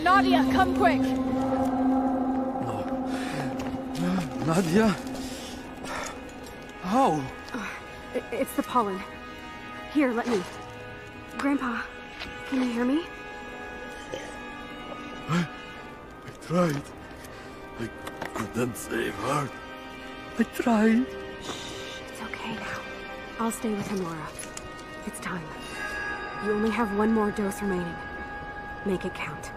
Nadia, come quick! Nadia? How? It's the pollen. Here, let me. Grandpa, can you hear me? I tried. I couldn't save her. I tried. It's okay now. I'll stay with Honora. It's time. You only have 1 more dose remaining. Make it count.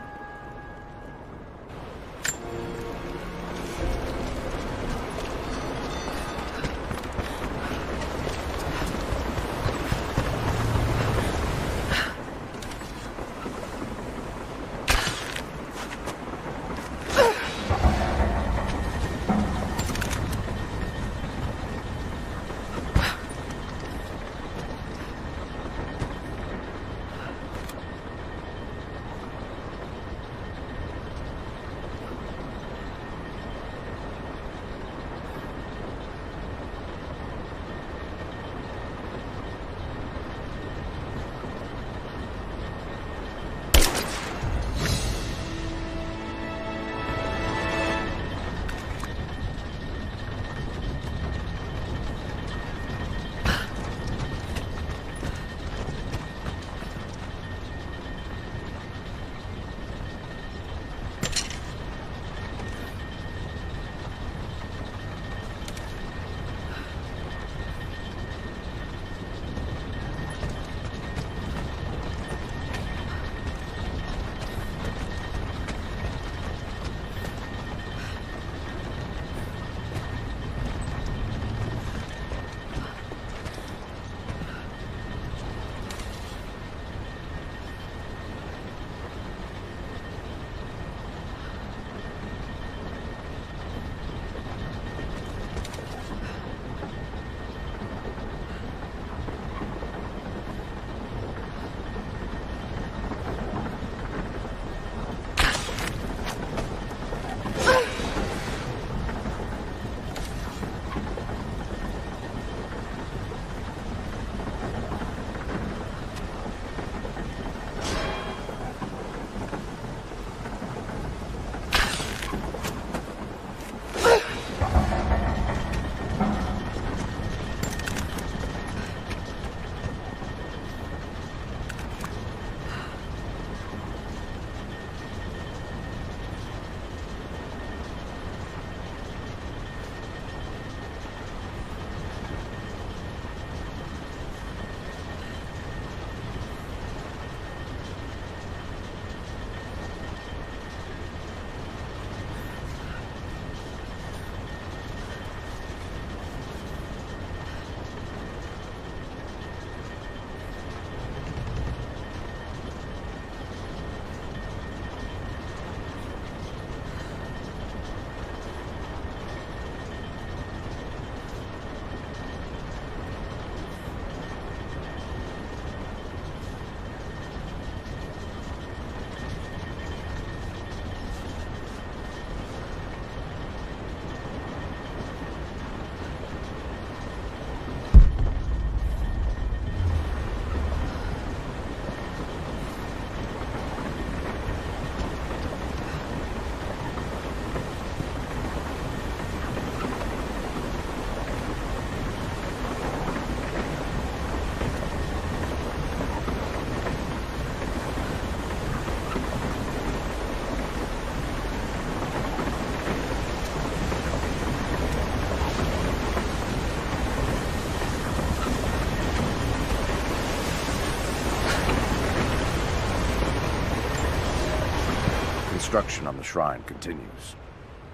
construction on the shrine continues.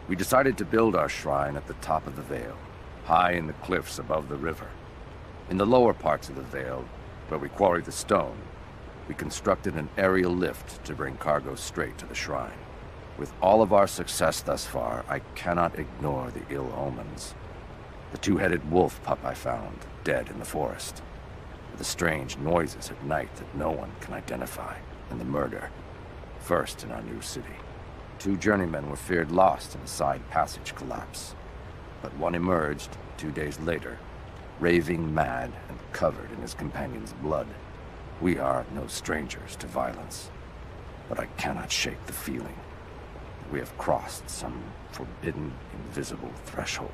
We decided to build our shrine at the top of the Vale, high in the cliffs above the river. In the lower parts of the Vale, where we quarried the stone, we constructed an aerial lift to bring cargo straight to the shrine. With all of our success thus far, I cannot ignore the ill omens. The two-headed wolf pup I found, dead in the forest. The strange noises at night that no one can identify, and the murder. First in our new city. 2 journeymen were feared lost in a side passage collapse. But one emerged 2 days later, raving mad and covered in his companion's blood. We are no strangers to violence, but I cannot shake the feeling that we have crossed some forbidden, invisible threshold.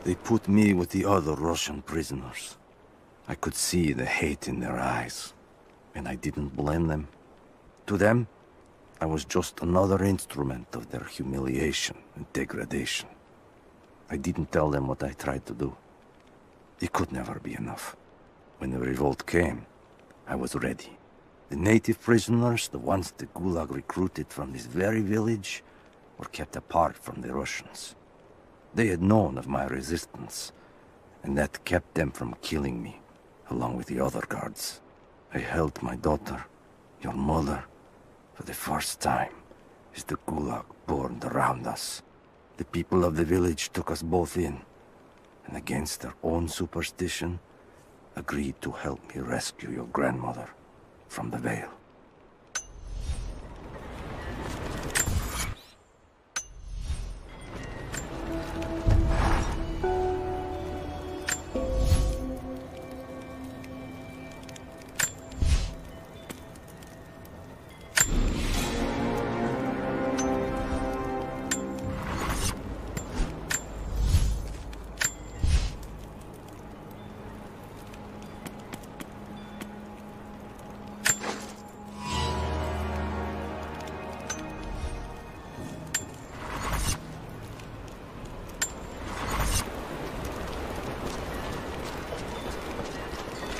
They put me with the other Russian prisoners. I could see the hate in their eyes, and I didn't blame them. To them, I was just another instrument of their humiliation and degradation. I didn't tell them what I tried to do. It could never be enough. When the revolt came, I was ready. The native prisoners, the ones the Gulag recruited from this very village, were kept apart from the Russians. They had known of my resistance, and that kept them from killing me, along with the other guards. I held my daughter, your mother, for the first time, as the Gulag burned around us. The people of the village took us both in, and against their own superstition, agreed to help me rescue your grandmother from the Vale.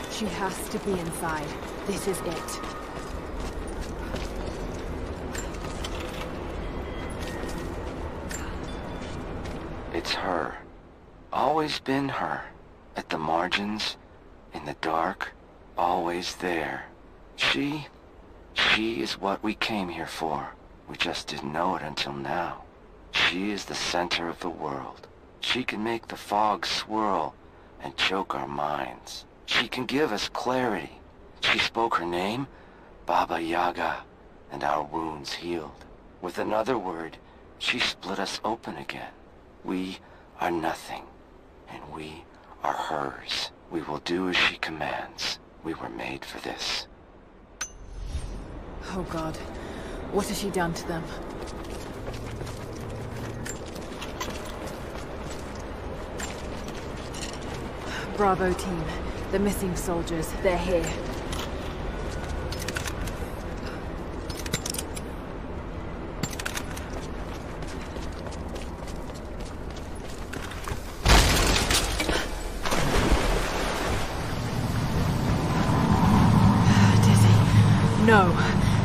She has to be inside. This is it. It's her. Always been her. At the margins, in the dark, always there. She is what we came here for. We just didn't know it until now. She is the center of the world. She can make the fog swirl and choke our minds. She can give us clarity. She spoke her name, Baba Yaga, and our wounds healed. With another word, she split us open again. We are nothing, and we are hers. We will do as she commands. We were made for this. Oh God, what has she done to them? Bravo team. The missing soldiers, they're here. Dizzy. No,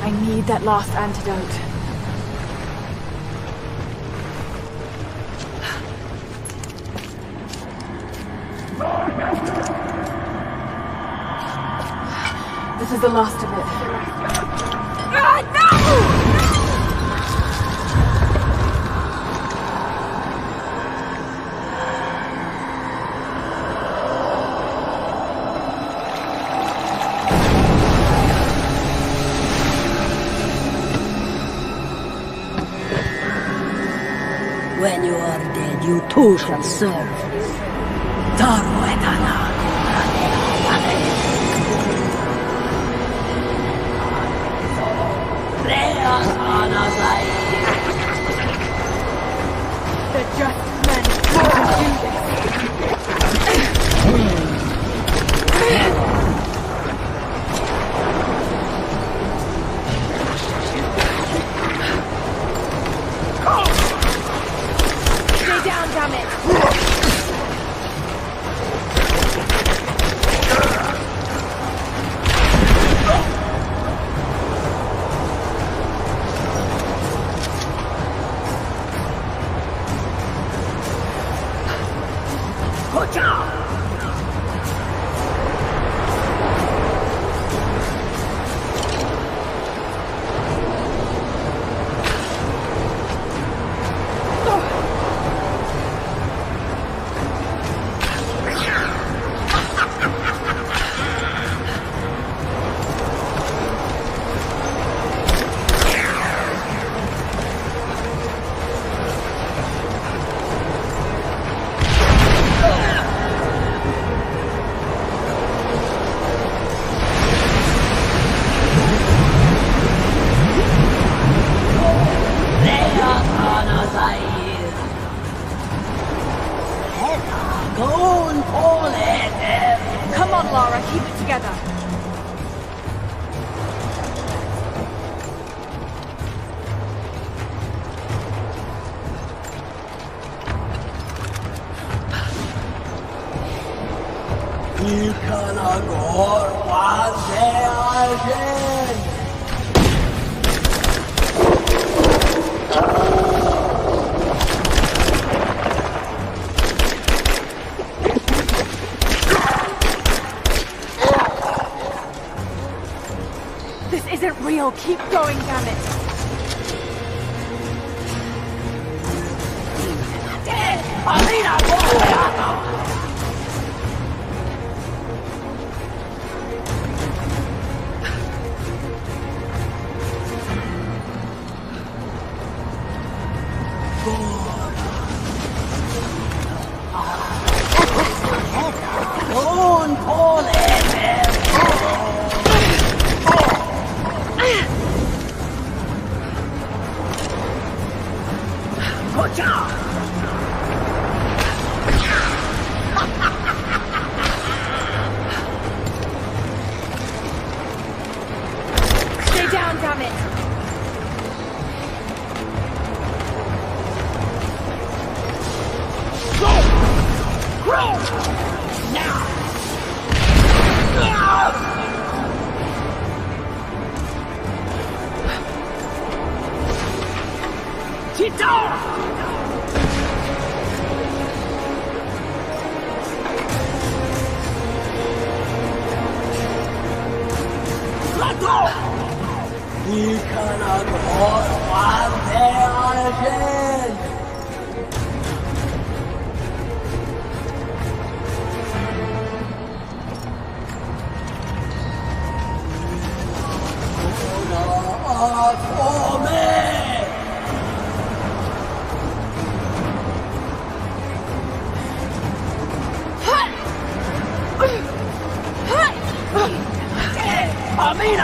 I need that last antidote. This is the last of it. When you are dead, you too shall serve. The just men can do this. damn it! Watch out! Come on, Lara, keep it together. This isn't real. Keep going, damn it. Stay down, damn it. Grow! Now!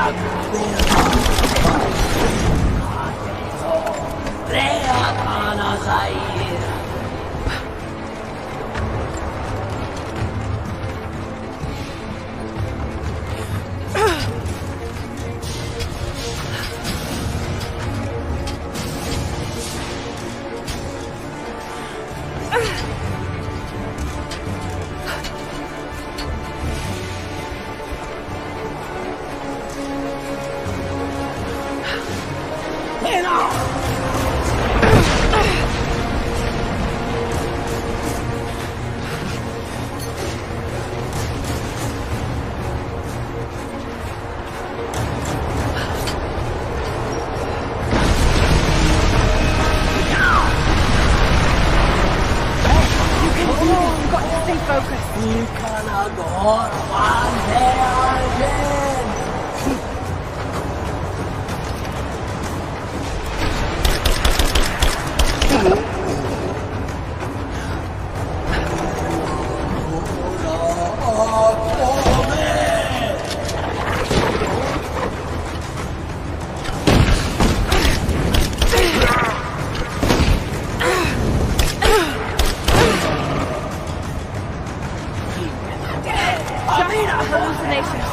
Tetiera!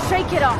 Shake it off.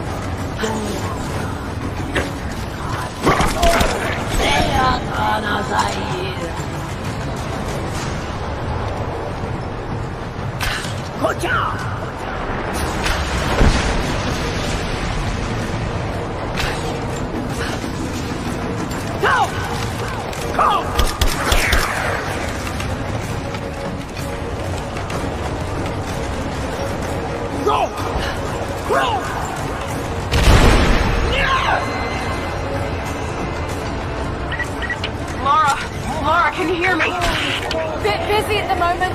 Laura, can you hear me? Bit busy at the moment.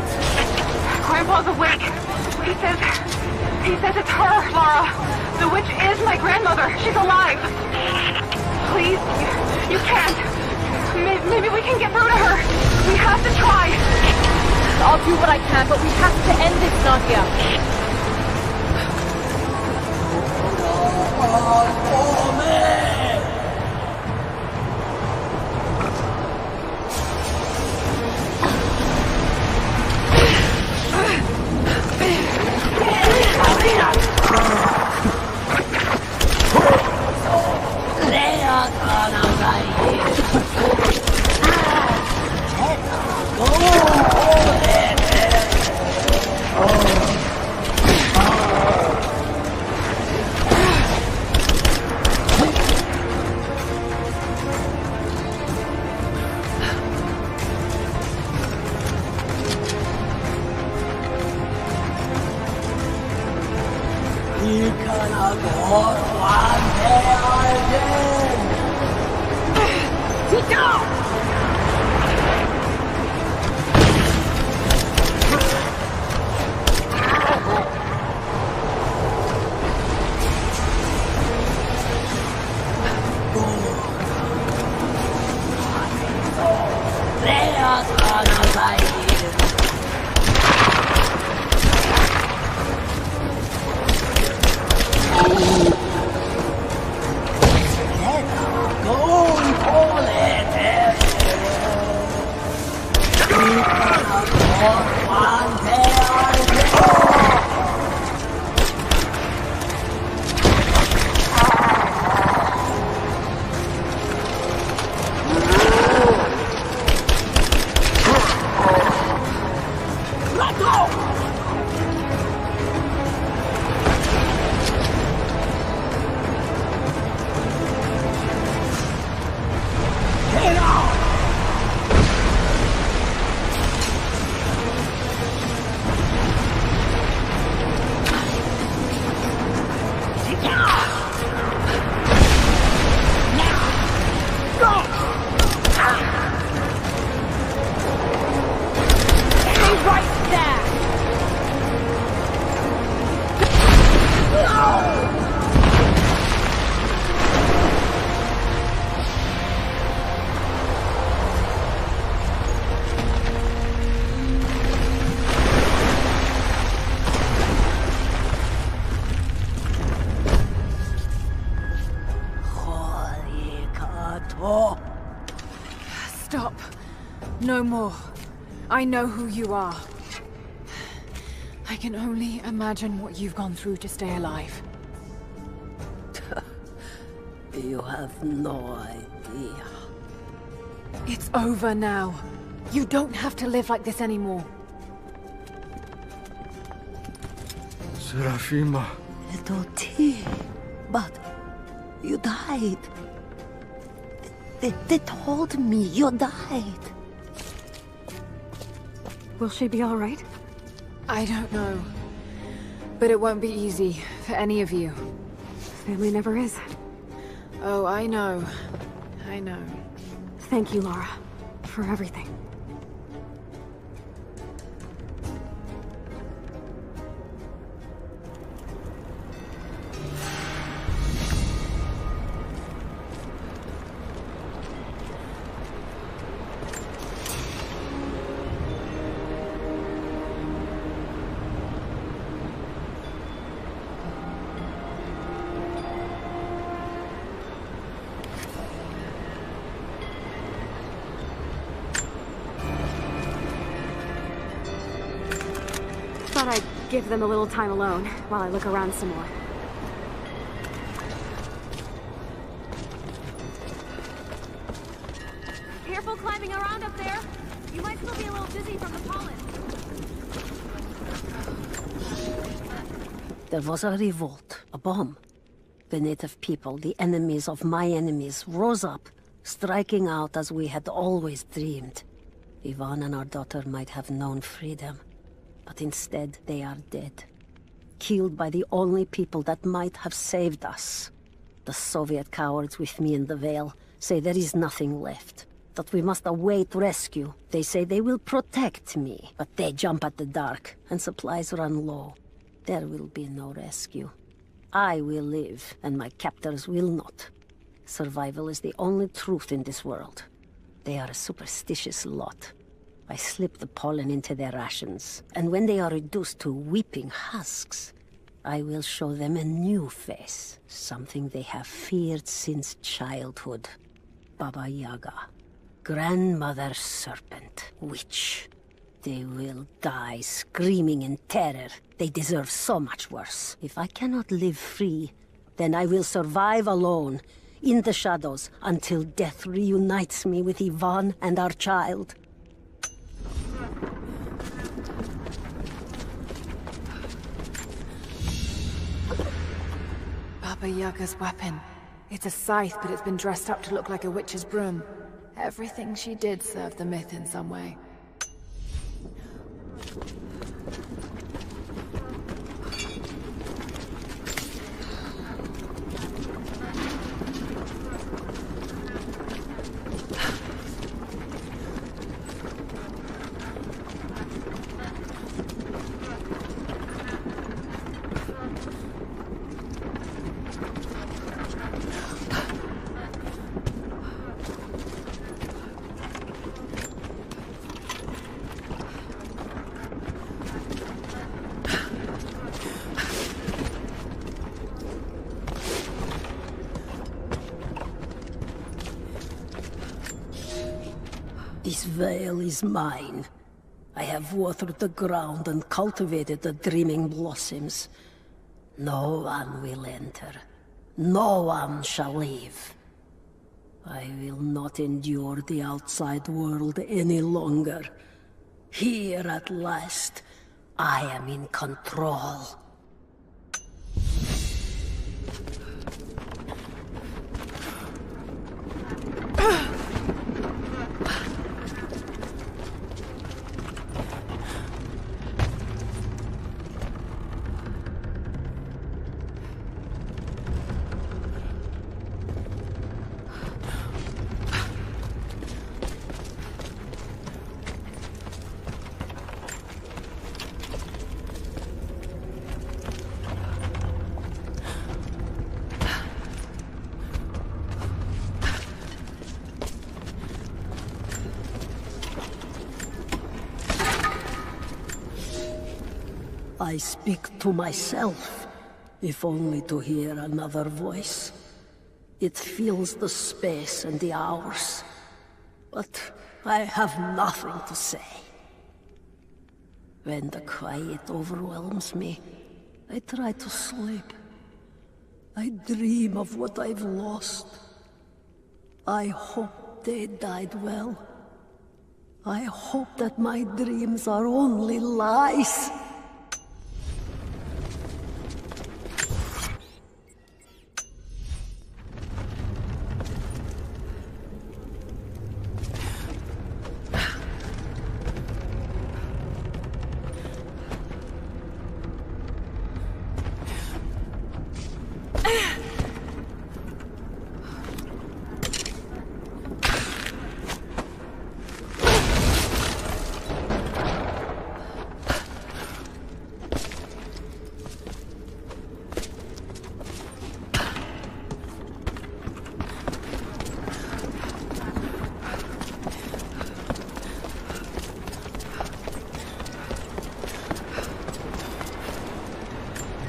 Grandpa's awake. He says it's her, Laura. The witch is my grandmother. She's alive. Please, you can't. Maybe we can get through to her. We have to try. I'll do what I can, but we have to end this, Nadia. Stop. No more. I know who you are. I can only imagine what you've gone through to stay alive. You have no idea. It's over now. You don't have to live like this anymore. Serafima. Little T. But you died. They told me you died. Will she be all right? I don't know. But it won't be easy for any of you. Family never is. Oh, I know. I know. Thank you, Laura, for everything. Thought I'd give them a little time alone while I look around some more. Careful climbing around up there. You might still be a little dizzy from the pollen. There was a revolt, a bomb. The native people, the enemies of my enemies, rose up, striking out as we had always dreamed. Ivan and our daughter might have known freedom, but instead they are dead. Killed by the only people that might have saved us. The Soviet cowards with me in the Vale say there is nothing left, that we must await rescue. They say they will protect me, but they jump at the dark, and supplies run low. There will be no rescue. I will live, and my captors will not. Survival is the only truth in this world. They are a superstitious lot. I slip the pollen into their rations, and when they are reduced to weeping husks, I will show them a new face, something they have feared since childhood. Baba Yaga, grandmother serpent, witch. They will die screaming in terror. They deserve so much worse. If I cannot live free, then I will survive alone, in the shadows, until death reunites me with Ivan and our child. Baba Yaga's weapon. It's a scythe, but it's been dressed up to look like a witch's broom. Everything she did served the myth in some way. This veil is mine. I have watered the ground and cultivated the dreaming blossoms. No one will enter. No one shall leave. I will not endure the outside world any longer. Here at last, I am in control. I speak to myself, if only to hear another voice. It fills the space and the hours, but I have nothing to say. When the quiet overwhelms me, I try to sleep. I dream of what I've lost. I hope they died well. I hope that my dreams are only lies.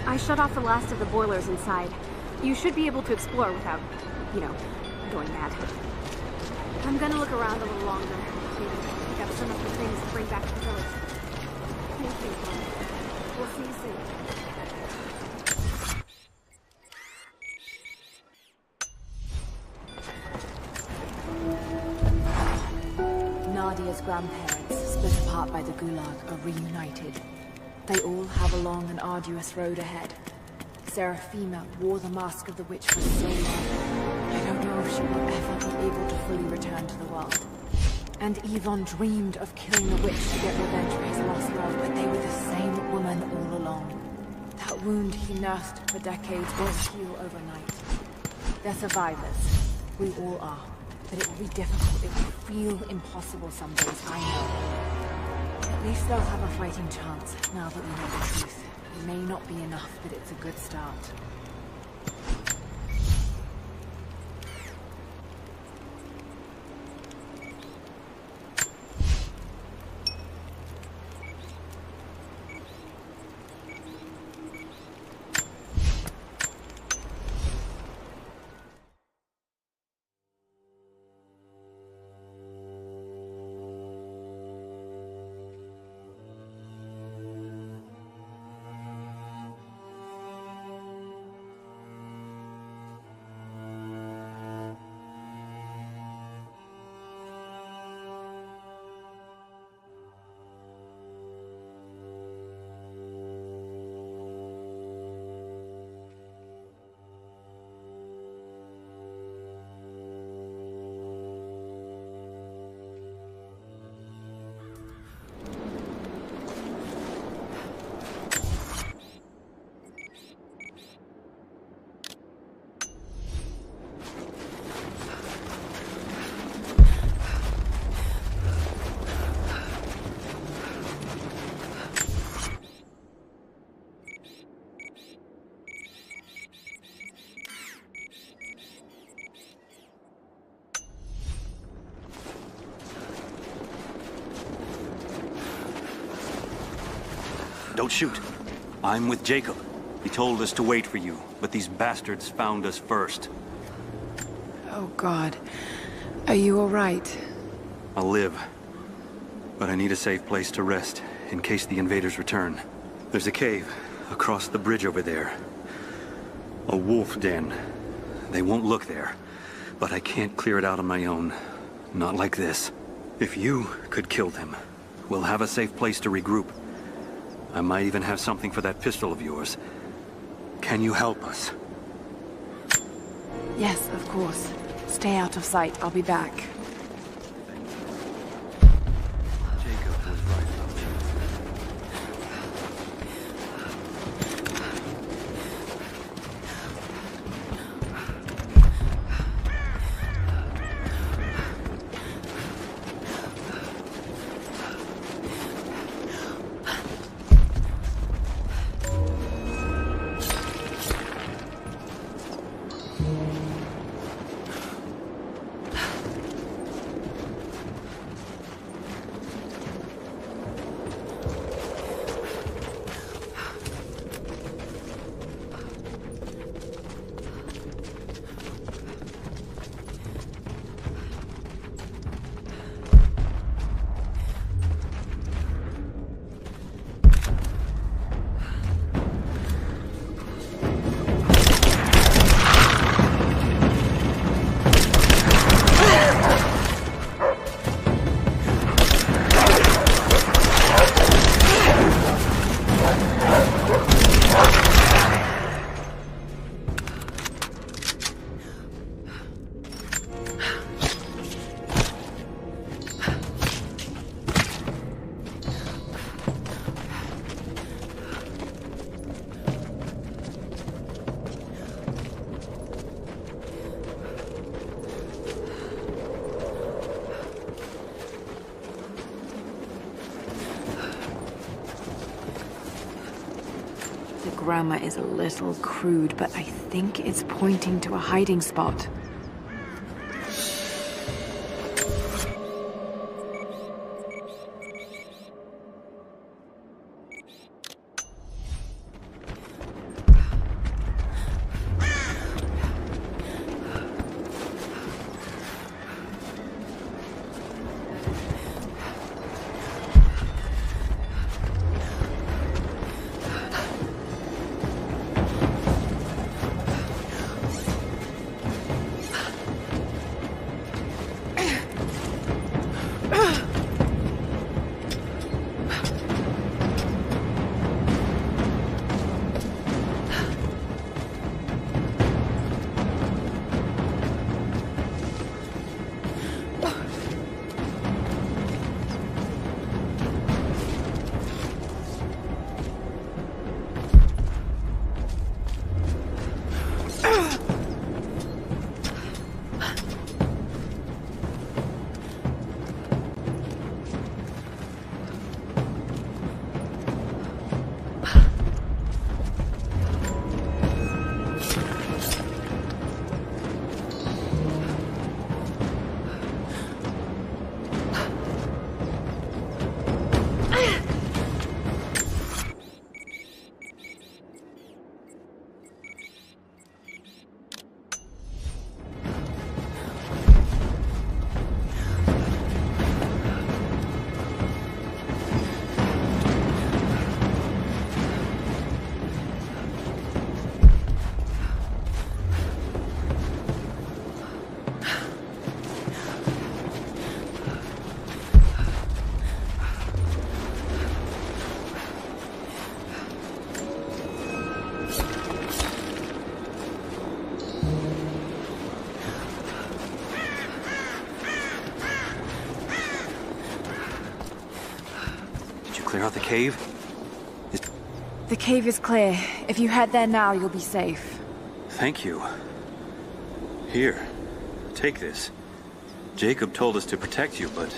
I shut off the last of the boilers inside. You should be able to explore without, going mad. I'm gonna look around a little longer. Maybe pick up some of the things to bring back to the village. Thank you. We'll see you soon. Nadia's grandparents, split apart by the Gulag, are reunited. They all have a long and arduous road ahead. Seraphima wore the mask of the witch for so long. I don't know if she will ever be able to fully return to the world. And Yvonne dreamed of killing the witch to get revenge for his lost love, but they were the same woman all along. That wound he nursed for decades won't heal overnight. They're survivors. We all are. But it will be difficult. It will feel impossible some days, I know. At least they'll have a fighting chance, now that we know the truth. It may not be enough, but it's a good start. Don't shoot. I'm with Jacob. He told us to wait for you, but these bastards found us first. Oh, God. Are you all right? I'll live. But I need a safe place to rest, in case the invaders return. There's a cave across the bridge over there. A wolf den. They won't look there, but I can't clear it out on my own. Not like this. If you could kill them, we'll have a safe place to regroup. I might even have something for that pistol of yours. Can you help us? Yes, of course. Stay out of sight. I'll be back. Grammar is a little crude, but I think it's pointing to a hiding spot. Clear out the cave? The cave is clear. If you head there now, you'll be safe. Thank you. Here, take this. Jacob told us to protect you, but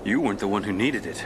you weren't the one who needed it.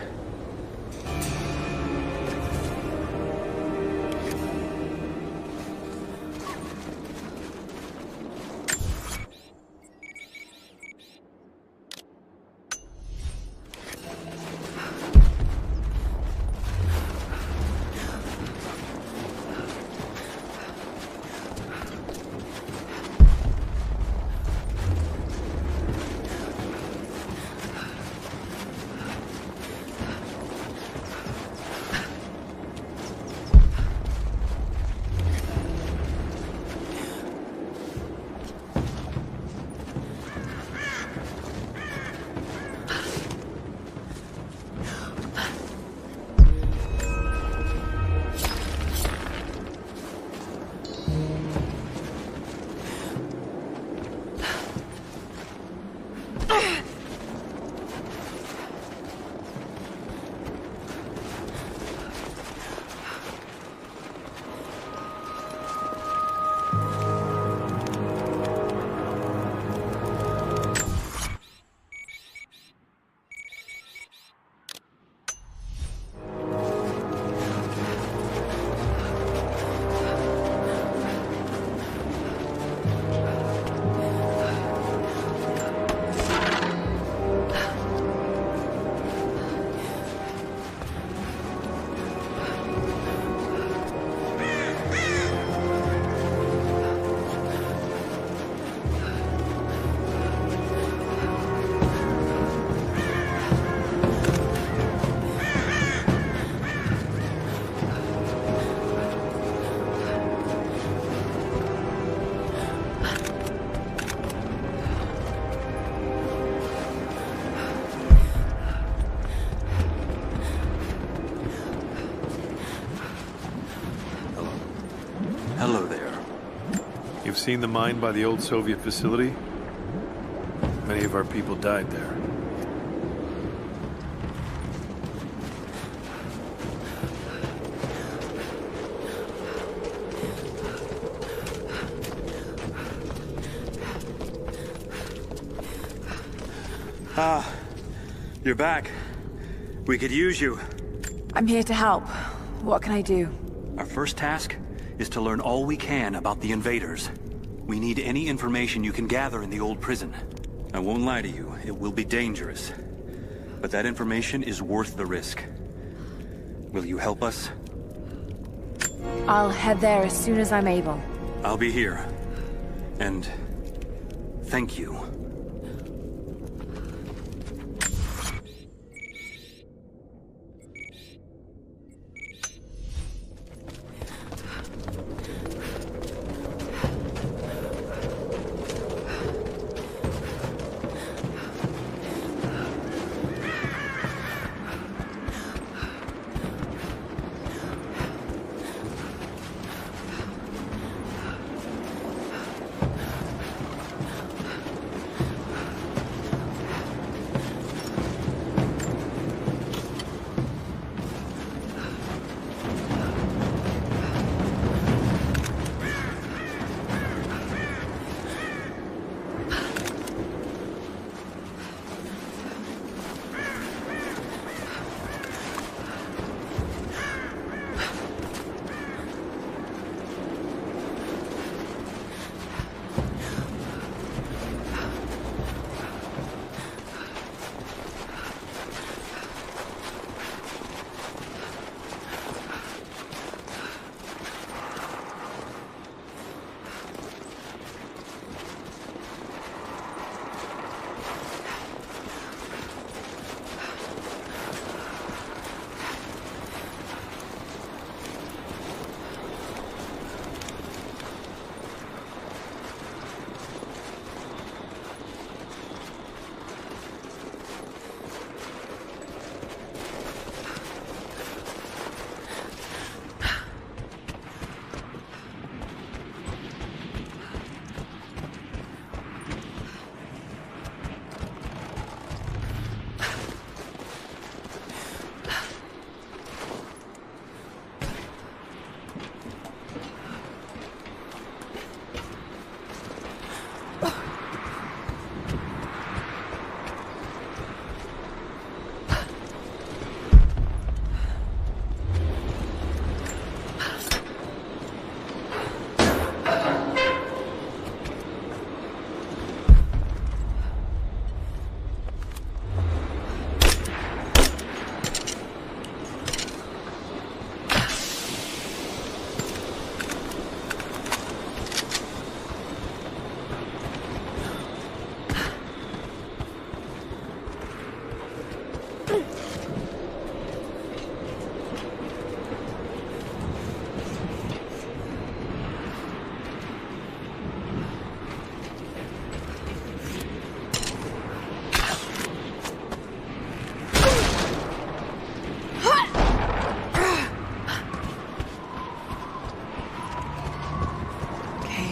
Hello there. You've seen the mine by the old Soviet facility? Many of our people died there. Ah, you're back. We could use you. I'm here to help. What can I do? Our first task is to learn all we can about the invaders. We need any information you can gather in the old prison. I won't lie to you, it will be dangerous. But that information is worth the risk. Will you help us? I'll head there as soon as I'm able. I'll be here. And thank you.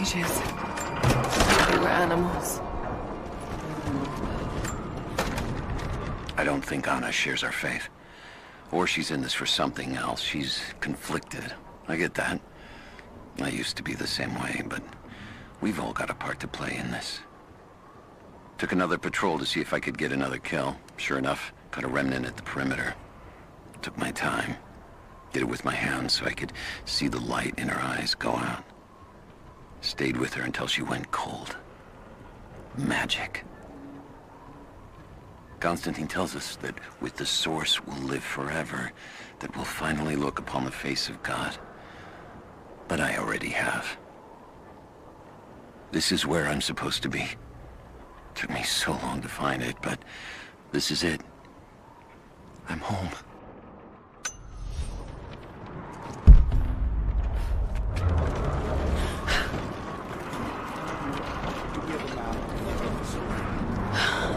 branches. They were animals. I don't think Anna shares our faith. Or she's in this for something else. She's conflicted. I get that. I used to be the same way, but we've all got a part to play in this. Took another patrol to see if I could get another kill. Sure enough, got a remnant at the perimeter. Took my time. Did it with my hands so I could see the light in her eyes go out. Stayed with her until she went cold. Magic. Constantine tells us that with the Source we'll live forever, that we'll finally look upon the face of God. But I already have. This is where I'm supposed to be. Took me so long to find it, but this is it. I'm home.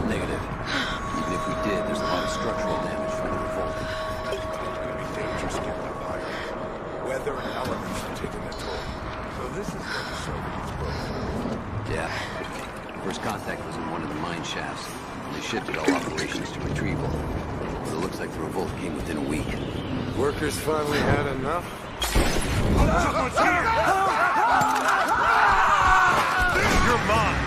Negative. Even if we did, there's a lot of structural damage from the revolt. It's gonna be dangerous getting up higher. Weather and elements have taken their toll. So this is where the Soviets broke. Yeah. First contact was in one of the mine shafts. They shifted all operations to retrieval. So it looks like the revolt came within a week. Workers finally had enough? You're mine!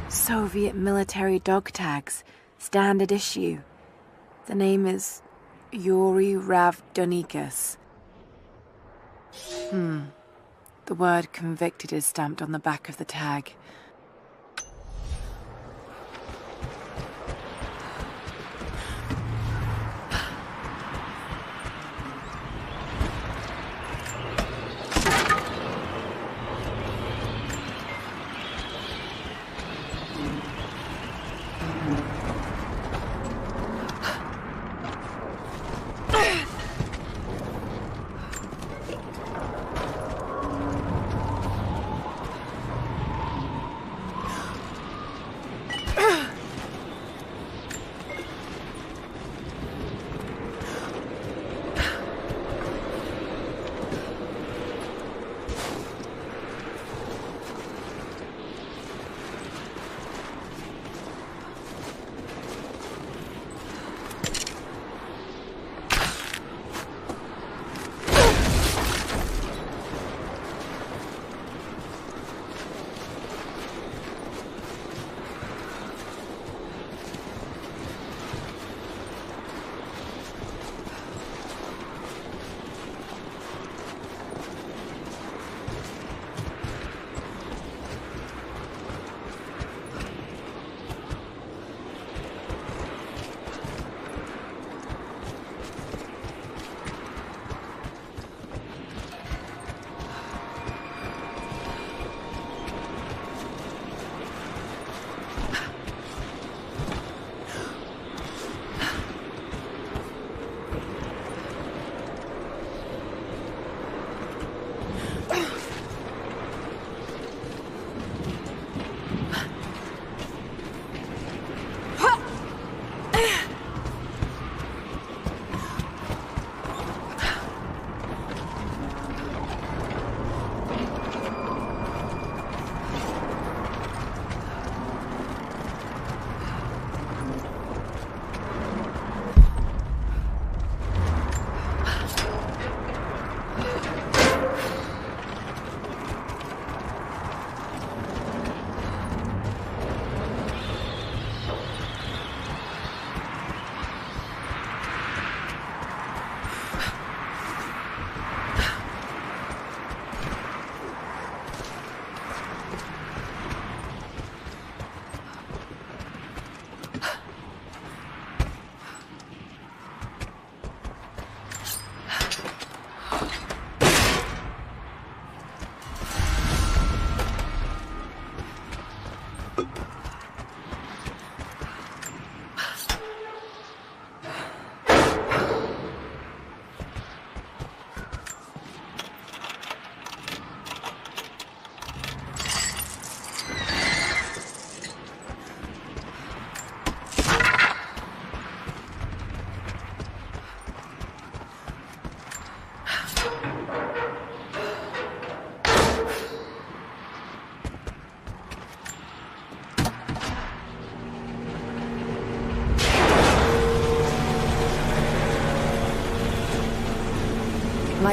Soviet military dog tags, standard issue. The name is Yuri Ravdonikas. The word convicted is stamped on the back of the tag.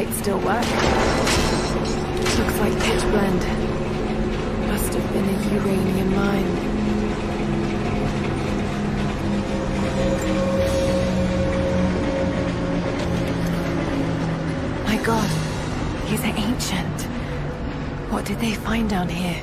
lights still work? Looks like pitch blend. Must have been a uranium mine. My god, he's ancient. What did they find down here?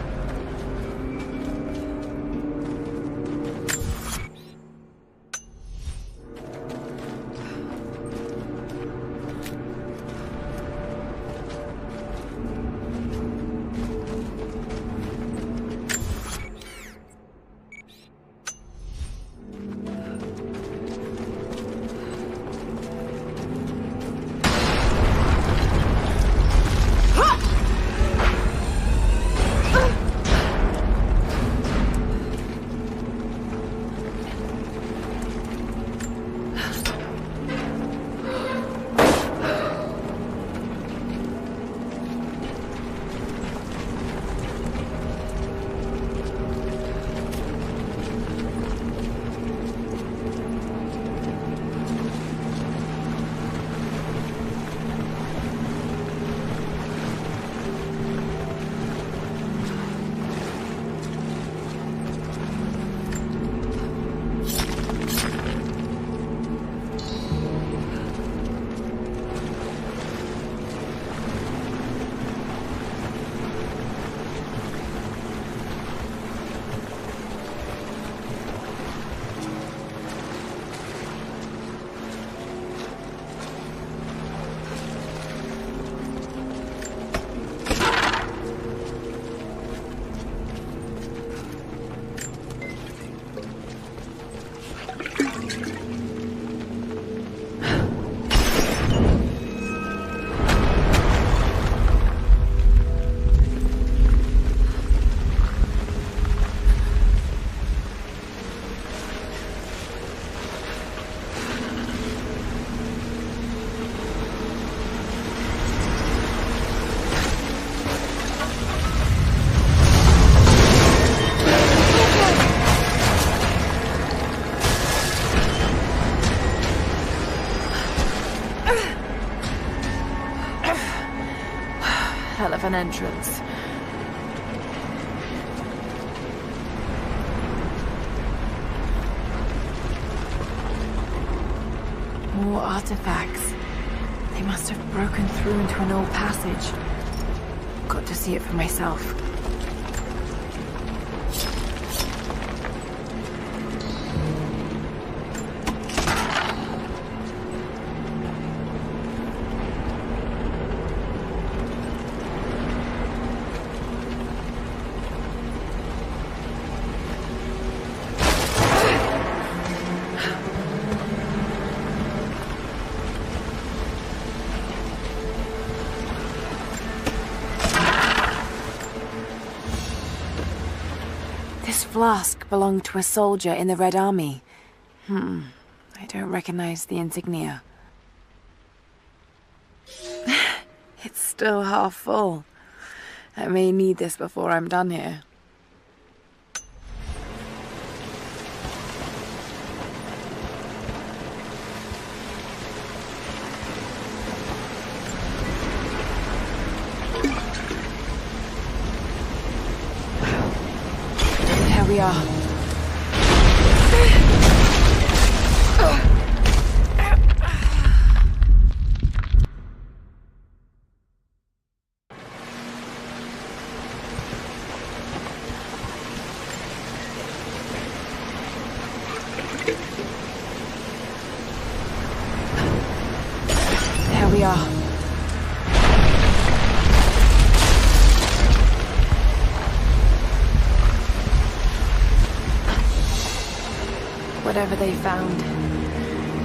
Hell of an entrance. More artifacts. They must have broken through into an old passage. Got to see it for myself. Flask belonged to a soldier in the Red Army. I don't recognize the insignia. It's still half full. I may need this before I'm done here. We are. There we are. Whatever they found,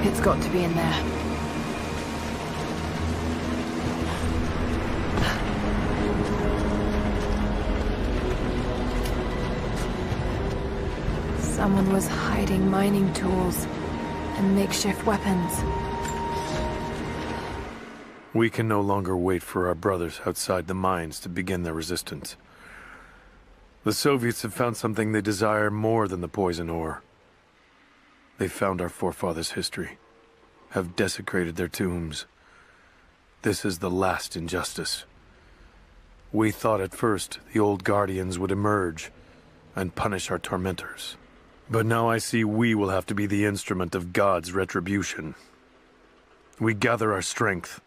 it's got to be in there. Someone was hiding mining tools and makeshift weapons. We can no longer wait for our brothers outside the mines to begin their resistance. The Soviets have found something they desire more than the poison ore. They found our forefathers' history, have desecrated their tombs. This is the last injustice. We thought at first the old Guardians would emerge and punish our tormentors. But now I see we will have to be the instrument of God's retribution. We gather our strength,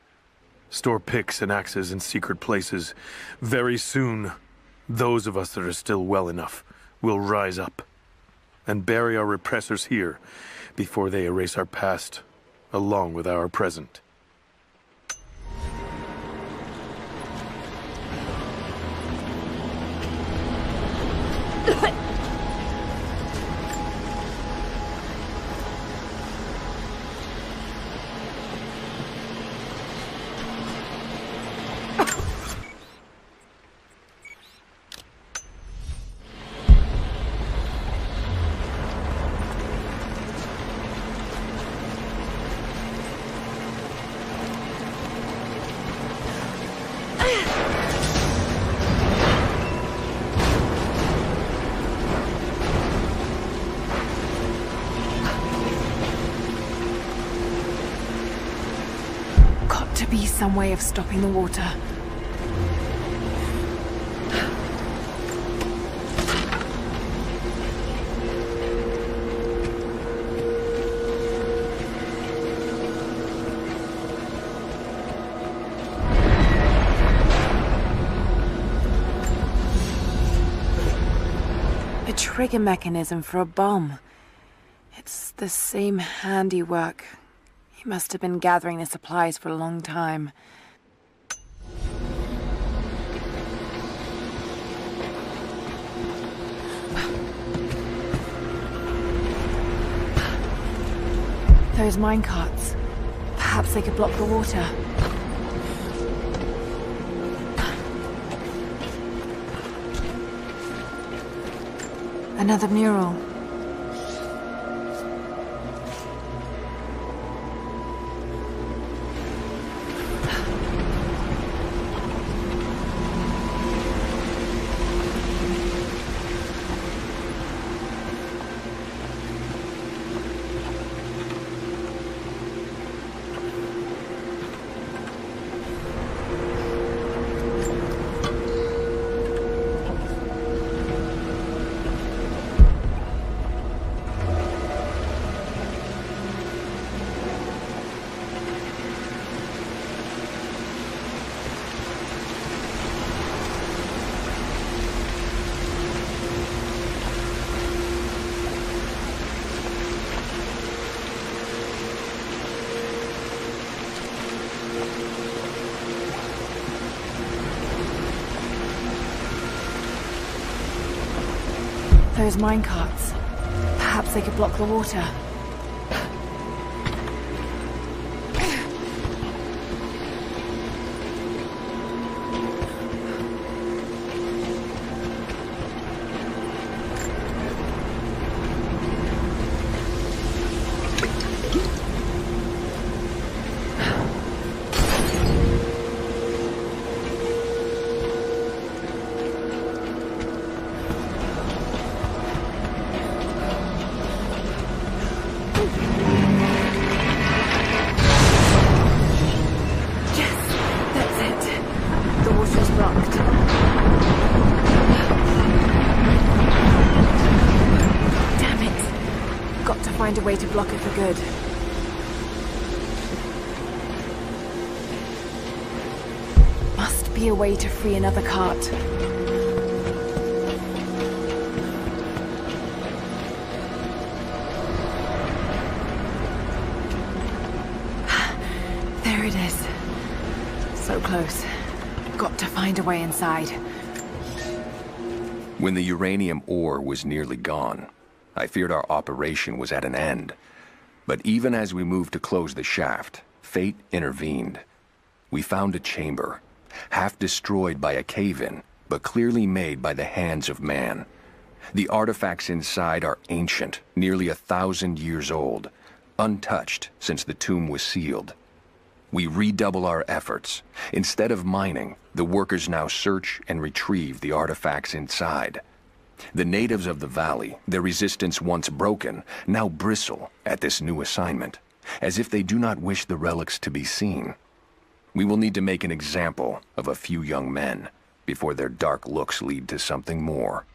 store picks and axes in secret places. Very soon, those of us that are still well enough will rise up and bury our repressors here before they erase our past along with our present. Some way of stopping the water. A trigger mechanism for a bomb. It's the same handiwork. He must have been gathering the supplies for a long time. Those minecarts. Perhaps they could block the water. Another mural. Those minecarts. Perhaps they could block the water. Find a way to block it for good. Must be a way to free another cart. There it is. So close. Got to find a way inside. When the uranium ore was nearly gone, I feared our operation was at an end. But even as we moved to close the shaft, fate intervened. We found a chamber, half destroyed by a cave-in, but clearly made by the hands of man. The artifacts inside are ancient, nearly 1,000 years old, untouched since the tomb was sealed. We redouble our efforts. Instead of mining, the workers now search and retrieve the artifacts inside. The natives of the valley, their resistance once broken, now bristle at this new assignment, as if they do not wish the relics to be seen. We will need to make an example of a few young men before their dark looks lead to something more.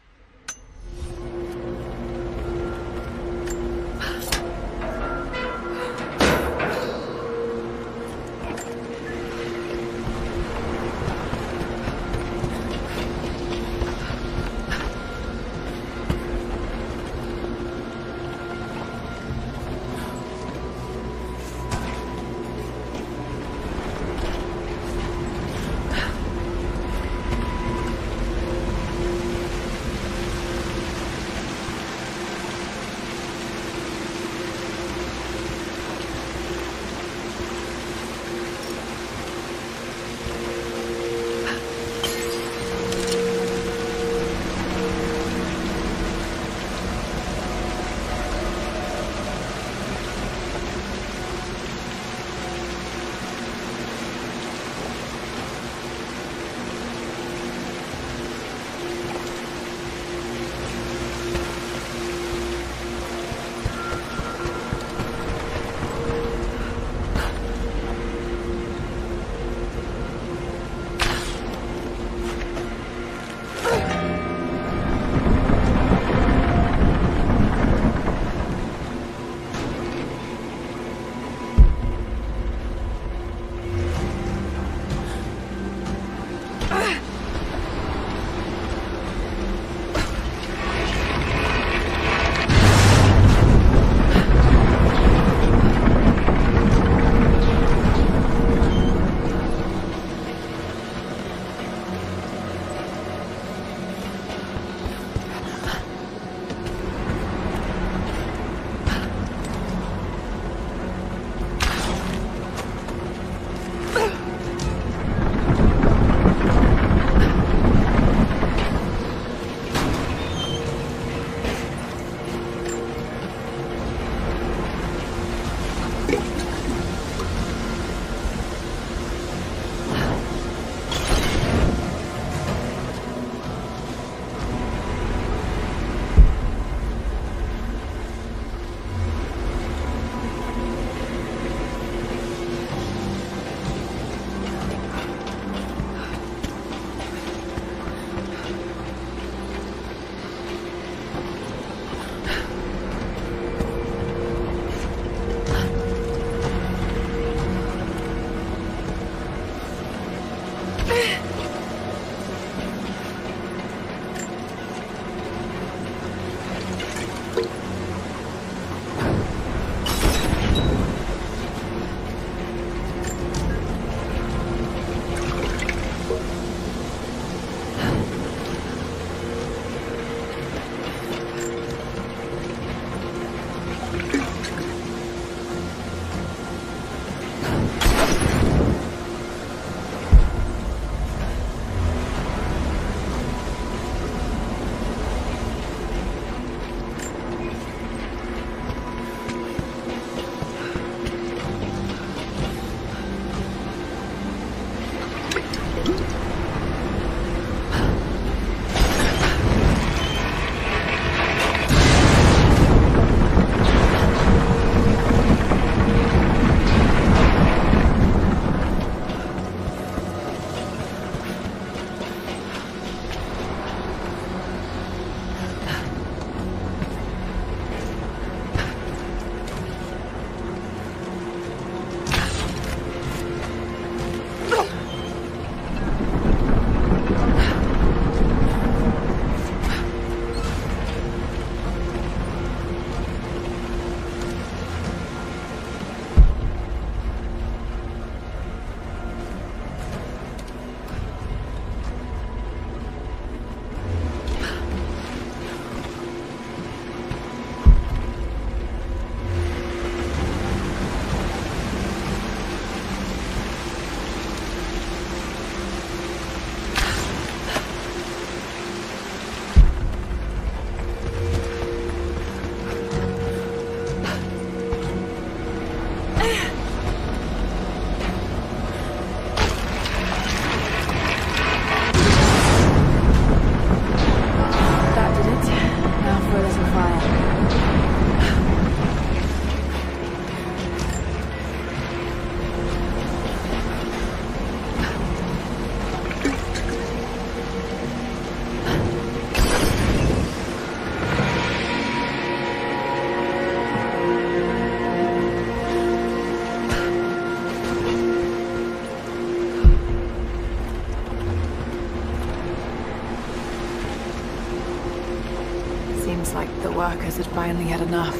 the workers had finally had enough.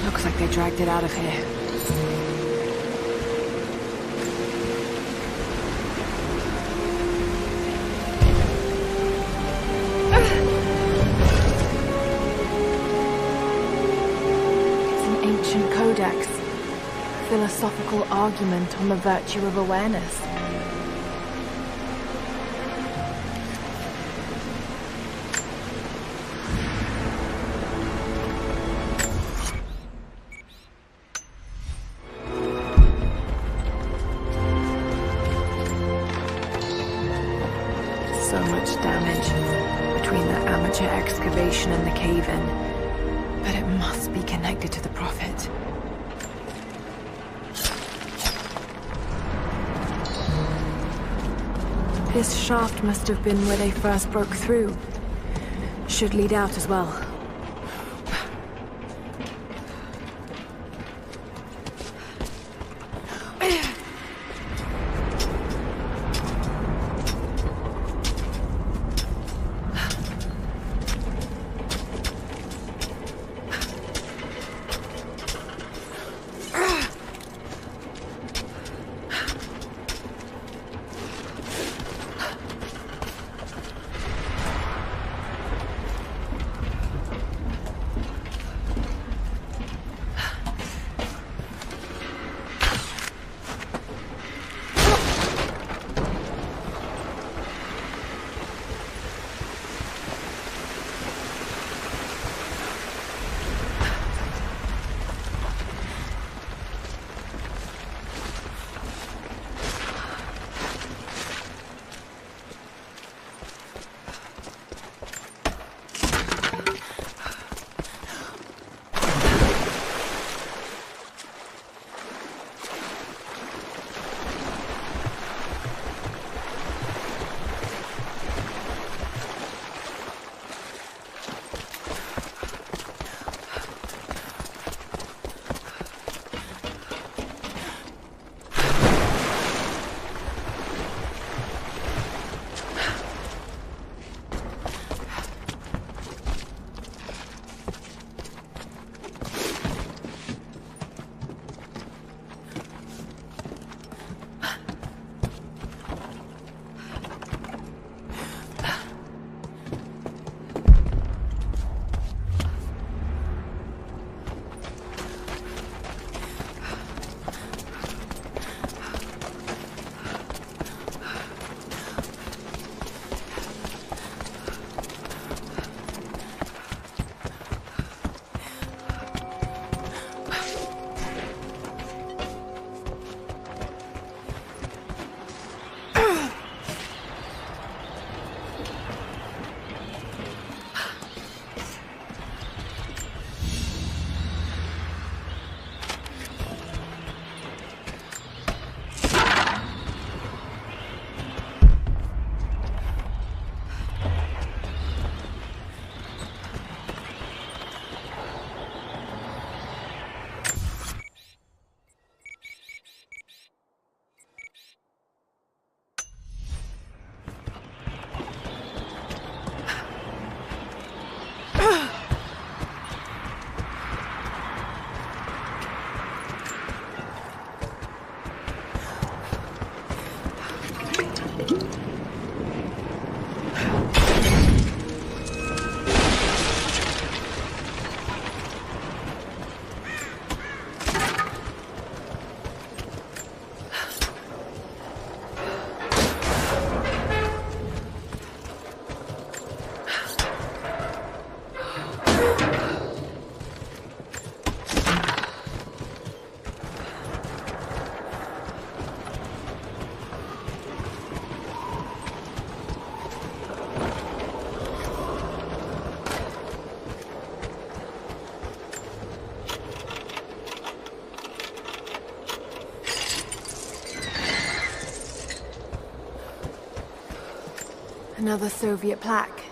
Looks like they dragged it out of here. Codex. Philosophical argument on the virtue of awareness. So much damage between the amateur excavation and the cave-in. But it must be connected to the Prophet. This shaft must have been where they first broke through. Should lead out as well. Another Soviet plaque.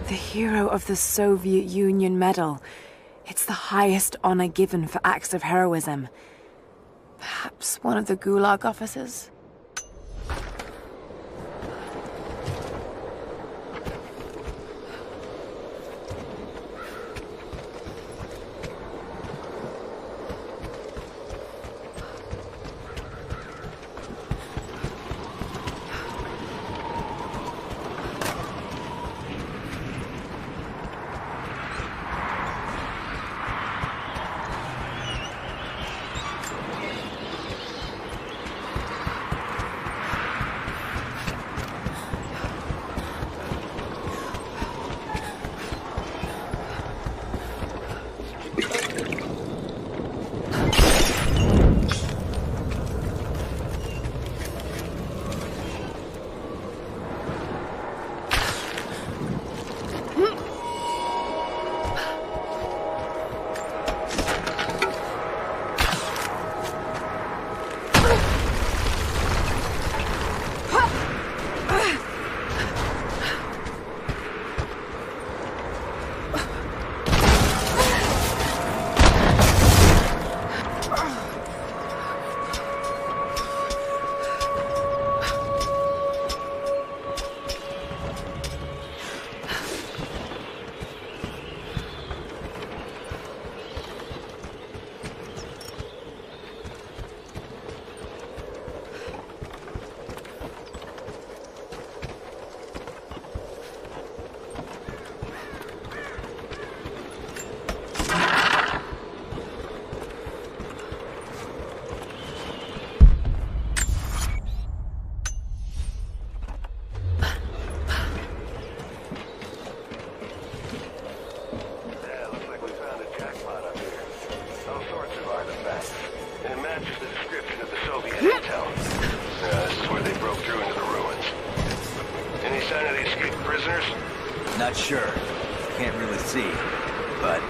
The Hero of the Soviet Union Medal. It's the highest honor given for acts of heroism. Perhaps one of the Gulag officers? artifacts. It matches the description of the Soviet intel. This is where they broke through into the ruins. Any sign of the escaped prisoners? Not sure. Can't really see, but...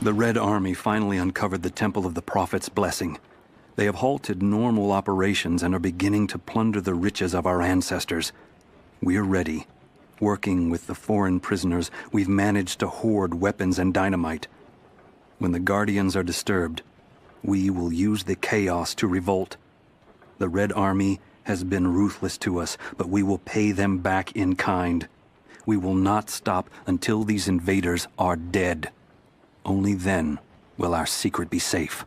The Red Army finally uncovered the Temple of the Prophet's Blessing. They have halted normal operations and are beginning to plunder the riches of our ancestors. We're ready. Working with the foreign prisoners, we've managed to hoard weapons and dynamite. When the Guardians are disturbed, we will use the chaos to revolt. The Red Army has been ruthless to us, but we will pay them back in kind. We will not stop until these invaders are dead. Only then will our secret be safe.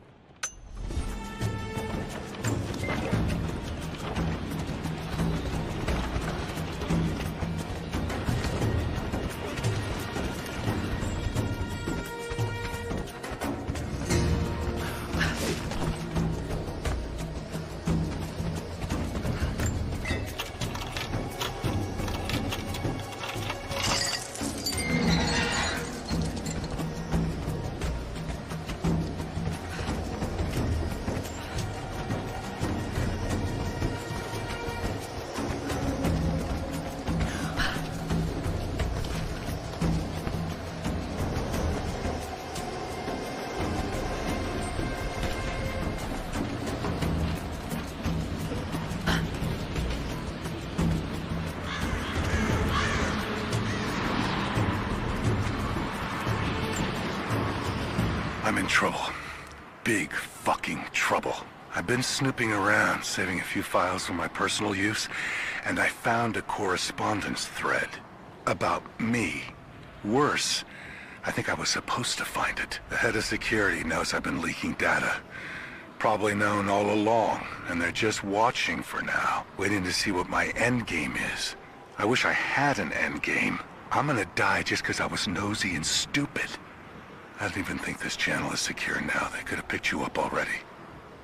I'm in trouble. Big fucking trouble. I've been snooping around, saving a few files for my personal use, and I found a correspondence thread about me. Worse, I think I was supposed to find it. The head of security knows I've been leaking data. Probably known all along, and they're just watching for now, waiting to see what my end game is. I wish I had an end game. I'm gonna die just because I was nosy and stupid. I don't even think this channel is secure now. They could have picked you up already.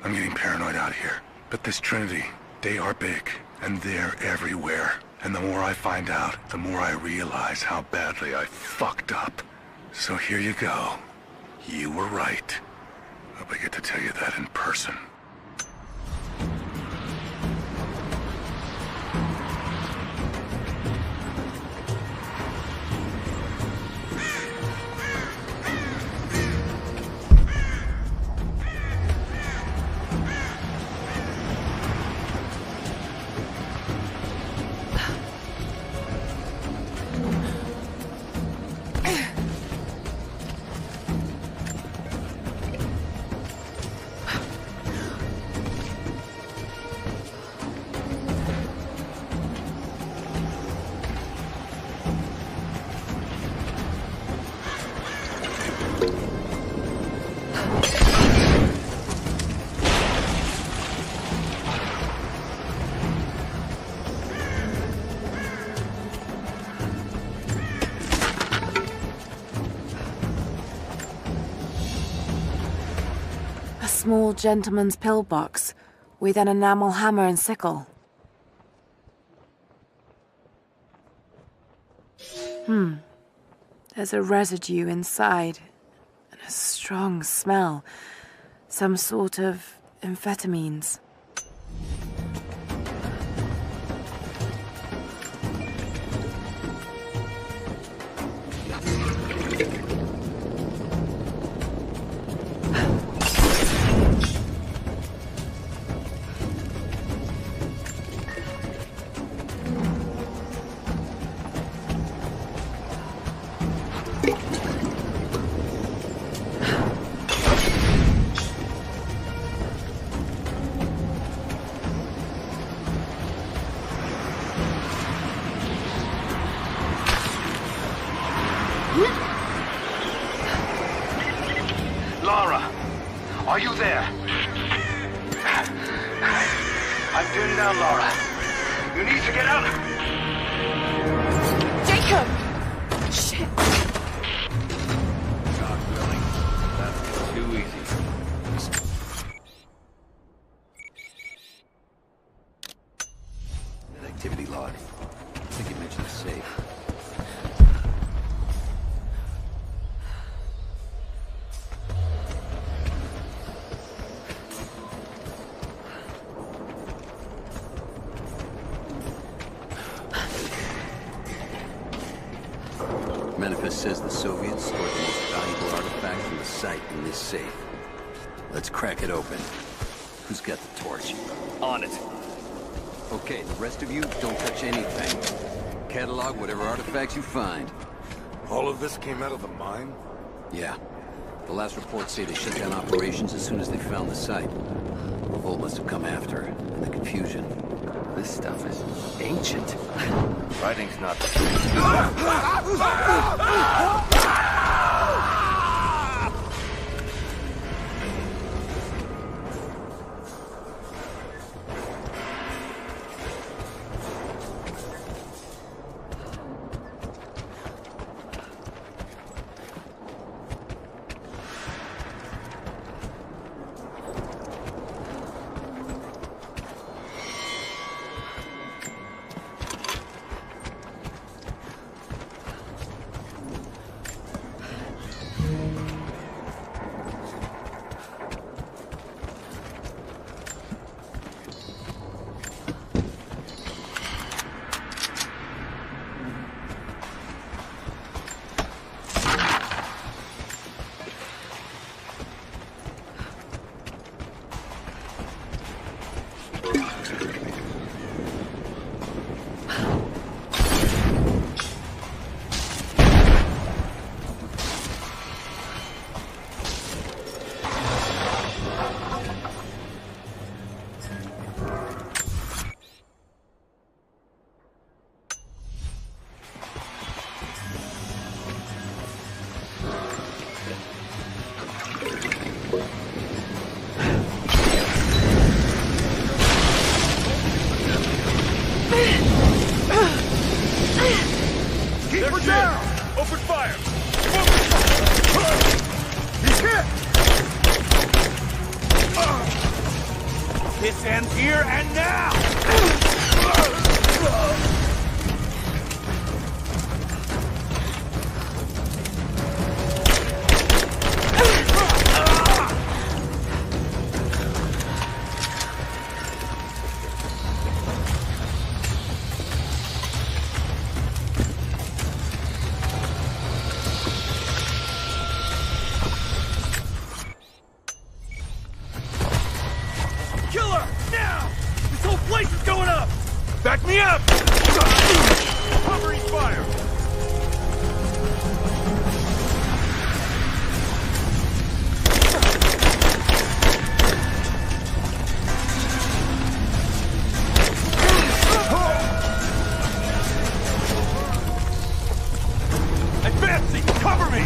I'm getting paranoid out here. But this Trinity, they are big, and they're everywhere. And the more I find out, the more I realize how badly I fucked up. So here you go. You were right. Hope I get to tell you that in person. Small gentleman's pillbox with an enamel hammer and sickle. There's a residue inside and a strong smell. Some sort of amphetamines. Are you there? I'm pinned down, Laura. You need to get out. Jacob! Shit. Not really. That's too easy. An activity log. I think you mentioned the safe. Manifest says the Soviets stored the most valuable artifact from the site in this safe. Let's crack it open. Who's got the torch? On it. Okay, the rest of you, don't touch anything. Catalog whatever artifacts you find. All of this came out of the mine? Yeah. The last reports say they shut down operations as soon as they found the site. Revolt must have come after, in the confusion. This stuff is ancient. Writing's not the down! Open fire! He's hit! This ends here and now! Back me up! Covering fire! Advancing! Cover me!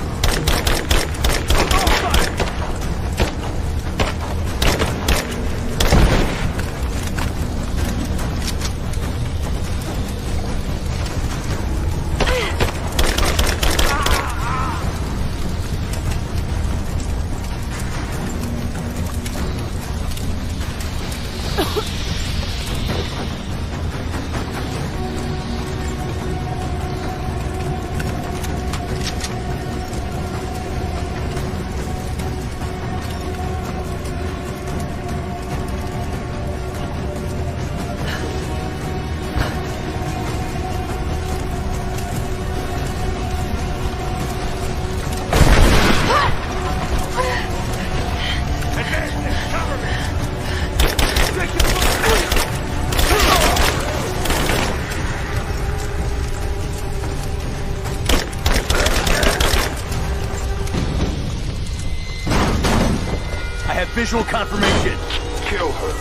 Visual confirmation. Kill her.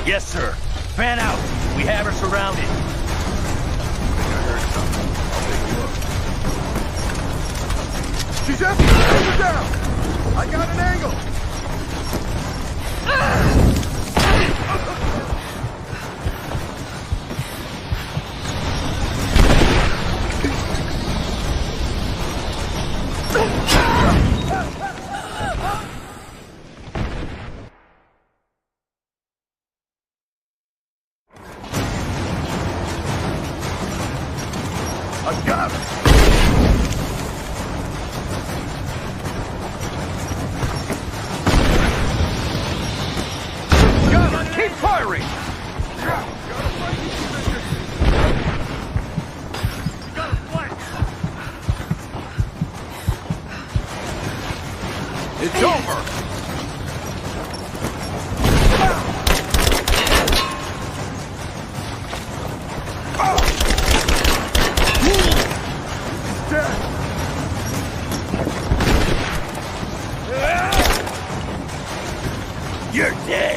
Yes, sir. Fan out. We have her surrounded. I heard something. I'll take a look. She's empty. Take her down. I got an angle. It's over! You're dead!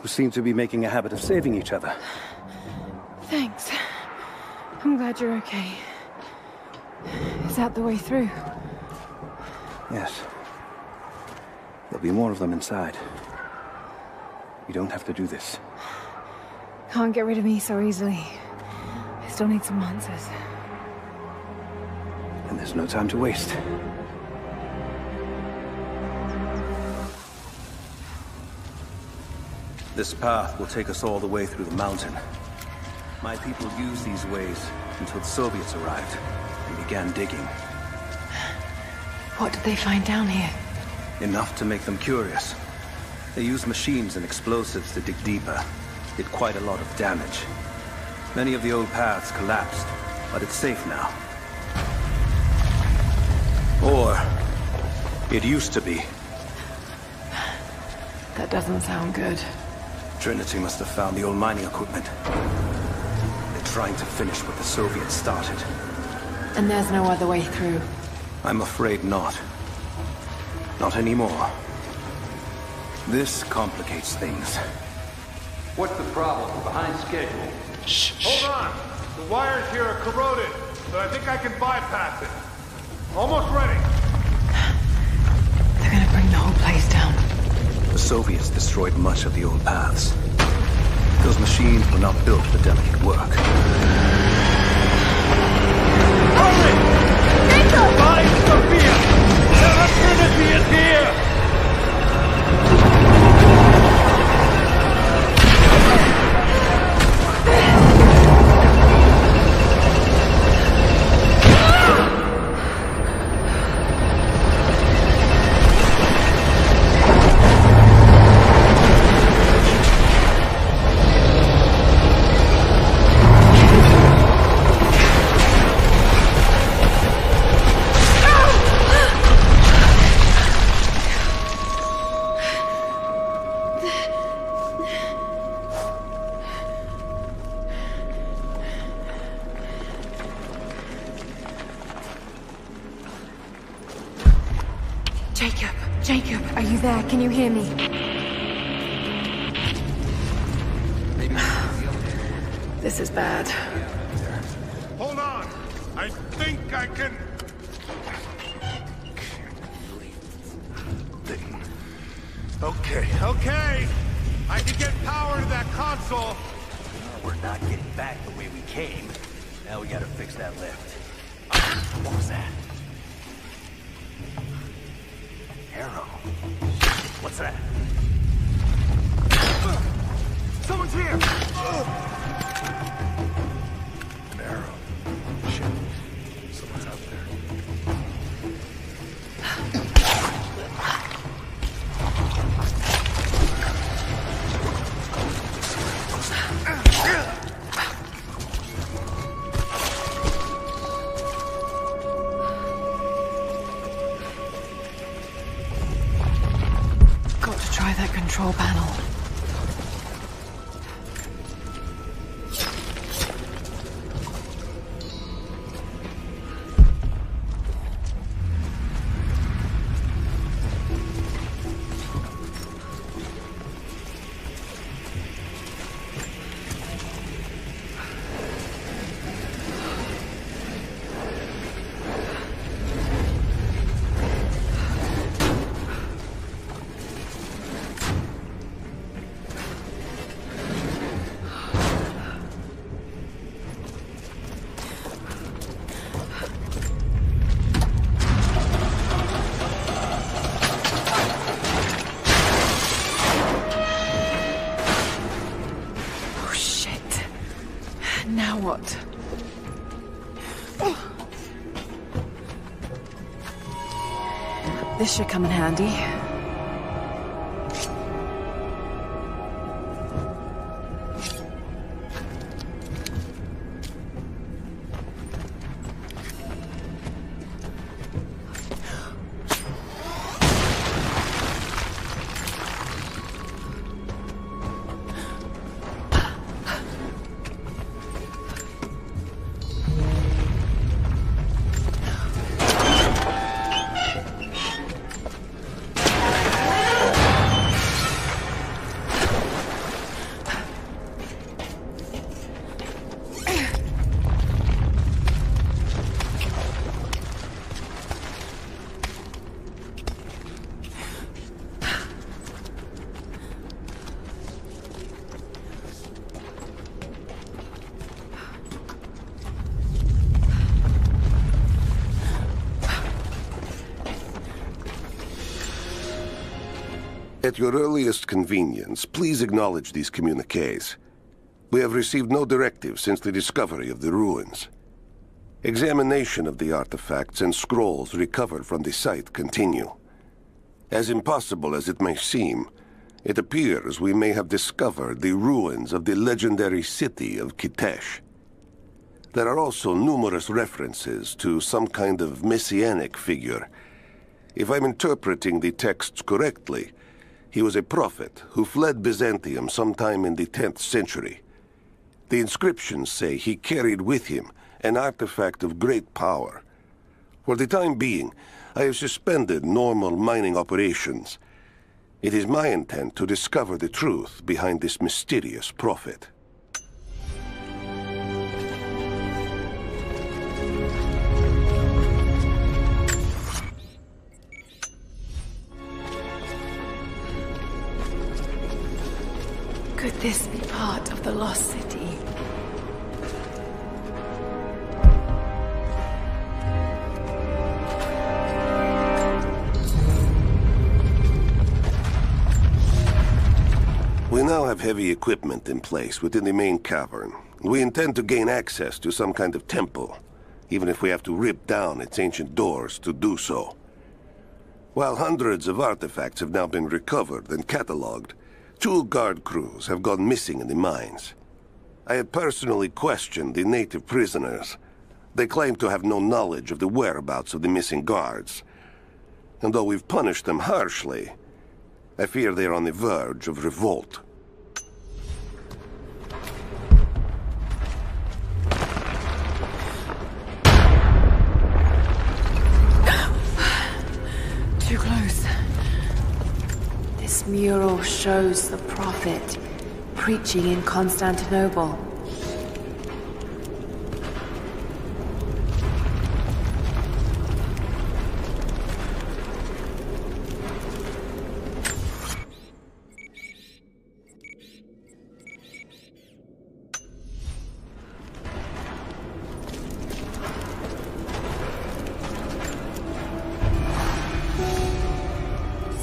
Seem to be making a habit of saving each other. Thanks. I'm glad you're okay. Is that the way through? Yes. There'll be more of them inside. You don't have to do this. Can't get rid of me so easily. I still need some answers. And there's no time to waste. This path will take us all the way through the mountain. My people used these ways until the Soviets arrived and began digging. What did they find down here? Enough to make them curious. They used machines and explosives to dig deeper. Did quite a lot of damage. Many of the old paths collapsed, but it's safe now. Or it used to be. That doesn't sound good. Trinity must have found the old mining equipment. They're trying to finish what the Soviets started. And there's no other way through? I'm afraid not. Not anymore. This complicates things. What's the problem? We're behind schedule. Hold on! The wires here are corroded, but I think I can bypass it. Almost ready. They're gonna bring the whole place down. The Soviets destroyed much of the old paths. Those machines were not built for delicate work. Hurry! Find Sophia! Tell her Trinity is here! Jacob, are you there? Can you hear me? This is bad. Hold on! I think I can... Okay. I can get power to that console. We're not getting back the way we came. Now we gotta fix that lift. What was that? Arrow. What's that? Someone's here! An arrow. Shit. Someone's out there. Got to try that control panel. Now what? This should come in handy. At your earliest convenience, please acknowledge these communiques. We have received no directive since the discovery of the ruins. Examination of the artifacts and scrolls recovered from the site continue. As impossible as it may seem, it appears we may have discovered the ruins of the legendary city of Kitesh. There are also numerous references to some kind of messianic figure. If I'm interpreting the texts correctly, he was a prophet who fled Byzantium sometime in the 10th century. The inscriptions say he carried with him an artifact of great power. For the time being, I have suspended normal mining operations. It is my intent to discover the truth behind this mysterious prophet. Could this be part of the lost city? We now have heavy equipment in place within the main cavern. We intend to gain access to some kind of temple, even if we have to rip down its ancient doors to do so. While hundreds of artifacts have now been recovered and catalogued, 2 guard crews have gone missing in the mines. I had personally questioned the native prisoners. They claim to have no knowledge of the whereabouts of the missing guards. And though we've punished them harshly, I fear they are on the verge of revolt. Too close. This mural shows the prophet preaching in Constantinople.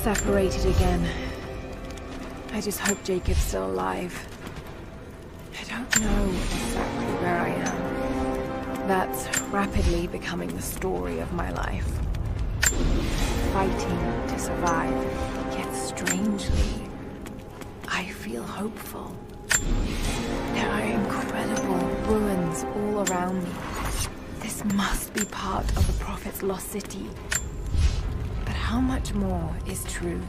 Separated again. I just hope Jacob's still alive. I don't know exactly where I am. That's rapidly becoming the story of my life. Fighting to survive, yet strangely, I feel hopeful. There are incredible ruins all around me. This must be part of the Prophet's lost city. But how much more is true?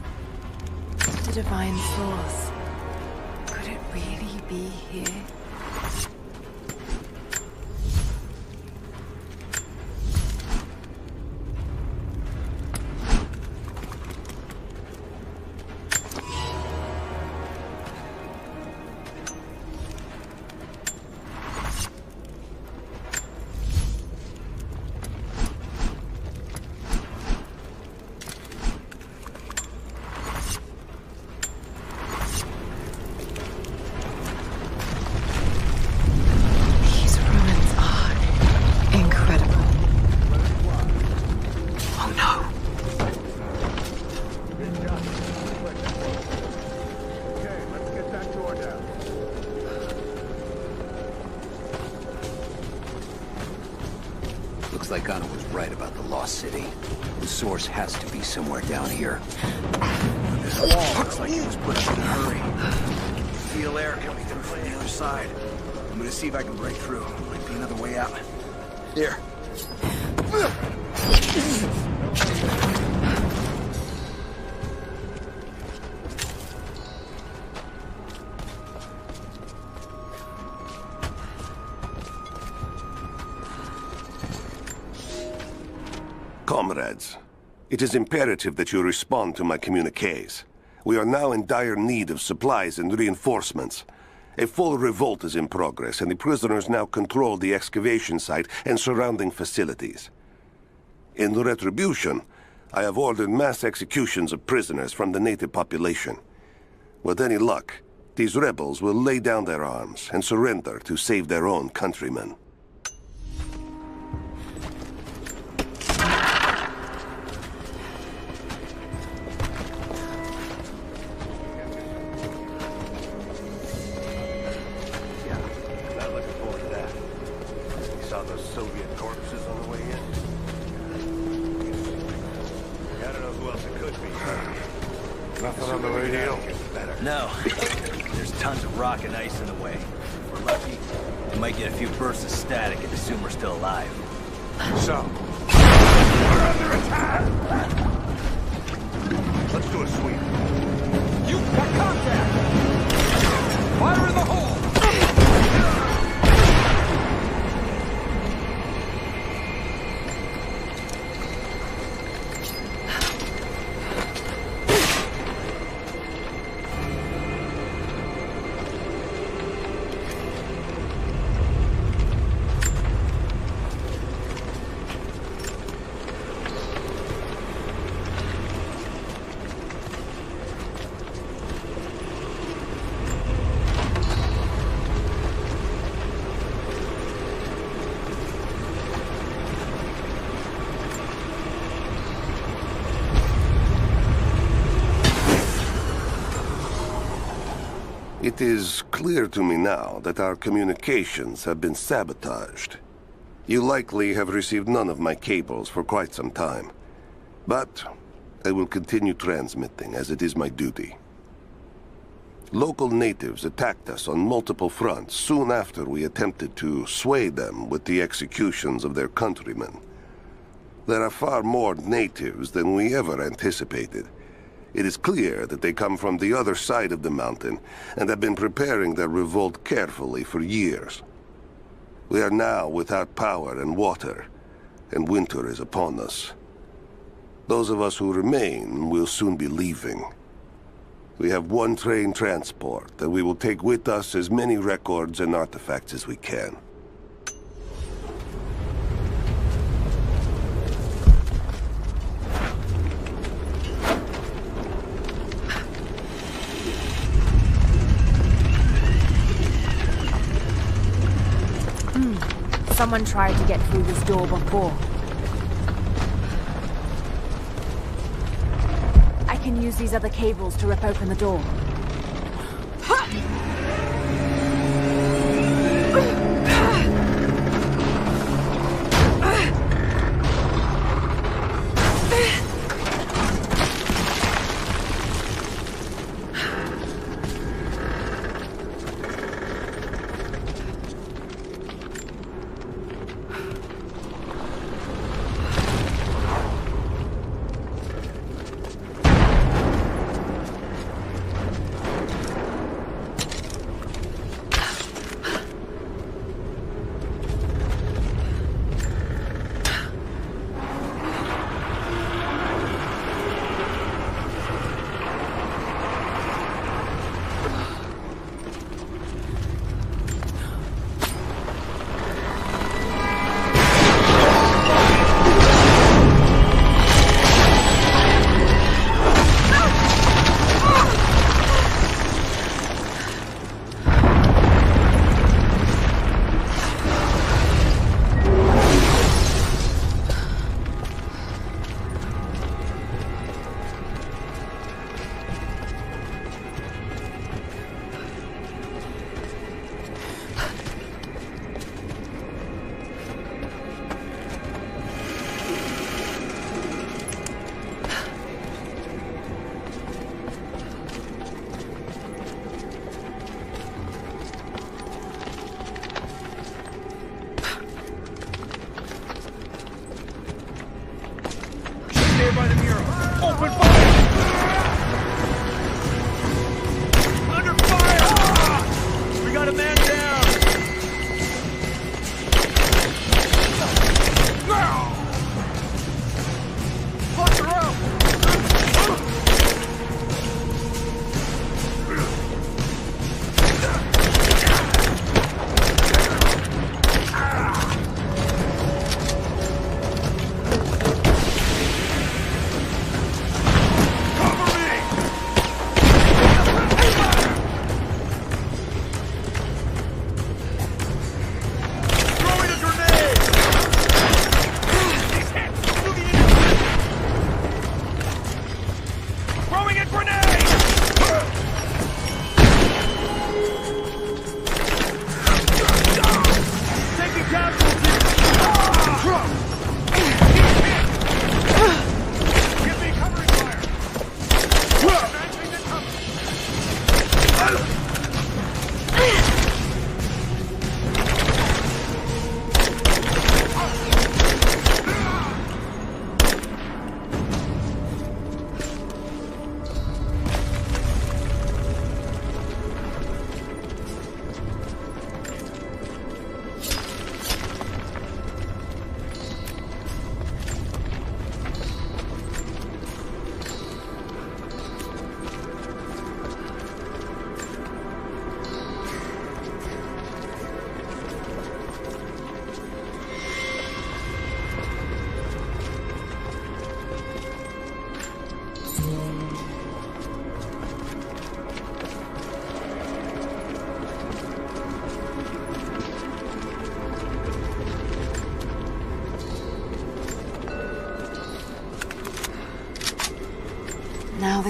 The divine source. Could it really be here? Looks like Anna was right about the lost city. The source has to be somewhere down here. This wall looks like it was put up in a hurry. Feel air coming through from the other side. I'm gonna see if I can break through. Might be another way out. Here. Comrades, it is imperative that you respond to my communiques. We are now in dire need of supplies and reinforcements. A full revolt is in progress, and the prisoners now control the excavation site and surrounding facilities. In retribution, I have ordered mass executions of prisoners from the native population. With any luck, these rebels will lay down their arms and surrender to save their own countrymen. Soviet corpses on the way in. I don't know who else it could be. Nothing on the radio? No. There's tons of rock and ice in the way. If we're lucky, we might get a few bursts of static and assume we're still alive. So, we're under attack! Let's do a sweep. You got contact! Fire in the hole! It is clear to me now that our communications have been sabotaged. You likely have received none of my cables for quite some time. But I will continue transmitting, as it is my duty. Local natives attacked us on multiple fronts soon after we attempted to sway them with the executions of their countrymen. There are far more natives than we ever anticipated. It is clear that they come from the other side of the mountain and have been preparing their revolt carefully for years. We are now without power and water, and winter is upon us. Those of us who remain will soon be leaving. We have one train transport, and we will take with us as many records and artifacts as we can. Someone tried to get through this door before. I can use these other cables to rip open the door.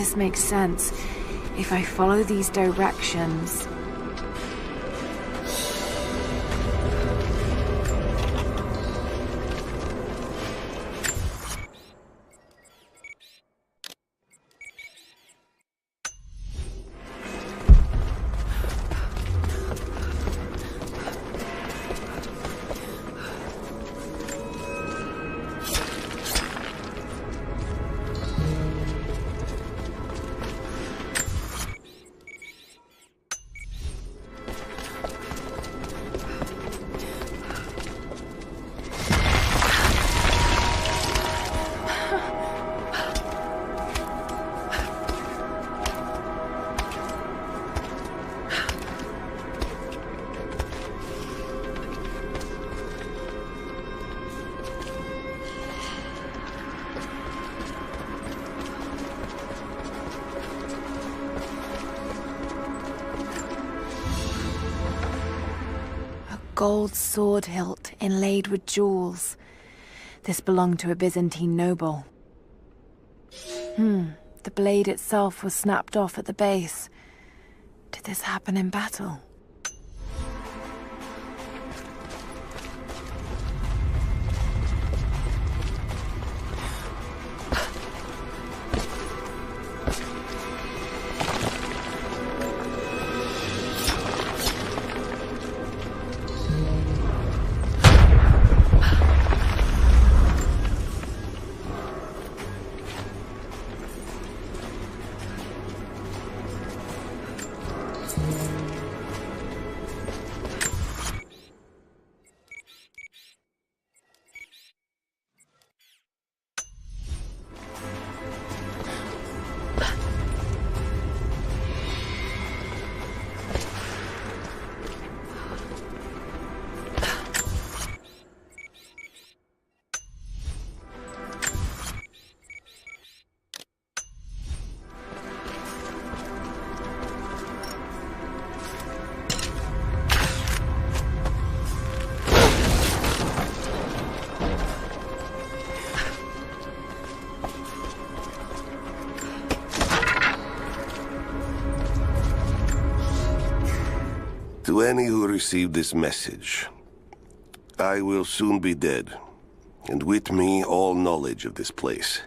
this makes sense. If I follow these directions... Gold sword hilt inlaid with jewels. This belonged to a Byzantine noble. The blade itself was snapped off at the base. Did this happen in battle? To any who received this message, I will soon be dead, and with me all knowledge of this place.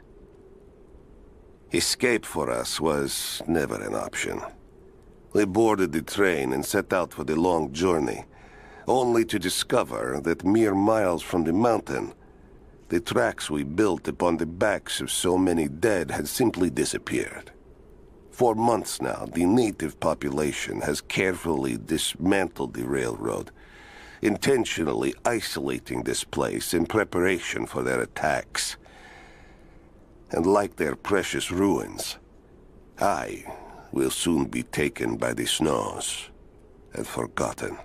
Escape for us was never an option. We boarded the train and set out for the long journey, only to discover that mere miles from the mountain, the tracks we built upon the backs of so many dead had simply disappeared. For months now, the native population has carefully dismantled the railroad, intentionally isolating this place in preparation for their attacks. And like their precious ruins, I will soon be taken by the snows and forgotten.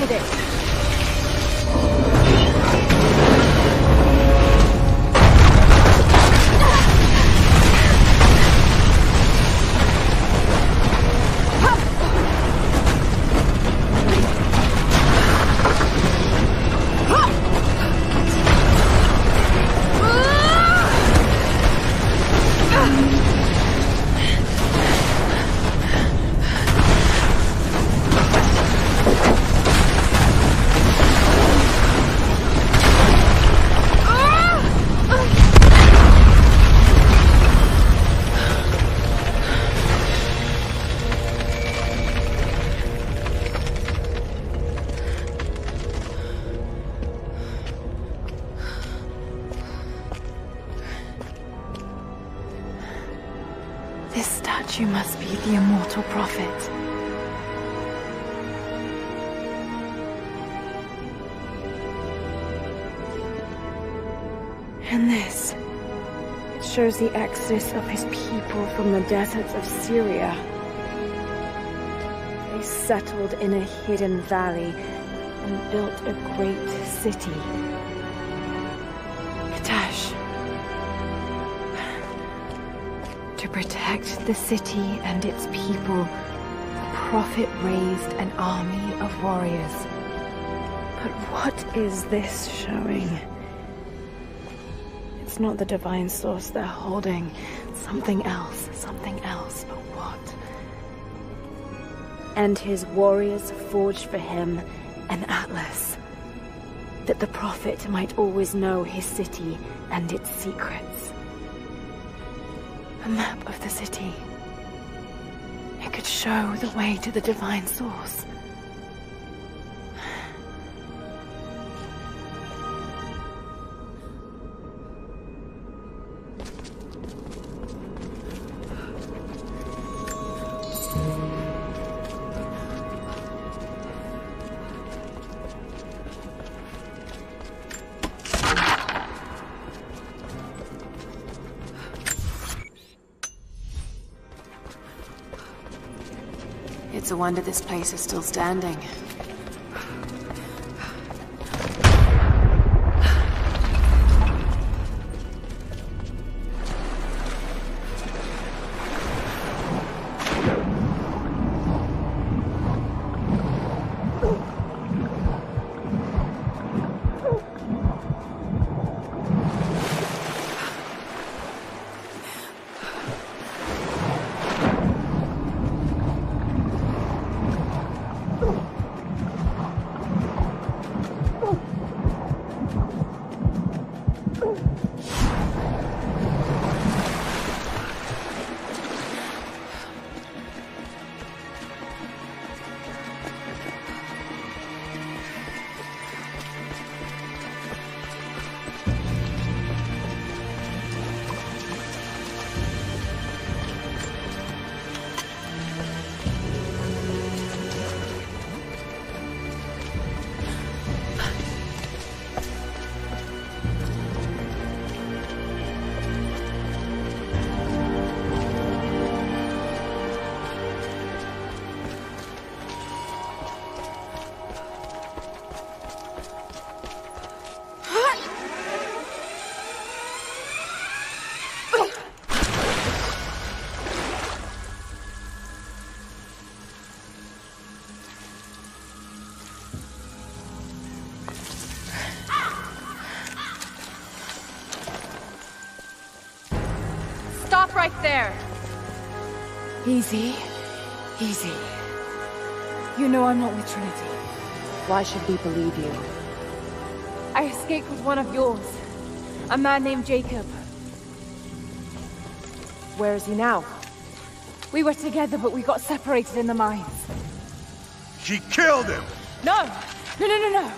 Did it. This statue must be the immortal prophet. And this, it shows the exodus of his people from the deserts of Syria. They settled in a hidden valley and built a great city. To protect the city and its people, the prophet raised an army of warriors. But what is this showing? It's not the divine source they're holding. Something else, but what? And his warriors forged for him an atlas, that the prophet might always know his city and its secrets. A map of the city. It could show the way to the divine source. It's a wonder this place is still standing. stop right there. Easy. Easy. You know I'm not with Trinity. Why should we believe you? I escaped with one of yours. A man named Jacob. Where is he now? We were together, but we got separated in the mines. She killed him! No! No.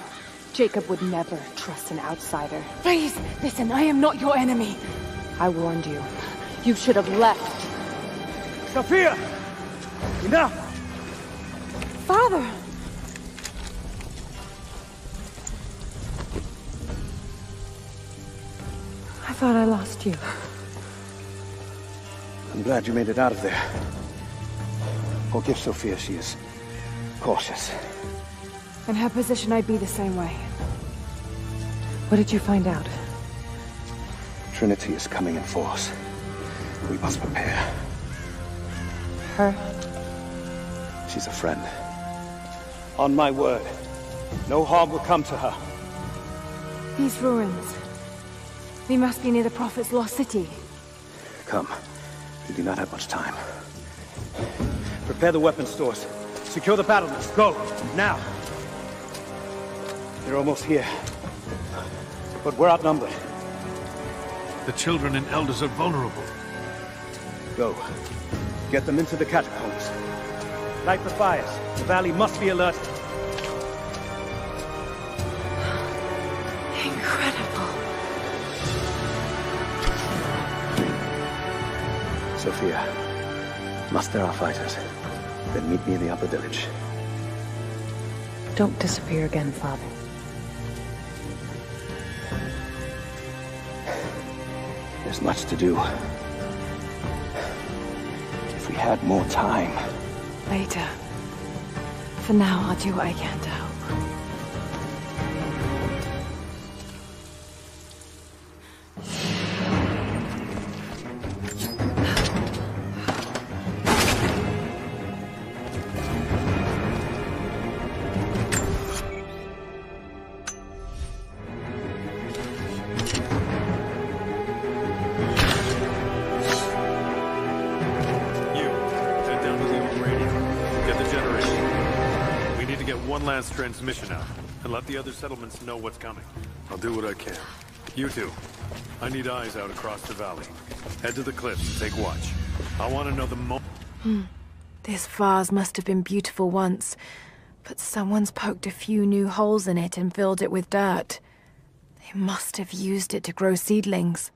Jacob would never trust an outsider. Please, listen, I am not your enemy. I warned you. You should have left. Sophia! Enough! Father! I thought I lost you. I'm glad you made it out of there. Forgive Sophia, she is cautious. In her position, I'd be the same way. What did you find out? Trinity is coming in force. We must prepare. Her? She's a friend. On my word, no harm will come to her. These ruins. We must be near the Prophet's lost city. Come. We do not have much time. Prepare the weapon stores. Secure the battlements. Go! Now! They're almost here. But we're outnumbered. The children and elders are vulnerable. Go. Get them into the catacombs. Light the fires. The valley must be alerted. Incredible. Sophia, muster our fighters. Then meet me in the upper village. Don't disappear again, Father. There's much to do. If we had more time. Later. For now, I'll do what I can to help. Transmission out, and let the other settlements know what's coming. I'll do what I can. You two, I need eyes out across the valley. Head to the cliffs and take watch. I want to know the This vase must have been beautiful once, but someone's poked a few new holes in it and filled it with dirt. They must have used it to grow seedlings.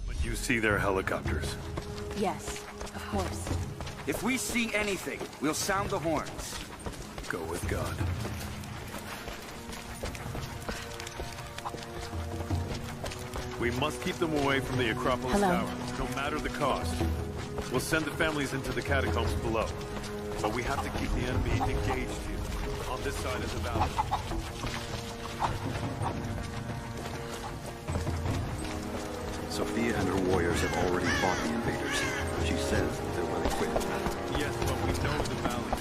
But you see their helicopters. Yes, of course. If we see anything, we'll sound the horns. Go with God. We must keep them away from the Acropolis Tower, no matter the cost. We'll send the families into the catacombs below. But we have to keep the enemy engaged here, on this side of the valley. Sophia and her warriors have already fought the invaders. She says that they're well equipped. Yes, but we know the valley.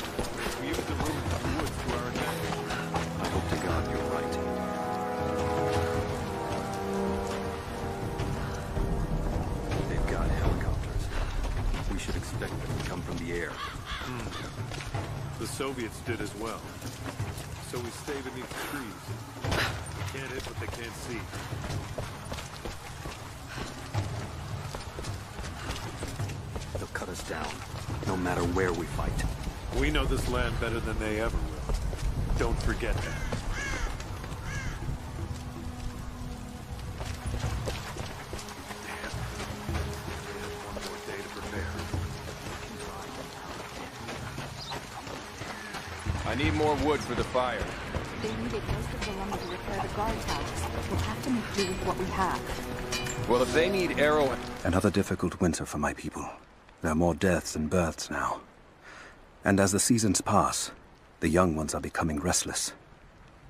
We use the ruins of the woods to our advantage. I hope to God you're right. They've got helicopters. We should expect them to come from the air. The Soviets did as well. So we stay beneath the trees. They can't hit what they can't see. They'll cut us down, no matter where we fight. We know this land better than they ever will. Don't forget that. One more day to prepare. I need more wood for the fire. They needed most of the lumber to repair the guard towers. We'll have to make do with what we have. Well, if they need arrow... Another difficult winter for my people. There are more deaths than births now. And as the seasons pass, the young ones are becoming restless.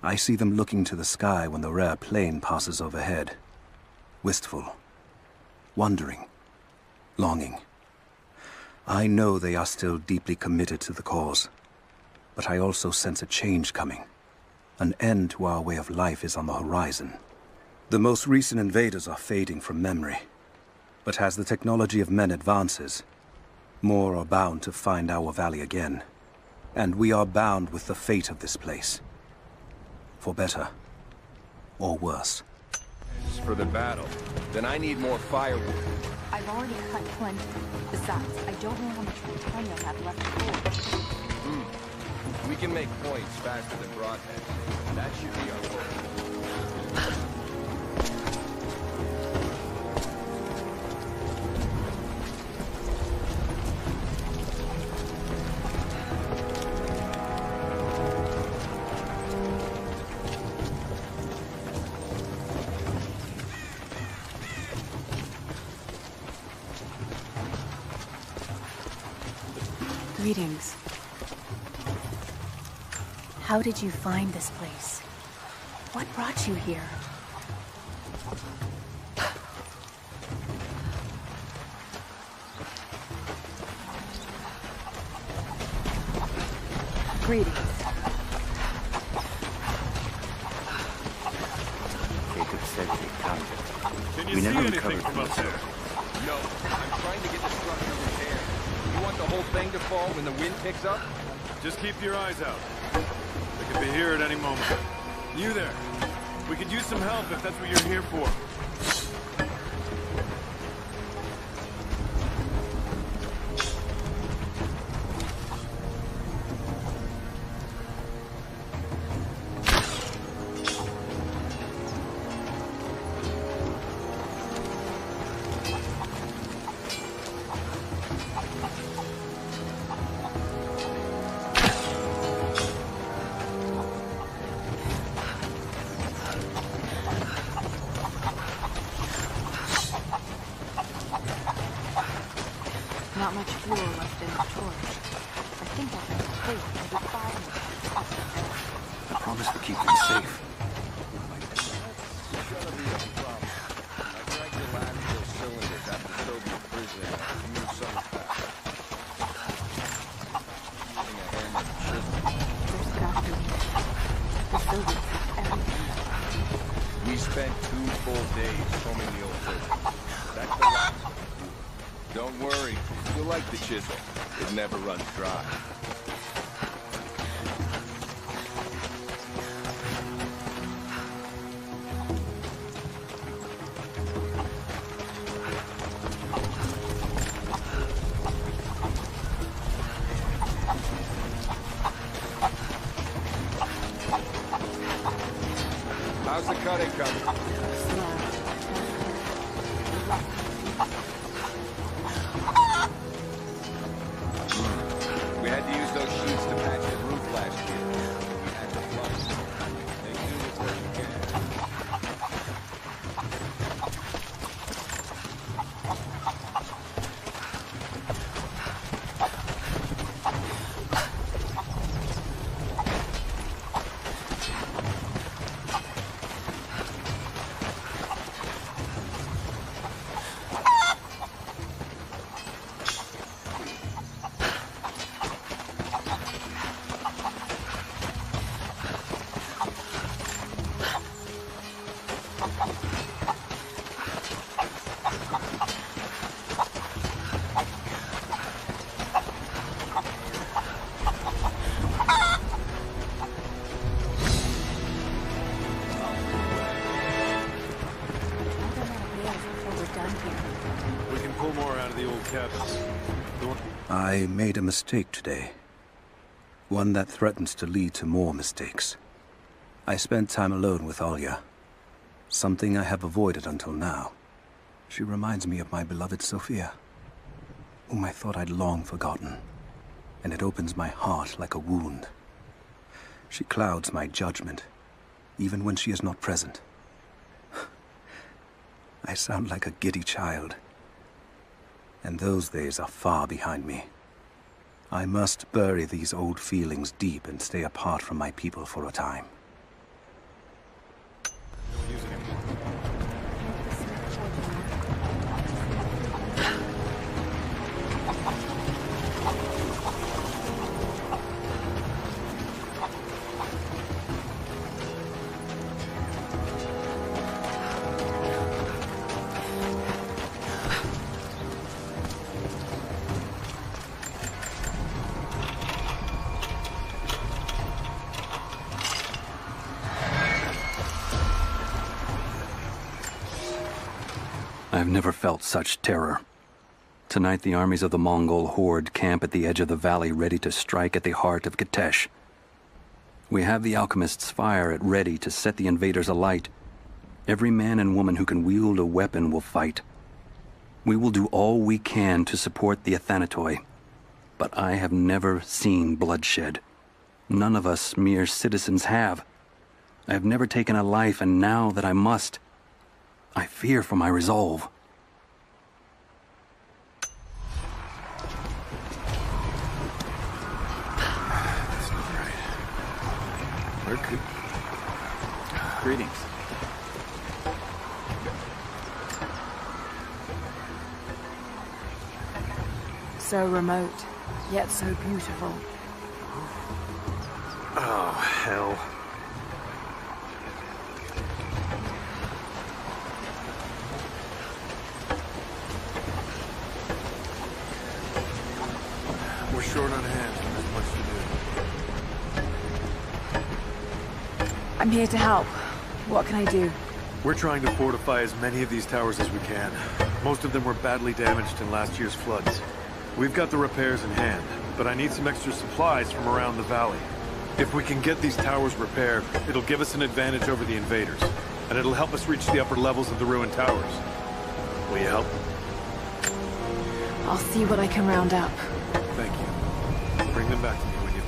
I see them looking to the sky when the rare plane passes overhead. Wistful. Wondering. Longing. I know they are still deeply committed to the cause. But I also sense a change coming. An end to our way of life is on the horizon. The most recent invaders are fading from memory. But as the technology of men advances, more are bound to find our valley again. And we are bound with the fate of this place. For better or worse. For the battle. Then I need more firewood. I've already cut plenty. Besides, I don't know how much time you'll have left to forge. We can make points faster than broadheads. That should be our goal. Greetings. How did you find this place? What brought you here? Greetings. Jacob said they found it. Can you We see never anything recovered from up there? No, I'm trying to get the structure repaired. You want the whole thing to fall when the wind picks up? Just keep your eyes out. They could be here at any moment. You there. We could use some help if that's what you're here for. Not much fuel left in the torch. I think I'll have to take maybe 5 minutes. I promise to keep them safe. We spent 2 full days combing the old prison. That's the last. Don't worry, you'll like the chisel. It never runs dry. How's the cutting coming? We had to use those sheets to patch the roof last year. We had to flush. They do what they can. We can pull more out of the old cabin. I made a mistake today. One that threatens to lead to more mistakes. I spent time alone with Alya. Something I have avoided until now. She reminds me of my beloved Sophia, whom I thought I'd long forgotten. And it opens my heart like a wound. She clouds my judgment, even when she is not present. I sound like a giddy child. And those days are far behind me. I must bury these old feelings deep and stay apart from my people for a time. I've never felt such terror. Tonight, the armies of the Mongol horde camp at the edge of the valley, ready to strike at the heart of Kitesh. We have the alchemist's fire at ready to set the invaders alight. Every man and woman who can wield a weapon will fight. We will do all we can to support the Athanatoi. But I have never seen bloodshed. None of us mere citizens have. I have never taken a life, and now that I must, I fear for my resolve. That's not right. Where could... Greetings. So remote, yet so beautiful. Oh, hell. We're short on hands and there's much to do. I'm here to help. What can I do? We're trying to fortify as many of these towers as we can. Most of them were badly damaged in last year's floods. We've got the repairs in hand, but I need some extra supplies from around the valley. If we can get these towers repaired, it'll give us an advantage over the invaders, and it'll help us reach the upper levels of the ruined towers. Will you help? I'll see what I can round up. Thank you. Bring them back to me when you...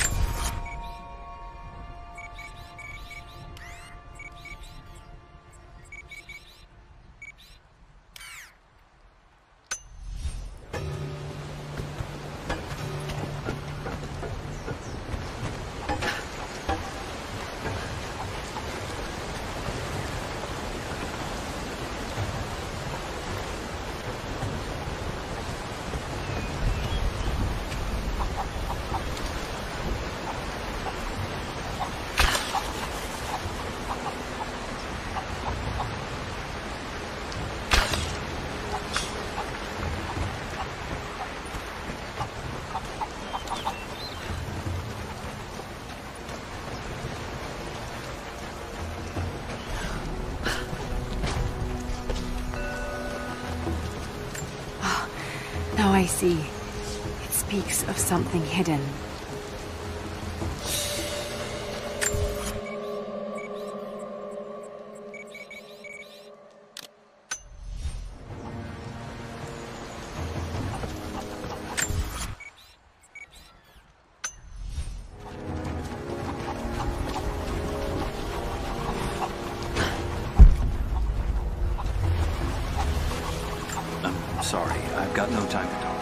Now I see. It speaks of something hidden. Sorry, I've got no time to talk.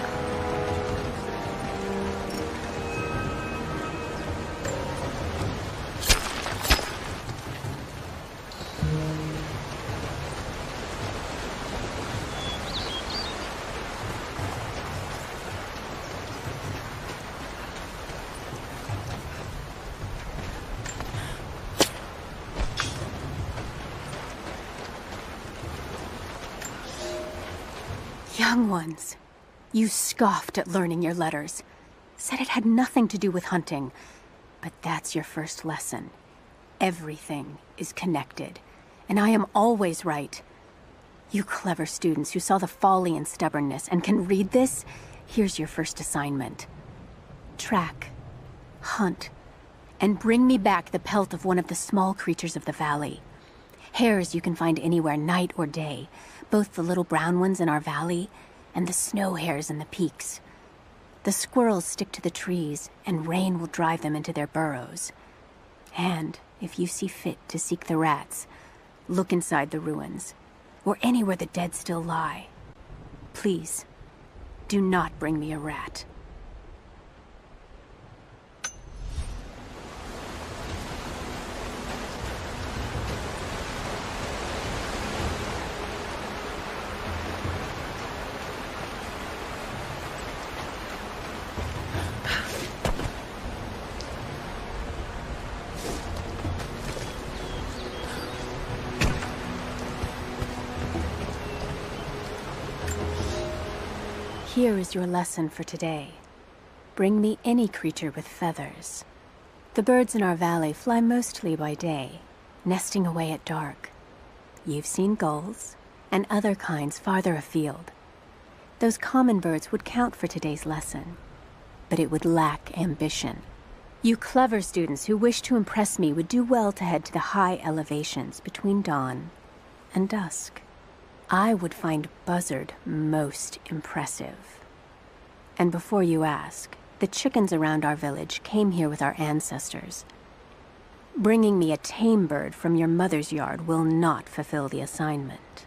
Young ones, you scoffed at learning your letters. Said it had nothing to do with hunting. But that's your first lesson. Everything is connected. And I am always right. You clever students who saw the folly and stubbornness and can read this, here's your first assignment. Track, hunt, and bring me back the pelt of one of the small creatures of the valley. Hares you can find anywhere, night or day. Both the little brown ones in our valley and the snow hares in the peaks. The squirrels stick to the trees, and rain will drive them into their burrows. And if you see fit to seek the rats, look inside the ruins, or anywhere the dead still lie. Please, do not bring me a rat. Here is your lesson for today. Bring me any creature with feathers. The birds in our valley fly mostly by day, nesting away at dark. You've seen gulls, and other kinds farther afield. Those common birds would count for today's lesson, but it would lack ambition. You clever students who wish to impress me would do well to head to the high elevations between dawn and dusk. I would find Buzzard most impressive. And before you ask, the chickens around our village came here with our ancestors. Bringing me a tame bird from your mother's yard will not fulfill the assignment.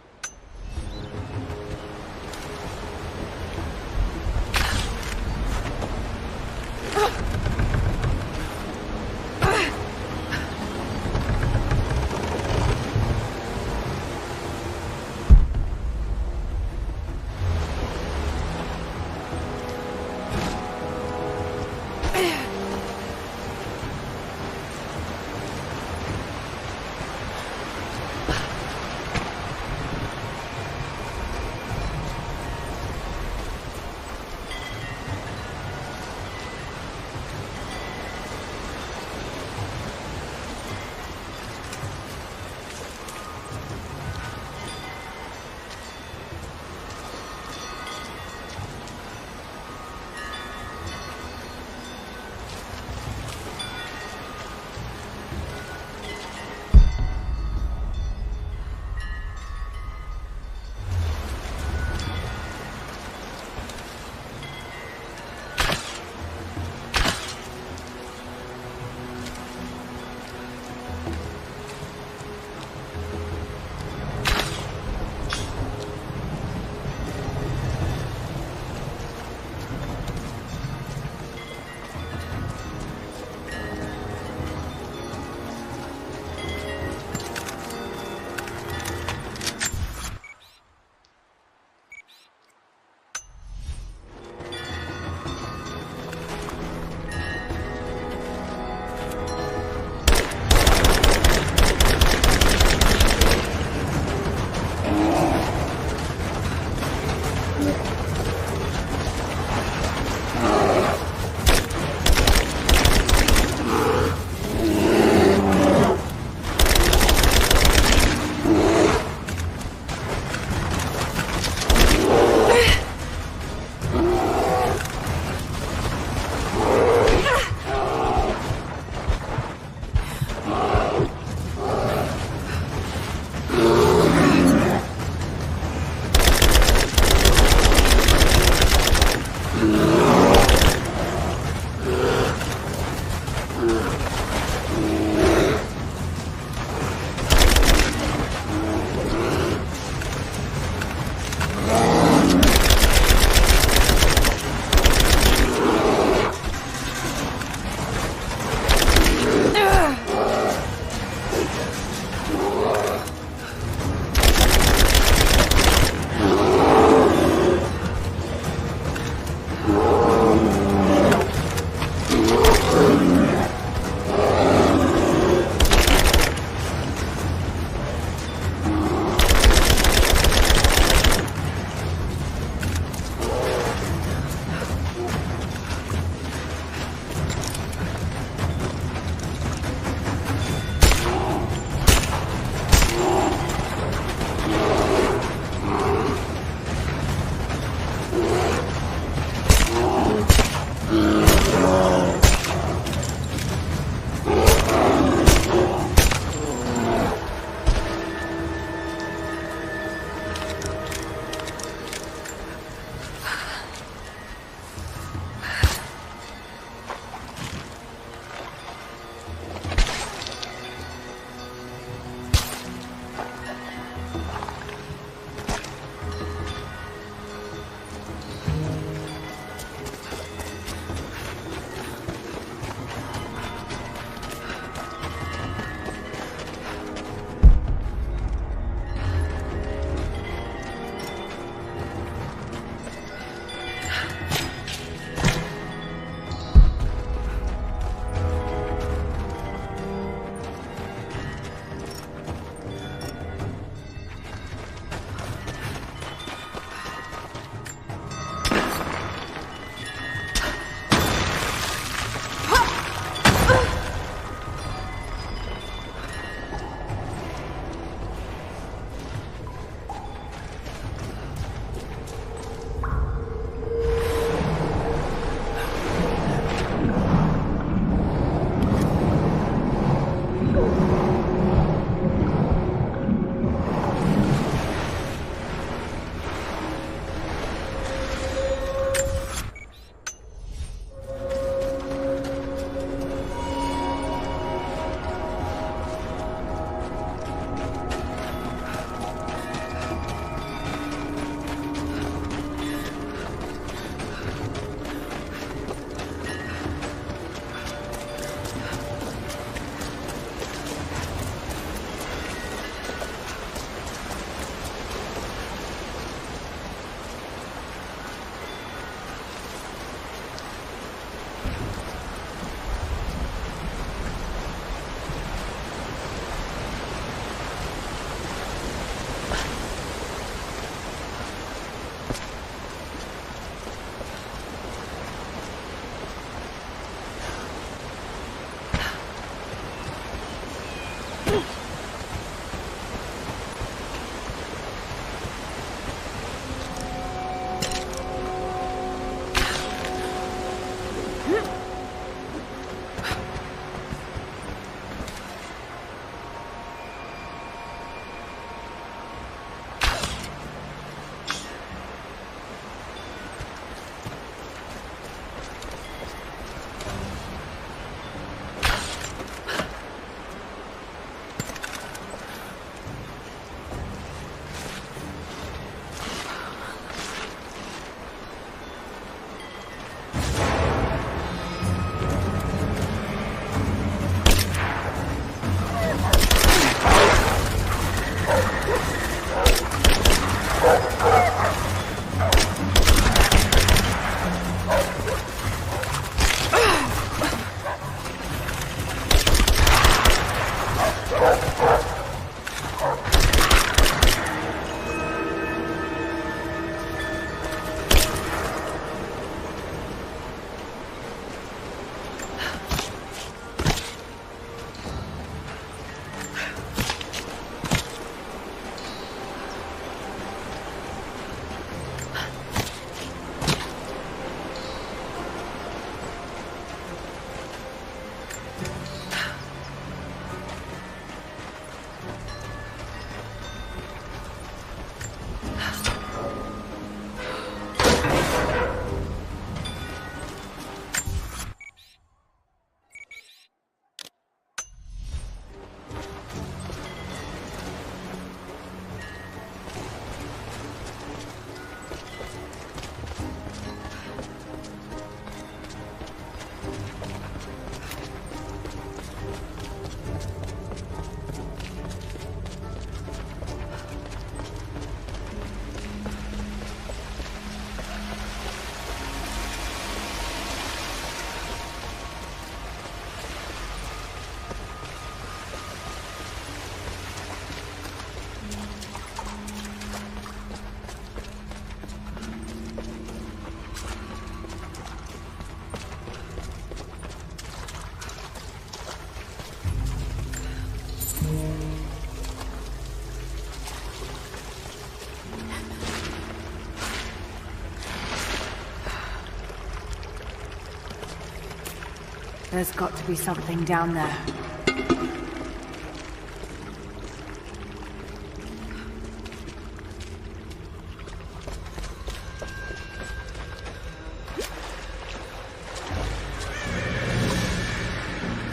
There's got to be something down there.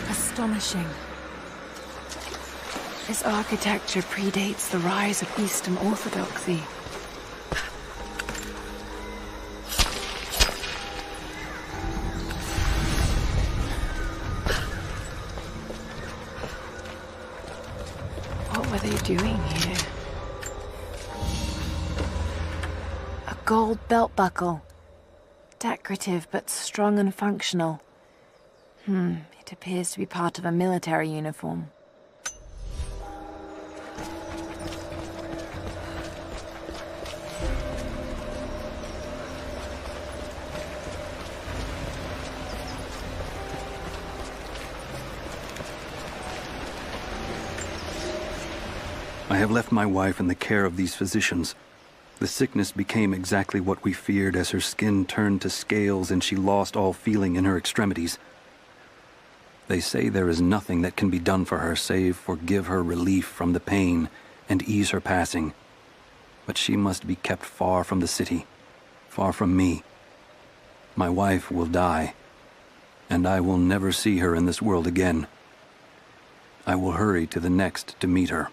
Astonishing. This architecture predates the rise of Eastern Orthodoxy. What were they doing here? A gold belt buckle. Decorative but strong and functional. It appears to be part of a military uniform. I have left my wife in the care of these physicians. The sickness became exactly what we feared as her skin turned to scales and she lost all feeling in her extremities. They say there is nothing that can be done for her save for give her relief from the pain and ease her passing. But she must be kept far from the city, far from me. My wife will die, and I will never see her in this world again. I will hurry to the next to meet her.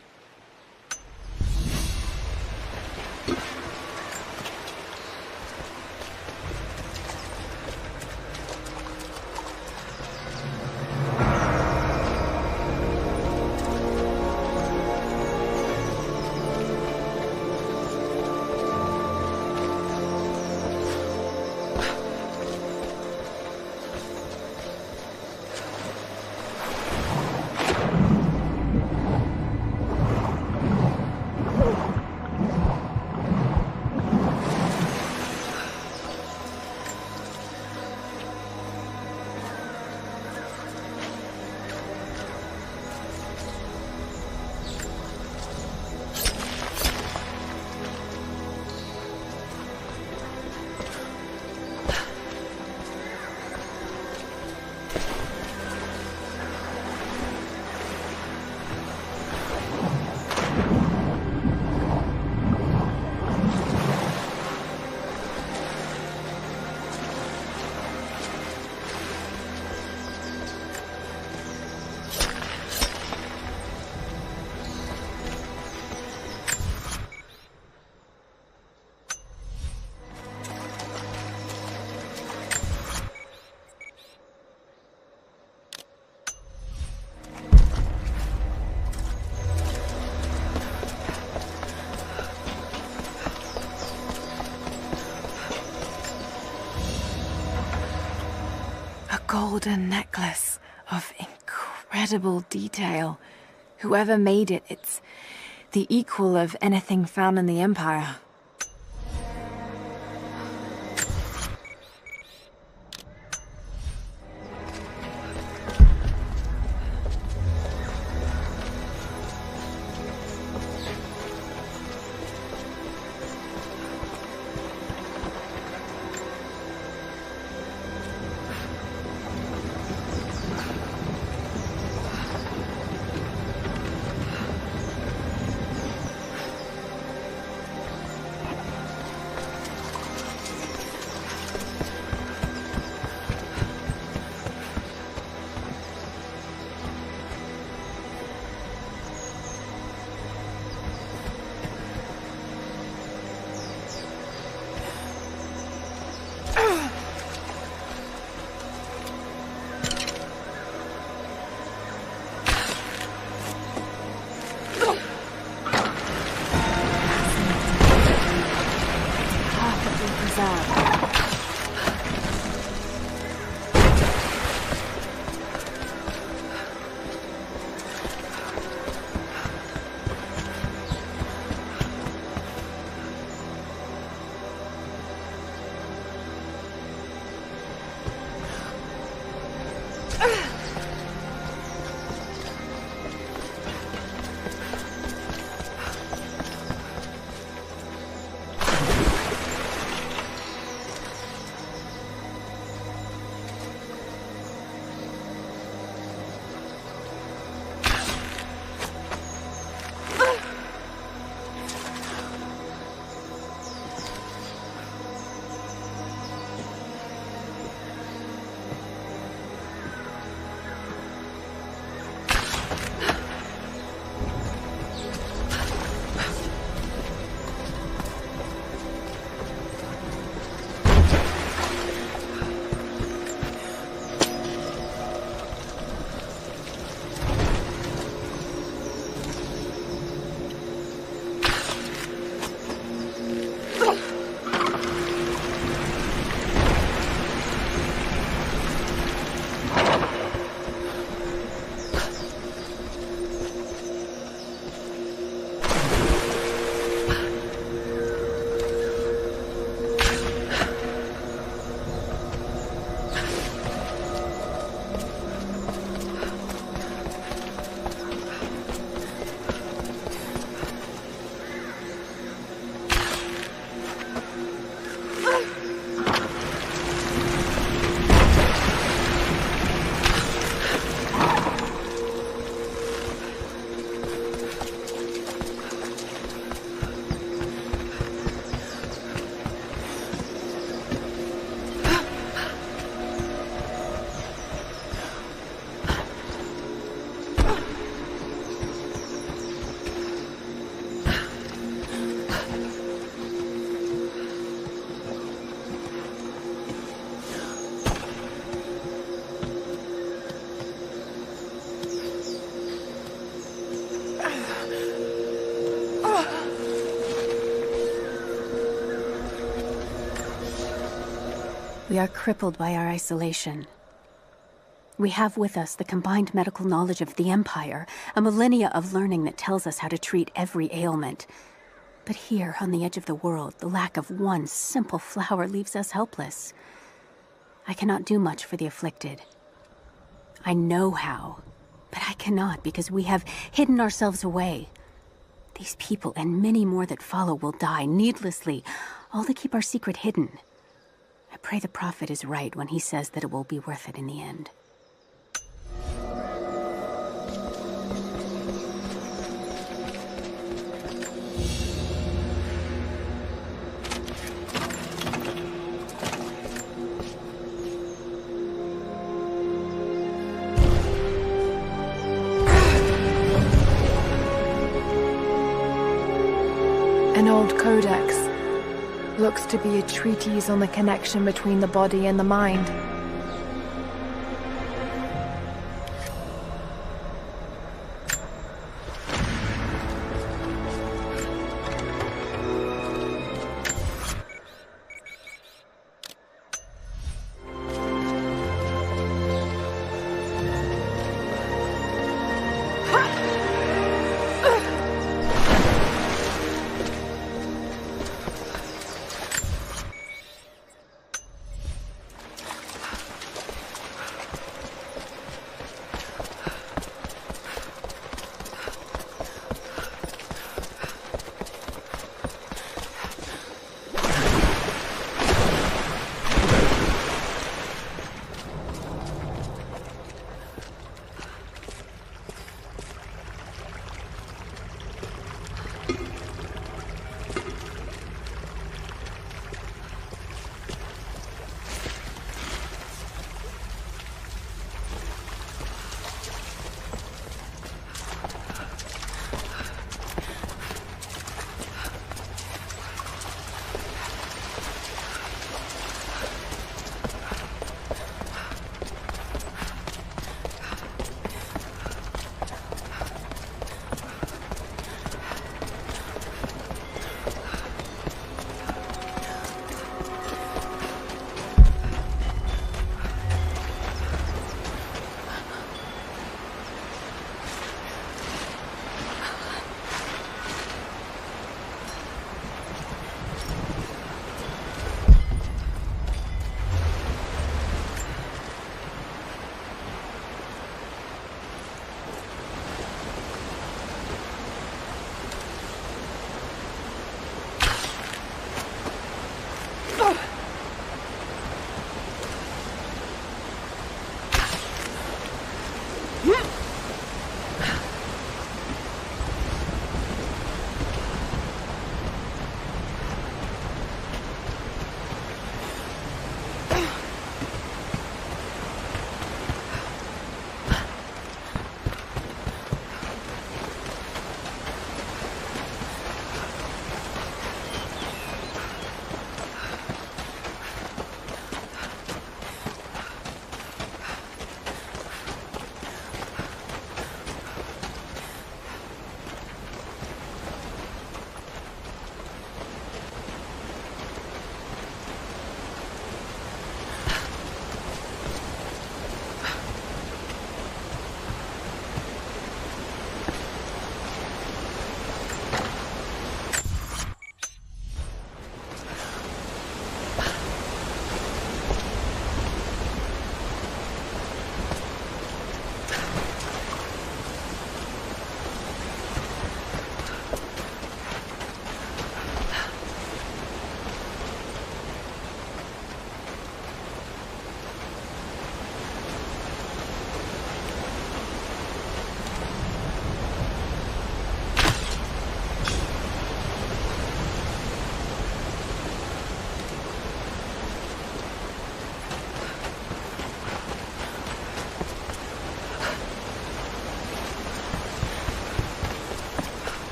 Golden necklace of incredible detail. Whoever made it, it's the equal of anything found in the Empire. We are crippled by our isolation. We have with us the combined medical knowledge of the Empire, a millennia of learning that tells us how to treat every ailment. But here, on the edge of the world, the lack of one simple flower leaves us helpless. I cannot do much for the afflicted. I know how, but I cannot because we have hidden ourselves away. These people and many more that follow will die needlessly, all to keep our secret hidden. I pray the Prophet is right when he says that it will be worth it in the end. An old codex. Looks to be a treatise on the connection between the body and the mind.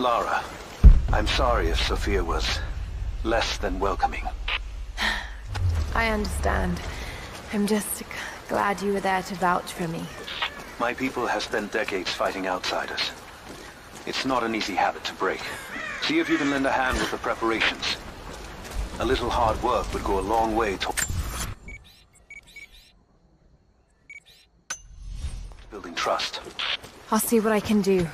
Lara, I'm sorry if Sophia was less than welcoming. I understand. I'm just glad you were there to vouch for me. My people have spent decades fighting outsiders. It's not an easy habit to break. See if you can lend a hand with the preparations. A little hard work would go a long way to building trust. I'll see what I can do.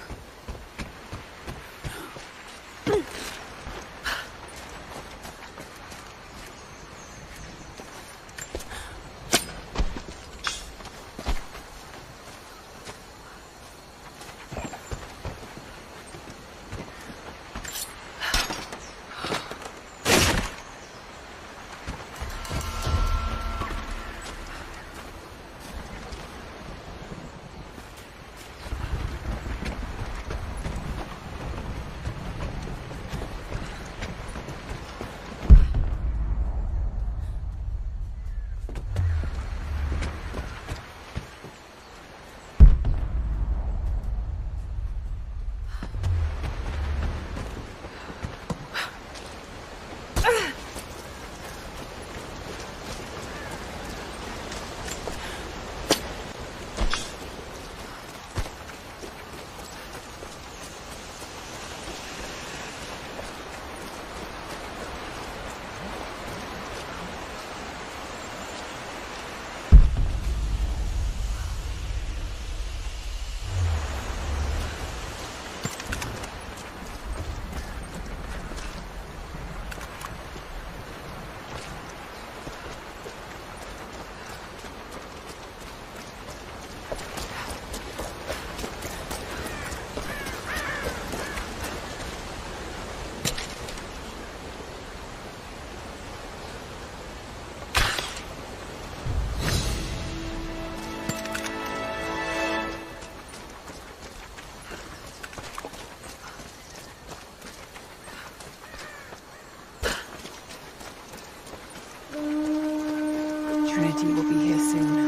Trinity will be here soon.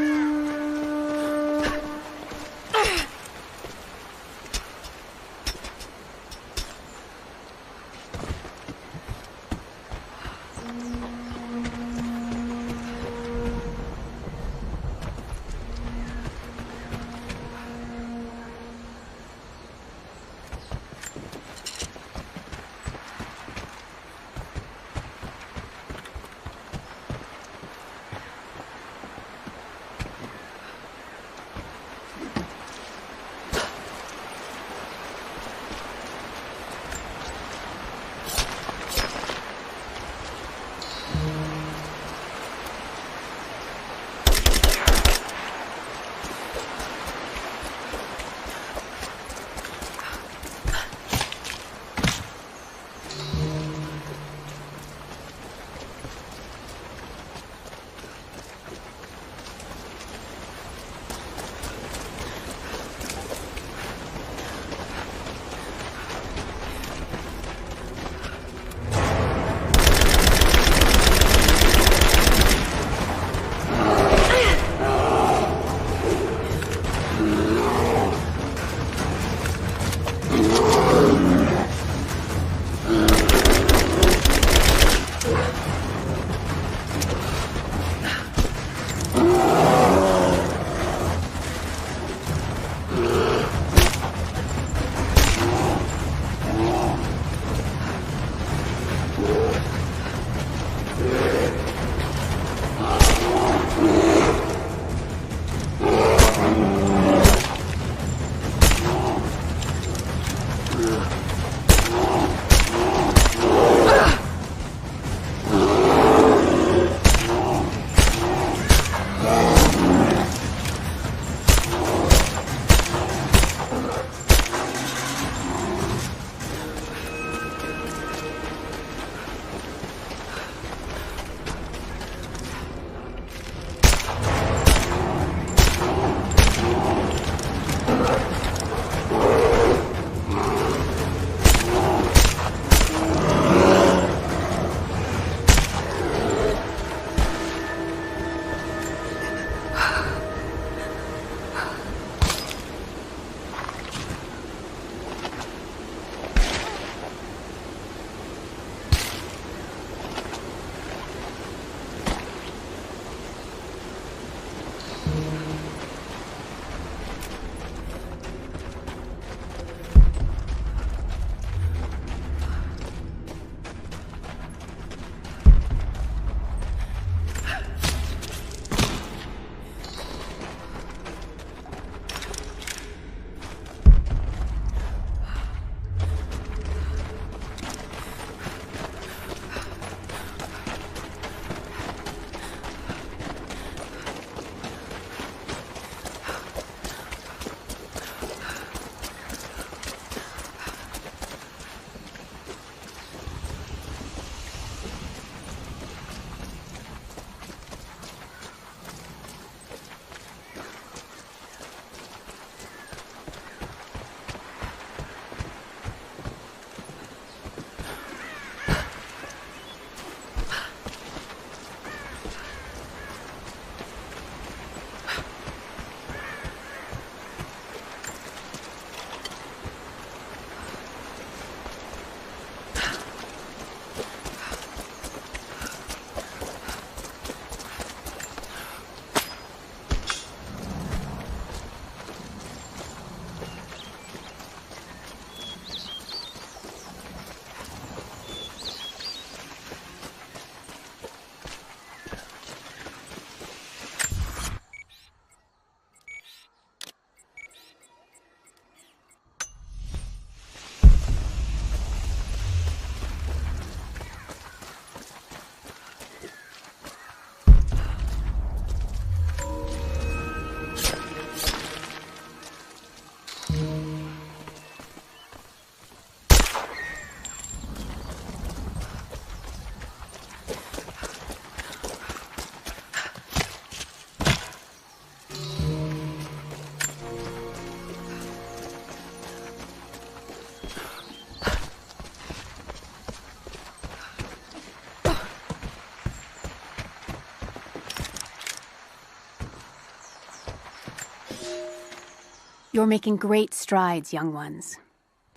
You're making great strides, young ones.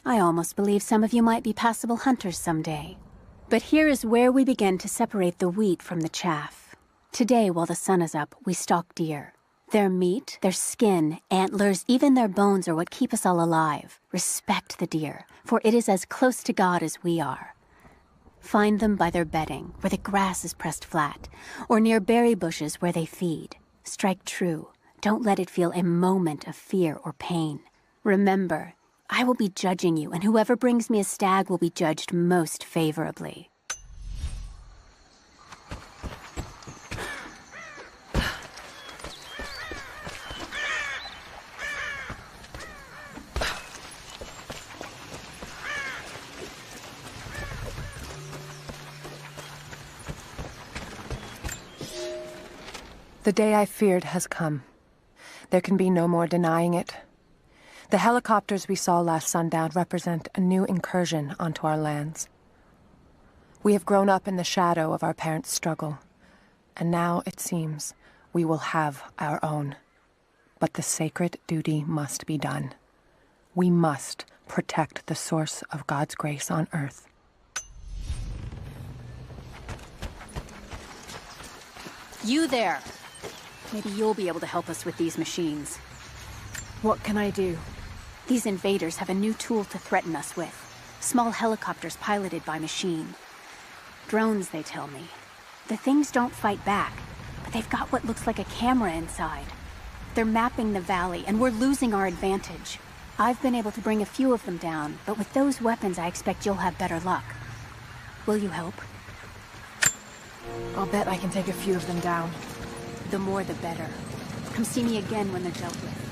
I almost believe some of you might be passable hunters someday. But here is where we begin to separate the wheat from the chaff. Today, while the sun is up, we stalk deer. Their meat, their skin, antlers, even their bones are what keep us all alive. Respect the deer, for it is as close to God as we are. Find them by their bedding, where the grass is pressed flat, or near berry bushes where they feed. Strike true. Don't let it feel a moment of fear or pain. Remember, I will be judging you, and whoever brings me a stag will be judged most favorably. The day I feared has come. There can be no more denying it. The helicopters we saw last sundown represent a new incursion onto our lands. We have grown up in the shadow of our parents' struggle, and now, it seems, we will have our own. But the sacred duty must be done. We must protect the source of God's grace on Earth. You there! Maybe you'll be able to help us with these machines. What can I do? These invaders have a new tool to threaten us with. Small helicopters piloted by machine. Drones, they tell me. The things don't fight back, but they've got what looks like a camera inside. They're mapping the valley, and we're losing our advantage. I've been able to bring a few of them down, but with those weapons I expect you'll have better luck. Will you help? I'll bet I can take a few of them down. The more the better. Come see me again when they're dealt with.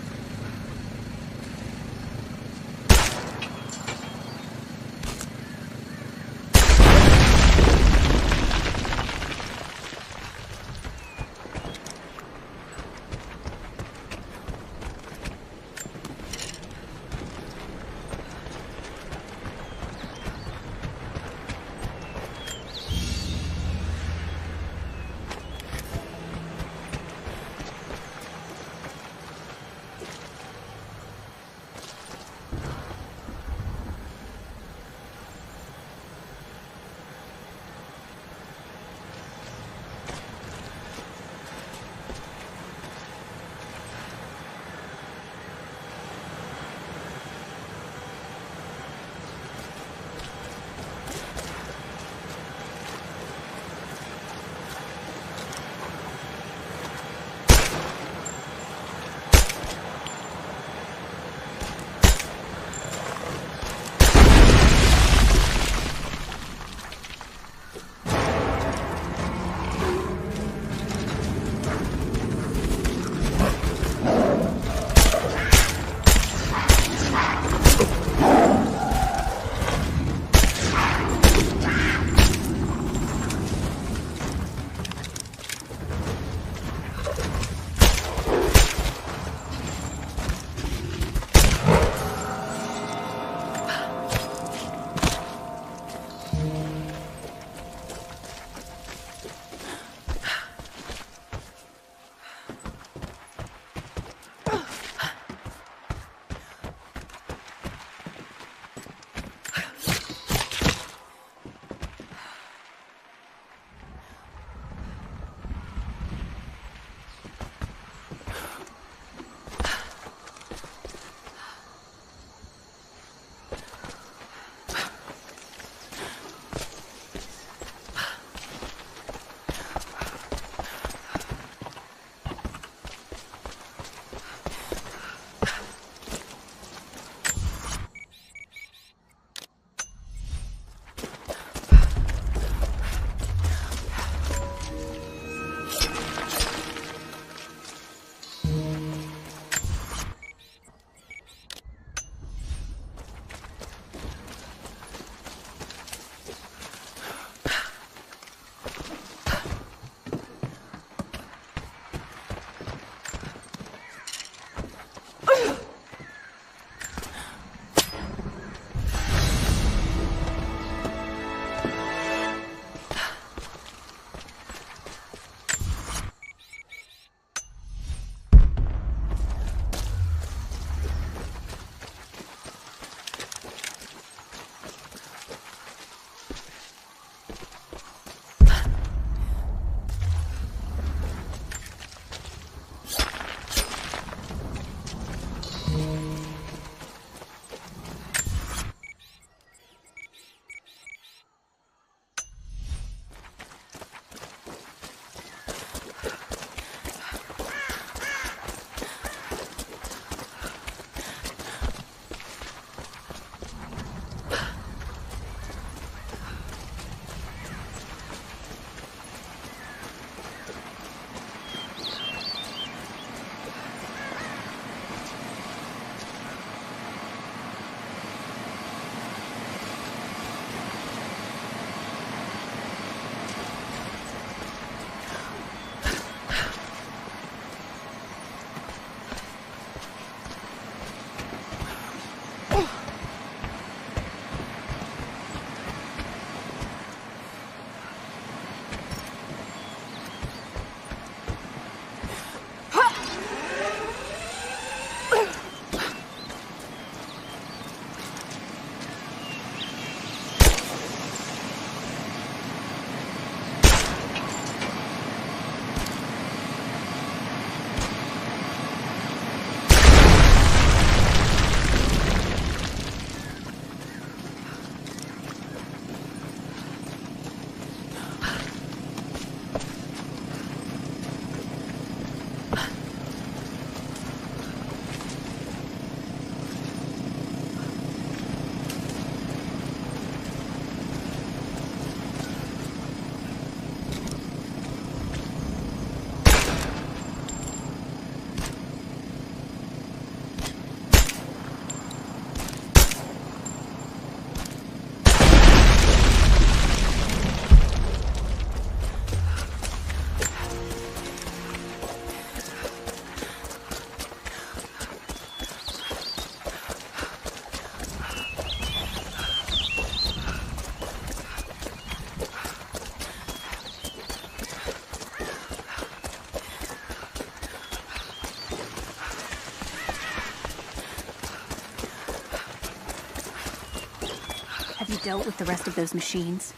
Have you dealt with the rest of those machines?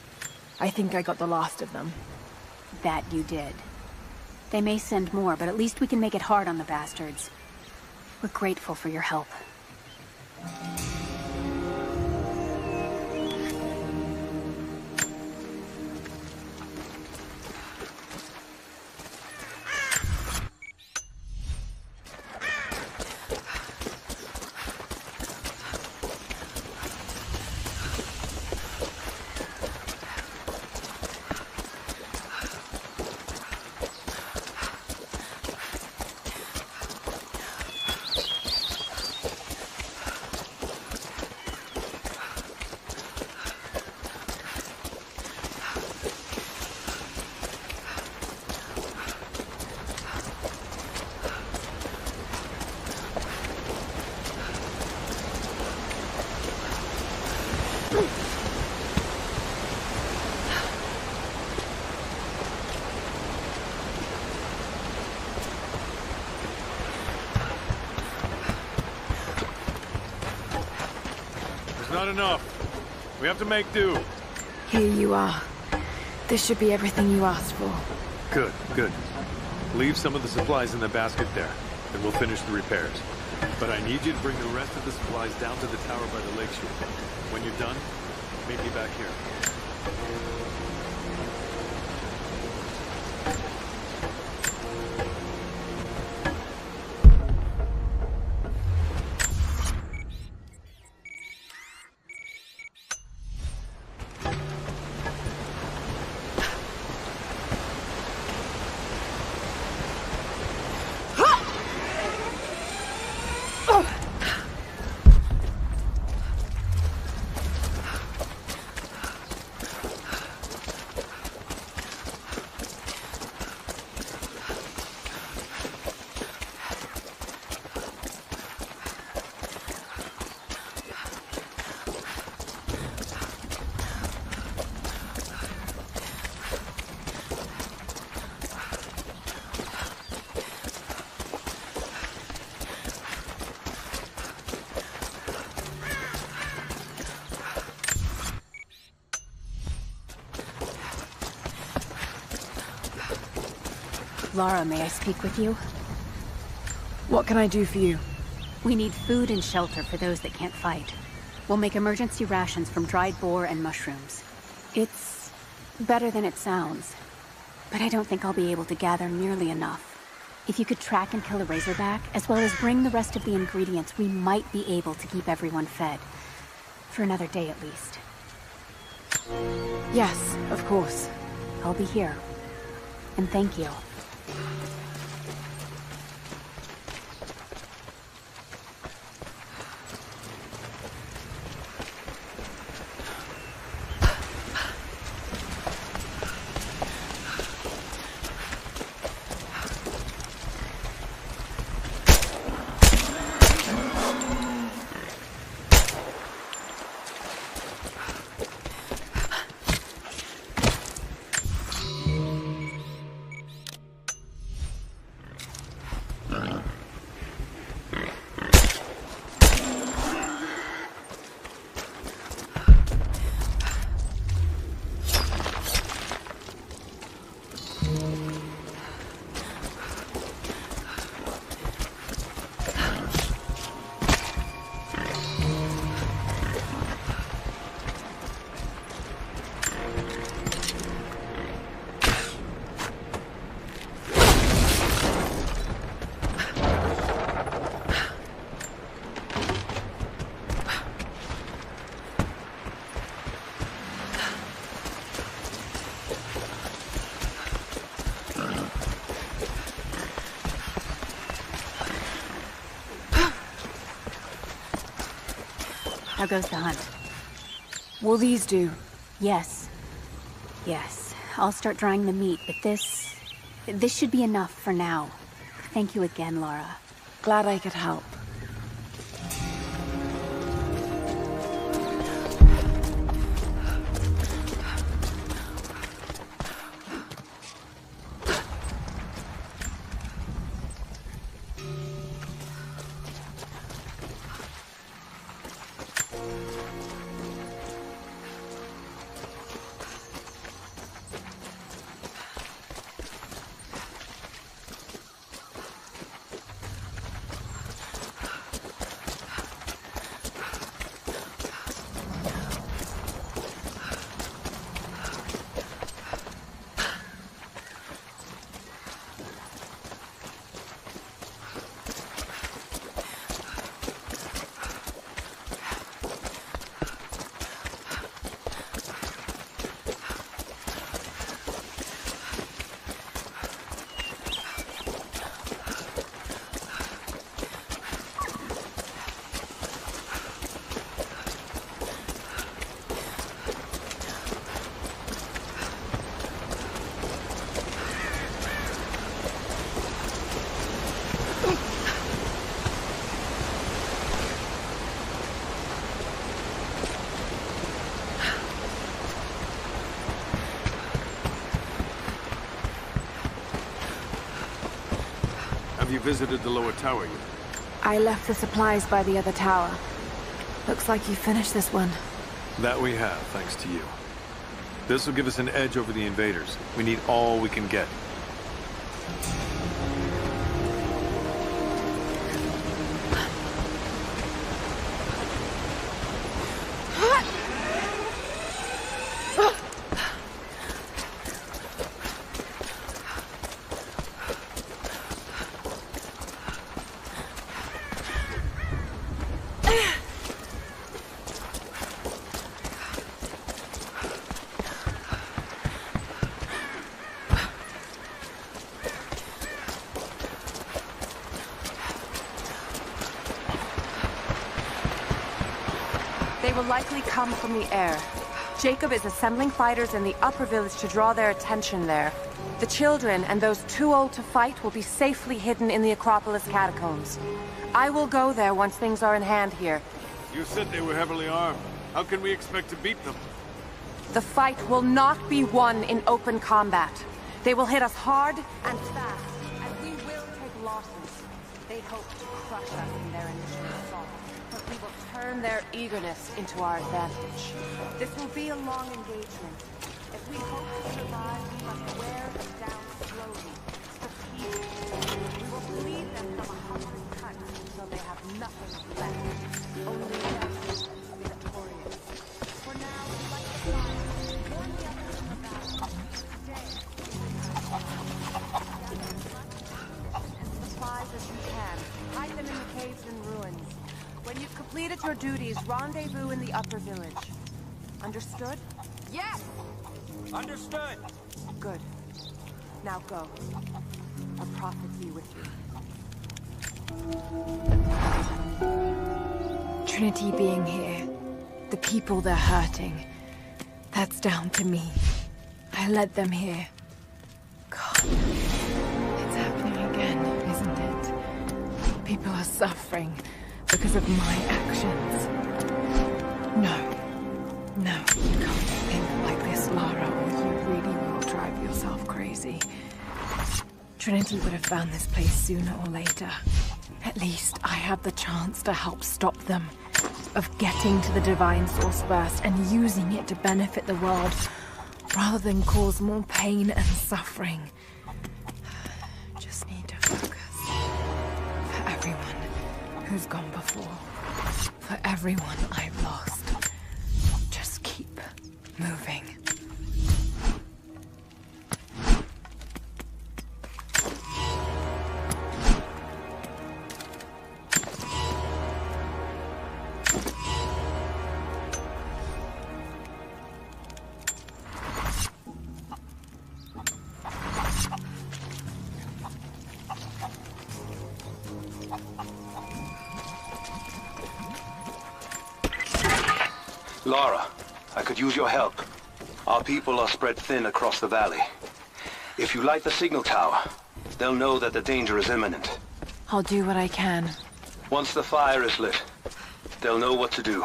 I think I got the last of them. That you did. They may send more, but at least we can make it hard on the bastards. We're grateful for your help. Not enough. We have to make do. Here you are. This should be everything you asked for. Good, good. Leave some of the supplies in the basket there, and we'll finish the repairs. But I need you to bring the rest of the supplies down to the tower by the lakeshore. When you're done, meet me back here. Lara, may I speak with you? What can I do for you? We need food and shelter for those that can't fight. We'll make emergency rations from dried boar and mushrooms. It's better than it sounds, but I don't think I'll be able to gather nearly enough. If you could track and kill a razorback, as well as bring the rest of the ingredients, we might be able to keep everyone fed. For another day at least. Yes, of course. I'll be here. And thank you. How goes the hunt? Will these do? Yes. Yes. I'll start drying the meat, but this should be enough for now. Thank you again, Lara. Glad I could help. visited the lower tower yet? I left the supplies by the other tower. Looks like you finished this one. That we have, thanks to you. This will give us an edge over the invaders. We need all we can get. They will likely come from the air. Jacob is assembling fighters in the upper village to draw their attention there. The children and those too old to fight will be safely hidden in the Acropolis catacombs. I will go there once things are in hand here. You said they were heavily armed. How can we expect to beat them? The fight will not be won in open combat. They will hit us hard and fast, and we will take losses. They hope to crush us in their initial assault, but we will turn their eagerness into our advantage. This will be a long engagement. If we hope to survive, we must wear them down slowly, strategically. We will bleed them from 100 cuts until they have nothing left. Only death will be victorious. For now, we like to fly. Warn the others in the battle. Today, supplies as you can. Hide them in the caves and ruins. When you've completed your duties, rendezvous in the upper village. Understood? Yes! Understood! Good. Now go. A prophet be with you. Trinity being here, the people they're hurting, that's down to me. I led them here. God, it's happening again, isn't it? People are suffering because of my actions. No, you can't think like this, Lara, or you really will drive yourself crazy. Trinity would have found this place sooner or later. At least I have the chance to help stop them. Of getting to the Divine Source first and using it to benefit the world, rather than cause more pain and suffering. Just need to focus. For everyone who's gone before. For everyone I've lost. Just keep moving. Lara, I could use your help. Our people are spread thin across the valley. If you light the signal tower, they'll know that the danger is imminent. I'll do what I can. Once the fire is lit, they'll know what to do.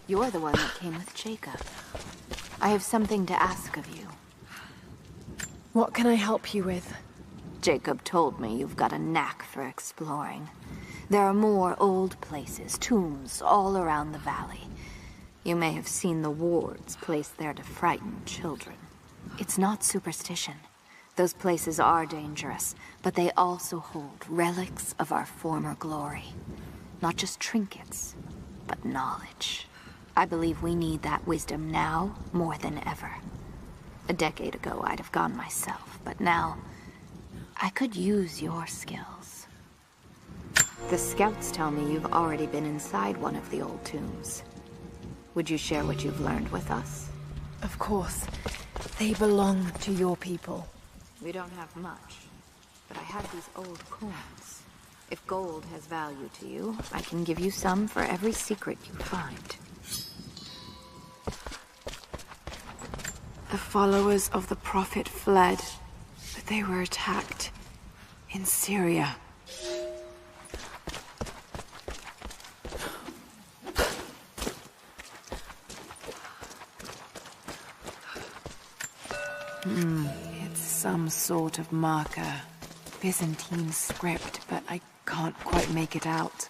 You're the one that came with Jacob. I have something to ask of you. What can I help you with? Jacob told me you've got a knack for exploring. There are more old places, tombs, all around the valley. You may have seen the wards placed there to frighten children. It's not superstition. Those places are dangerous, but they also hold relics of our former glory. Not just trinkets, but knowledge. I believe we need that wisdom now more than ever. A decade ago, I'd have gone myself, but now, I could use your skills. The scouts tell me you've already been inside one of the old tombs. Would you share what you've learned with us? Of course. They belong to your people. We don't have much, but I have these old coins. If gold has value to you, I can give you some for every secret you find. The followers of the Prophet fled, but they were attacked in Syria. It's some sort of marker. Byzantine script, but I can't quite make it out.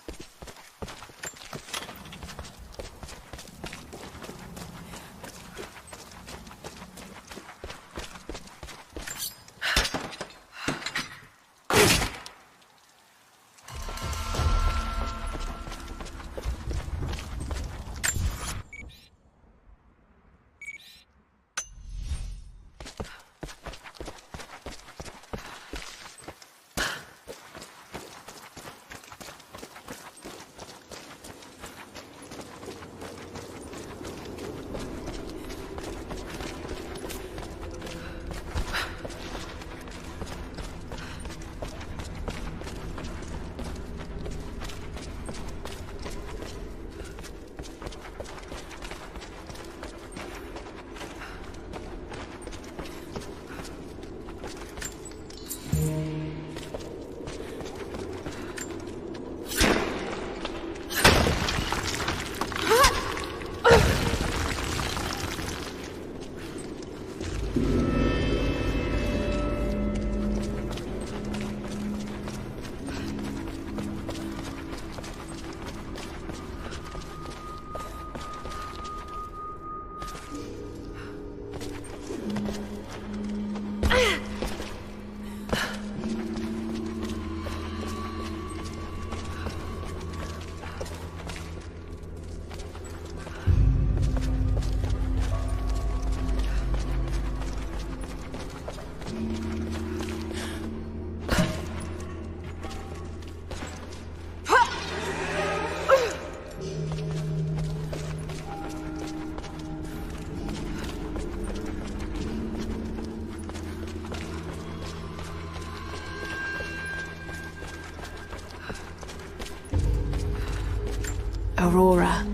Aurora,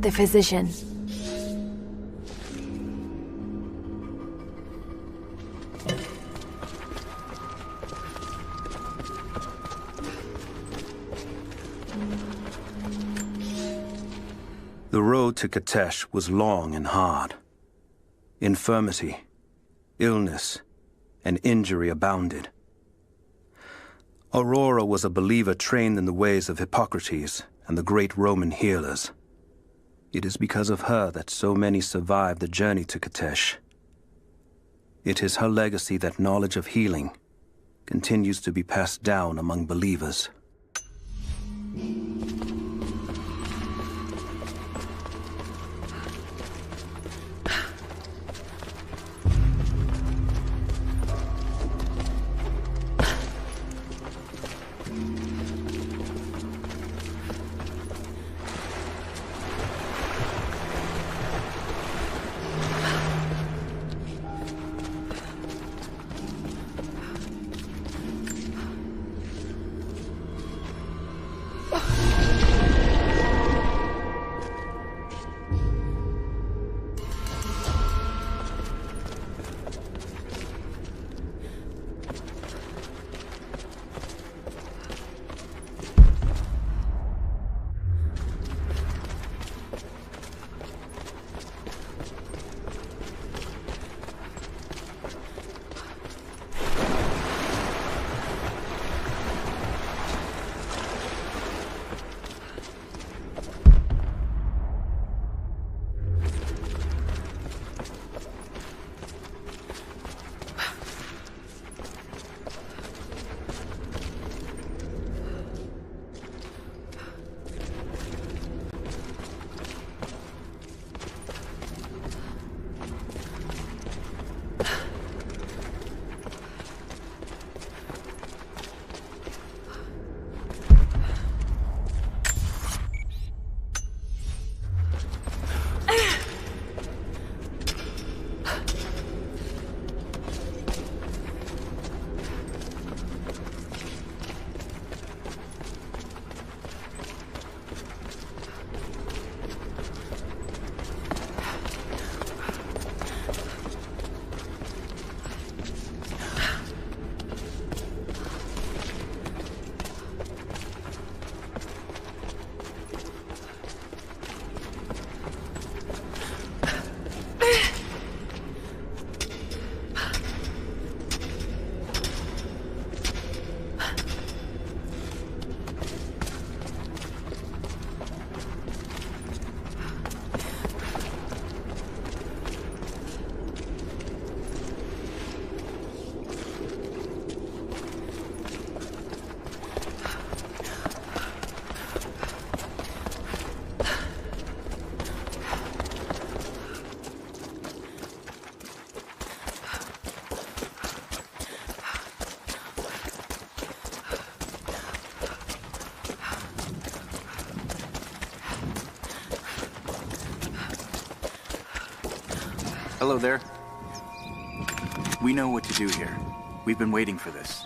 the physician. The road to Katesh was long and hard. Infirmity, illness, and injury abounded. Aurora was a believer trained in the ways of Hippocrates and the great Roman healers. It is because of her that so many survived the journey to Katesh. It is her legacy that knowledge of healing continues to be passed down among believers. Ugh. Hello there. We know what to do here. We've been waiting for this.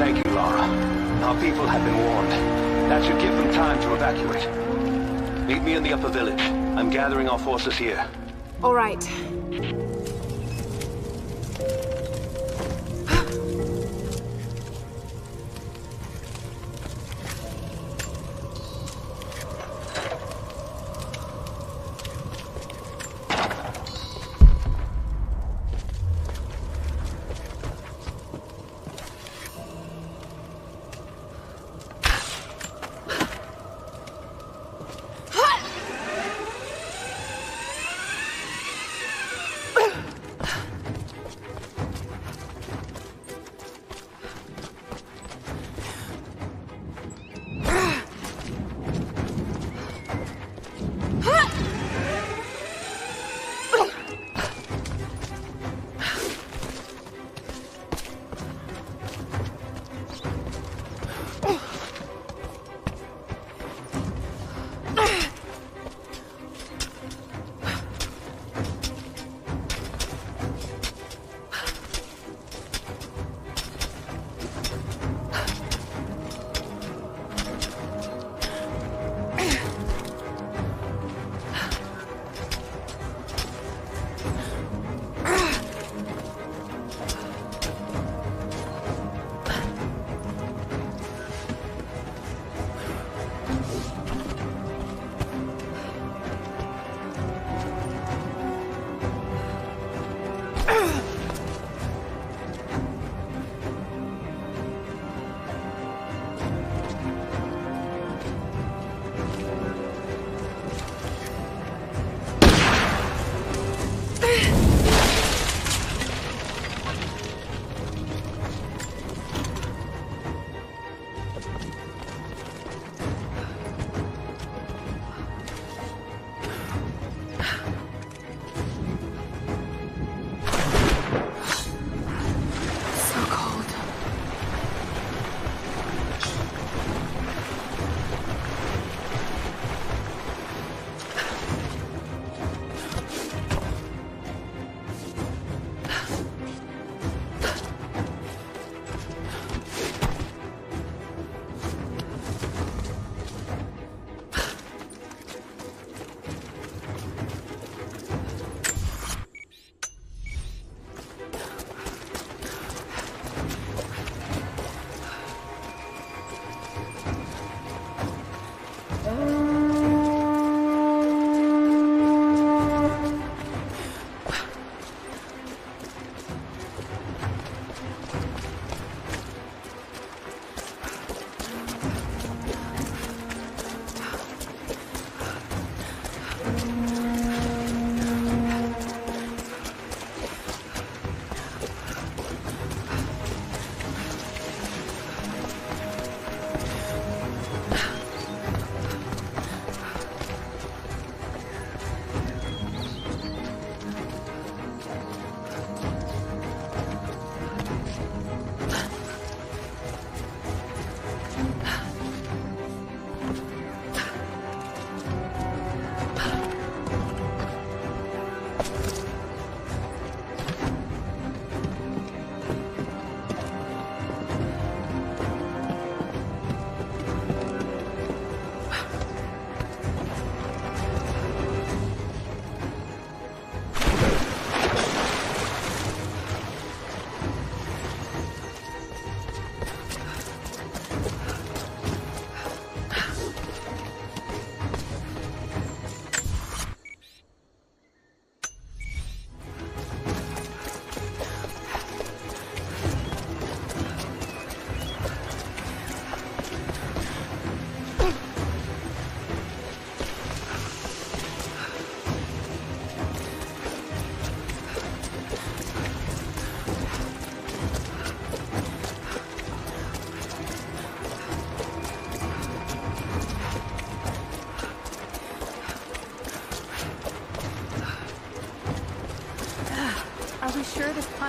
Thank you, Lara. Our people have been warned. That should give them time to evacuate. Meet me in the upper village. I'm gathering our forces here. All right.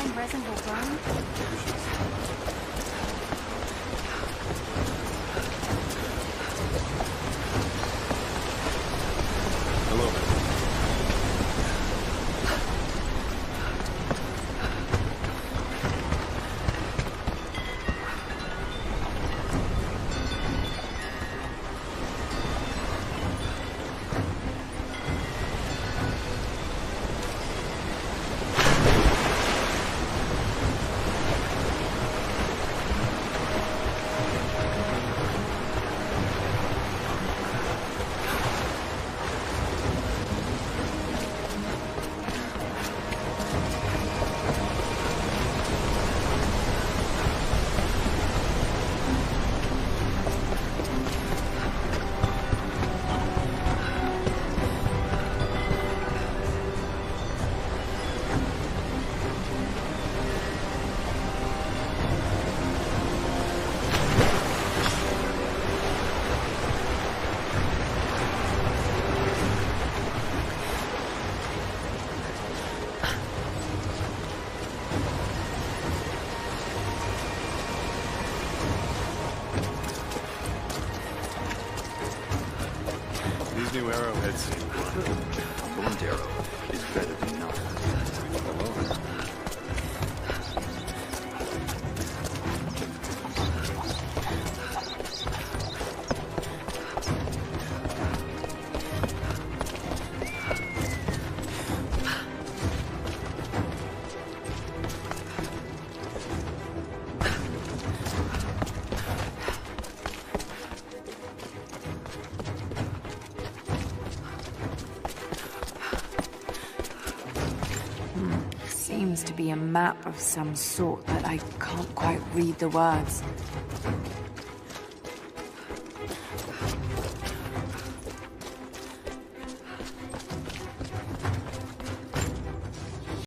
find resin will burn? New arrowheads seem good. A blunt arrow is better than none. Seems to be a map of some sort, but I can't quite read the words.